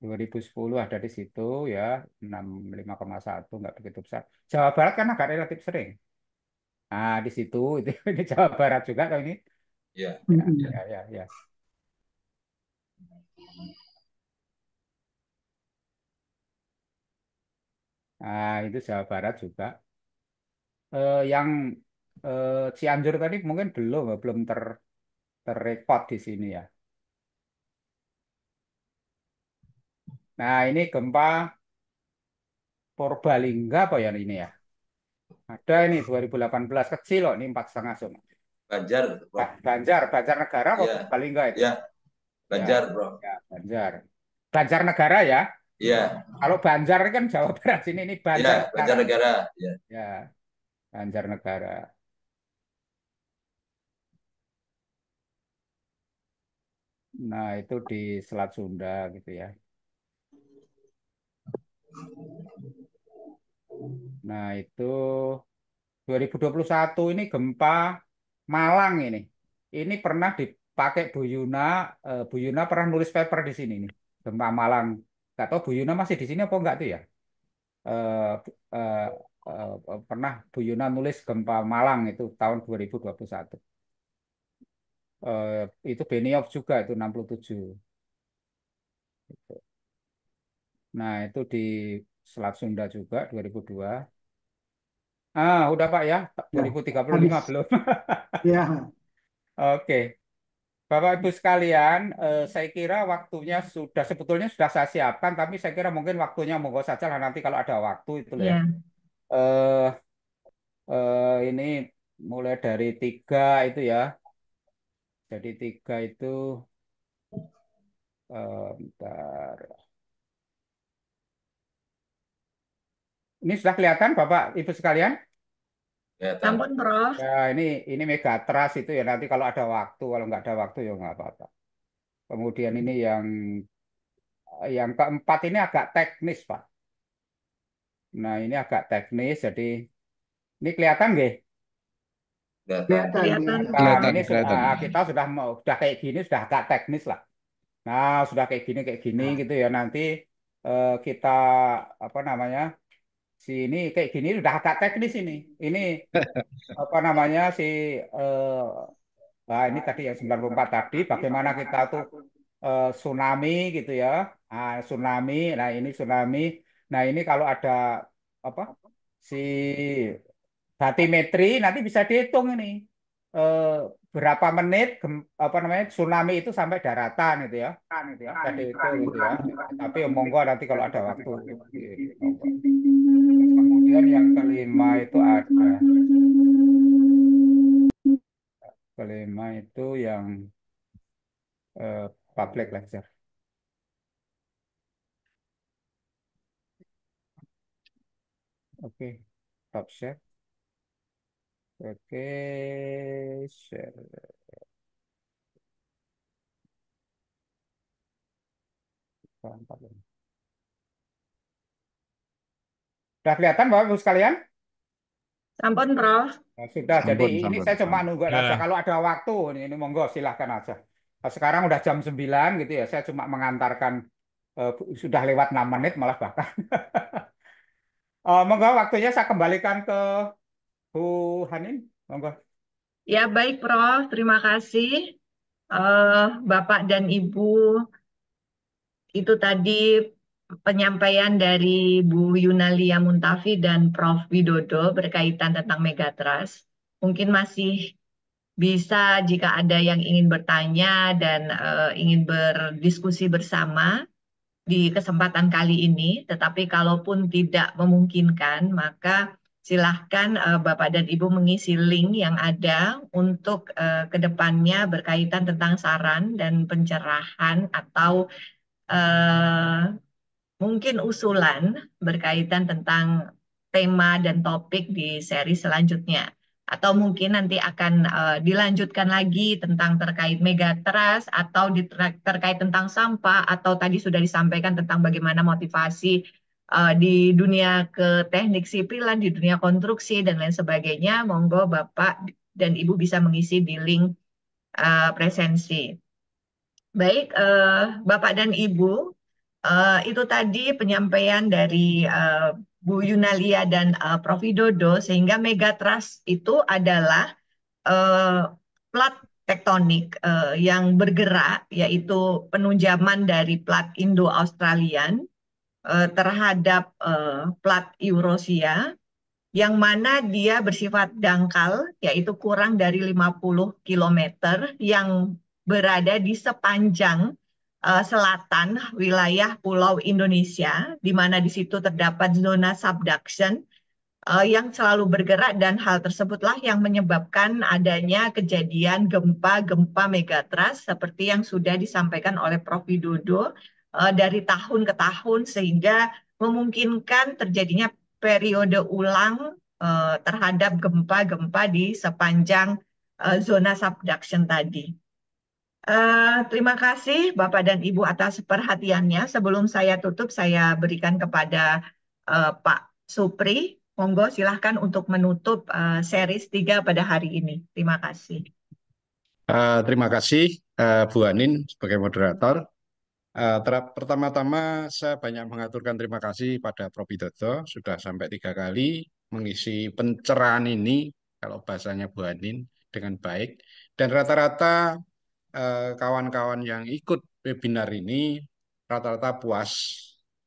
2010 ada di situ ya, 65,1 nggak begitu besar. Jawa Barat kan agak relatif sering. Nah, di situ itu ini Jawa Barat juga kalau ini. Ya. Ya, Mm-mm. ya, ya, ya. Nah, itu Jawa Barat juga. Yang Cianjur tadi mungkin belum terrekod di sini ya. Nah, ini gempa Purbalingga apa ya ini ya? Ada ini 2018 kecil loh, ini 4,5 Zoom. Banjar, Prof. Banjarnegara apa Ya, Purbalingga itu? ya, Ya, Banjar, Prof. ya, Banjarnegara ya. Iya, Kalau Banjar kan Jawa Barat sini, ini iya, Banjarnegara. Banjarnegara. Ya. Ya, Banjarnegara. Nah, itu di Selat Sunda gitu ya. Nah, itu 2021 ini gempa Malang ini. Ini pernah dipakai Bu Yuna. Bu Yuna pernah nulis paper di sini nih. Gempa Malang. Gak tahu Bu Yuna masih di sini apa enggak tuh ya? Eh, eh, Pernah Bu Yuna nulis gempa Malang itu tahun 2021. Itu Benioff juga itu 67. Nah, itu di Selat Sunda juga 2002. Udah Pak ya, Ya, 2035 habis. belum. Ya, Oke. Bapak Ibu sekalian, saya kira waktunya sebetulnya sudah saya siapkan, tapi saya kira mungkin waktunya monggo saja lah nanti kalau ada waktu itu loh ya. Ya, Eh, ini mulai dari 3 itu ya. Jadi 3 itu, bentar. Ini sudah kelihatan Bapak Ibu sekalian? Kelihatan. sampun Prof. Ya, ini Megatrust itu ya nanti kalau ada waktu, kalau nggak ada waktu ya nggak apa-apa. Kemudian ini yang keempat ini agak teknis Pak. Nah ini agak teknis, jadi ini kelihatan nggih? Kelihatan. kelihatan. Kelihatan. Nah, Kelihatan, ini kelihatan. kita sudah kayak gini, sudah agak teknis lah. Nah, sudah kayak gini gitu ya. Nanti kita apa namanya? Ini kayak gini sudah agak teknis ini. Ini apa namanya eh, ini tadi yang 94 tadi bagaimana kita tuh tsunami gitu ya. Tsunami. Nah, ini tsunami. Nah, ini kalau ada apa? Si batimetri nanti bisa dihitung ini eh, berapa menit apa namanya tsunami itu sampai daratan gitu ya. Bisa dihitung gitu ya. Tapi ya monggo nanti kalau ada waktu. Monggo. Terus kemudian yang kelima itu ada yang public lecture. Oke, top share. Oke, share. Sudah kelihatan Bapak Ibu sekalian? Sampun Prof. Nah, sudah, jadi Sampun, ini sampun, saya cuma sampun. nunggu aja. Kalau ada waktu, ini monggo silahkan aja. Nah, sekarang udah jam 9 gitu ya, saya cuma mengantarkan, sudah lewat 6 menit malah bahkan. Monggo waktunya saya kembalikan ke Bu Hanin. Monggo. Ya, baik Prof. Terima kasih. Bapak dan Ibu, itu tadi penyampaian dari Bu Yunalia Muntafi dan Prof Widodo berkaitan tentang Megatrust. Mungkin masih bisa jika ada yang ingin bertanya dan ingin berdiskusi bersama di kesempatan kali ini, tetapi kalaupun tidak memungkinkan, maka silahkan Bapak dan Ibu mengisi link yang ada untuk kedepannya berkaitan tentang saran dan pencerahan atau eh, mungkin usulan berkaitan tentang tema dan topik di seri selanjutnya. Atau mungkin nanti akan dilanjutkan lagi tentang terkait megatrust atau terkait tentang sampah atau tadi sudah disampaikan tentang bagaimana motivasi di dunia ke teknik sipilan, di dunia konstruksi dan lain sebagainya. Monggo Bapak dan Ibu bisa mengisi di link presensi. Baik, Bapak dan Ibu, itu tadi penyampaian dari Bu Yunalia dan Prof. Widodo, sehingga megatrust itu adalah plat tektonik yang bergerak, yaitu penunjaman dari plat Indo-Australian terhadap plat Eurasia, yang mana dia bersifat dangkal, yaitu kurang dari 50 kilometer, yang berada di sepanjang selatan wilayah Pulau Indonesia, di mana di situ terdapat zona subduction yang selalu bergerak, dan hal tersebutlah yang menyebabkan adanya kejadian gempa-gempa megatrust seperti yang sudah disampaikan oleh Prof. Widodo dari tahun ke tahun, sehingga memungkinkan terjadinya periode ulang terhadap gempa-gempa di sepanjang zona subduction tadi. Terima kasih Bapak dan Ibu atas perhatiannya. Sebelum saya tutup, saya berikan kepada Pak Supri. Monggo silahkan untuk menutup series 3 pada hari ini. Terima kasih. Terima kasih Bu Anin sebagai moderator. Pertama-tama saya banyak mengaturkan terima kasih pada Prof. Widodo sudah sampai 3 kali mengisi pencerahan ini, kalau bahasanya Bu Anin, dengan baik. Dan rata-rata kawan-kawan yang ikut webinar ini rata-rata puas,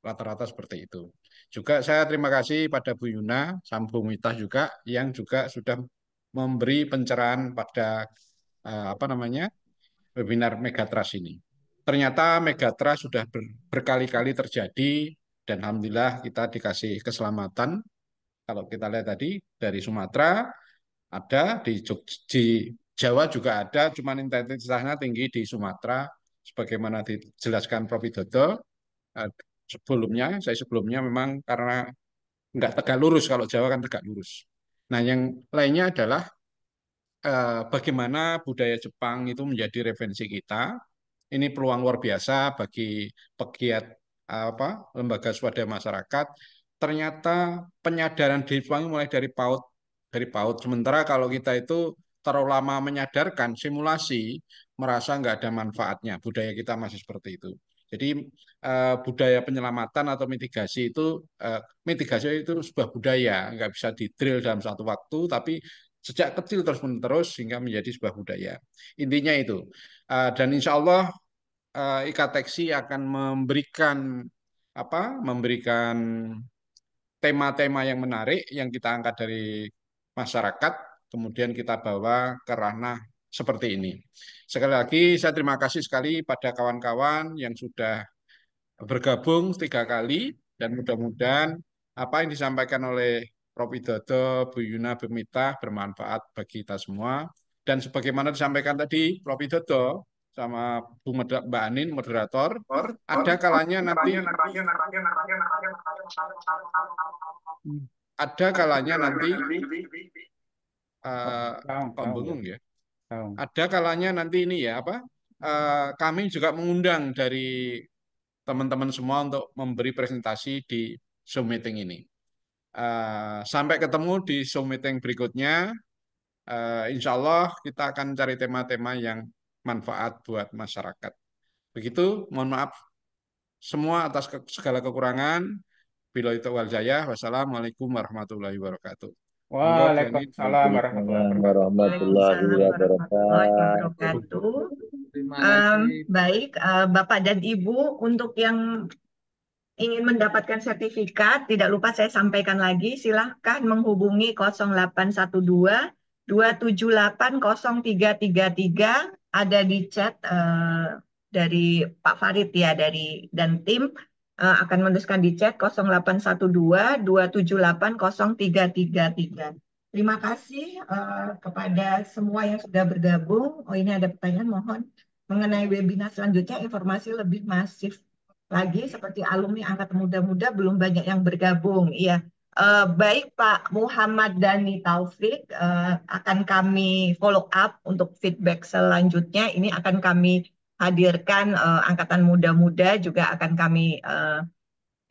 rata-rata seperti itu. Juga saya terima kasih pada Bu Yuna, Sambung Mitah juga, yang juga sudah memberi pencerahan pada webinar Megatrust ini. Ternyata Megatrust sudah berkali-kali terjadi, dan alhamdulillah kita dikasih keselamatan. Kalau kita lihat tadi dari Sumatera ada, di Jawa juga ada, cuman intensitasnya tinggi di Sumatera, sebagaimana dijelaskan Prof. Widodo. Saya sebelumnya memang karena nggak tegak lurus, kalau Jawa kan tegak lurus. Nah, yang lainnya adalah bagaimana budaya Jepang itu menjadi referensi kita. Ini peluang luar biasa bagi pegiat lembaga swadaya masyarakat. Ternyata penyadaran di Jepang mulai dari PAUD, Sementara kalau kita itu terlalu lama menyadarkan, simulasi, merasa nggak ada manfaatnya. Budaya kita masih seperti itu. Jadi budaya penyelamatan atau mitigasi itu sebuah budaya, nggak bisa di-drill dalam satu waktu, tapi sejak kecil terus-menerus sehingga menjadi sebuah budaya. Intinya itu. Dan insya Allah IKTeksi akan memberikan tema-tema yang menarik yang kita angkat dari masyarakat, kemudian kita bawa ke ranah seperti ini. Sekali lagi saya terima kasih sekali pada kawan-kawan yang sudah bergabung 3 kali, dan mudah-mudahan apa yang disampaikan oleh Prof. Widodo, Bu Yuna, Bu Mitah bermanfaat bagi kita semua. Dan sebagaimana disampaikan tadi Prof. Widodo sama Mbak Anin, moderator, ada kalanya nanti bingung ya. Ada kalanya nanti ini ya kami juga mengundang dari teman-teman semua untuk memberi presentasi di Zoom meeting ini. Sampai ketemu di Zoom meeting berikutnya. Insya Allah kita akan cari tema-tema yang manfaat buat masyarakat. Begitu, mohon maaf semua atas segala kekurangan. Bila itu wal jaya, wassalamualaikum warahmatullahi wabarakatuh. Monggo, Bu Anin. Waalaikumsalam warahmatullahi wabarakatuh. Waalaikumsalam warahmatullahi wabarakatuh. Terima kasih. Baik, Bapak dan Ibu, untuk yang ingin mendapatkan sertifikat, tidak lupa saya sampaikan lagi, silahkan menghubungi 0812 278 0333, ada di chat dari Pak Farid ya, dan tim akan menuliskan di chat 0812 278 0333. Terima kasih kepada semua yang sudah bergabung. Oh, ini ada pertanyaan, mohon mengenai webinar selanjutnya informasi lebih masif lagi, seperti alumni angkatan muda-muda belum banyak yang bergabung. Iya, baik Pak Muhammad Dhani Taufik, akan kami follow up untuk feedback selanjutnya. Ini akan kami hadirkan, angkatan muda-muda juga akan kami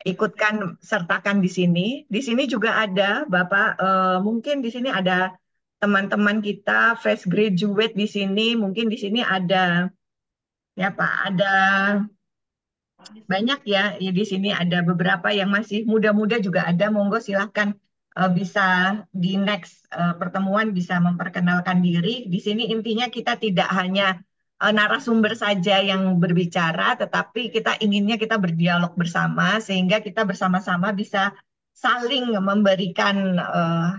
ikutkan sertakan di sini. Di sini juga ada Bapak, mungkin di sini ada teman-teman kita fresh graduate di sini, mungkin di sini ada ya Pak, ada banyak ya. Di sini ada beberapa yang masih muda-muda juga ada. Monggo silahkan bisa di next pertemuan bisa memperkenalkan diri. Di sini intinya kita tidak hanya narasumber saja yang berbicara, tetapi kita inginnya kita berdialog bersama sehingga kita bersama-sama bisa saling memberikan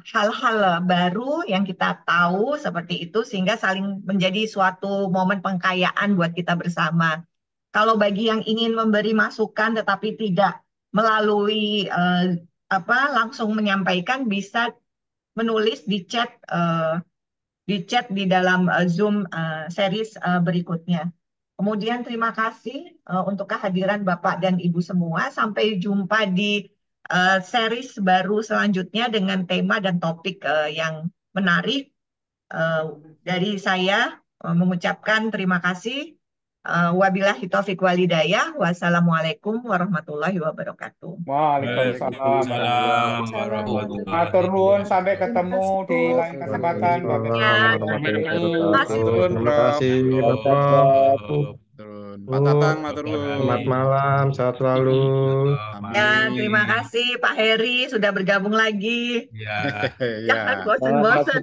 hal-hal baru yang kita tahu seperti itu sehingga saling menjadi suatu momen pengkayaan buat kita bersama. Kalau bagi yang ingin memberi masukan tetapi tidak melalui langsung menyampaikan bisa menulis di chat di dalam Zoom series berikutnya. Kemudian terima kasih untuk kehadiran Bapak dan Ibu semua. Sampai jumpa di series baru selanjutnya dengan tema dan topik yang menarik. Dari saya mengucapkan terima kasih. Wabillahi taufiq walhidayah. Wassalamualaikum warahmatullahi wabarakatuh. Waalaikumsalam warahmatullahi Salam wabarakatuh. Matur nuwun, sampai ketemu di lain kesempatan. Waalaikumsalam warahmatullahi wabarakatuh. Turun, Terima Prof. kasih, Pak Turun, Prof. turun. Pak Tatang, matur Selamat nuwun. malam, sehat selalu. Ya, terima Amin. kasih Pak Heri sudah bergabung lagi. Ya. Jangan Ya. bosan-bosan.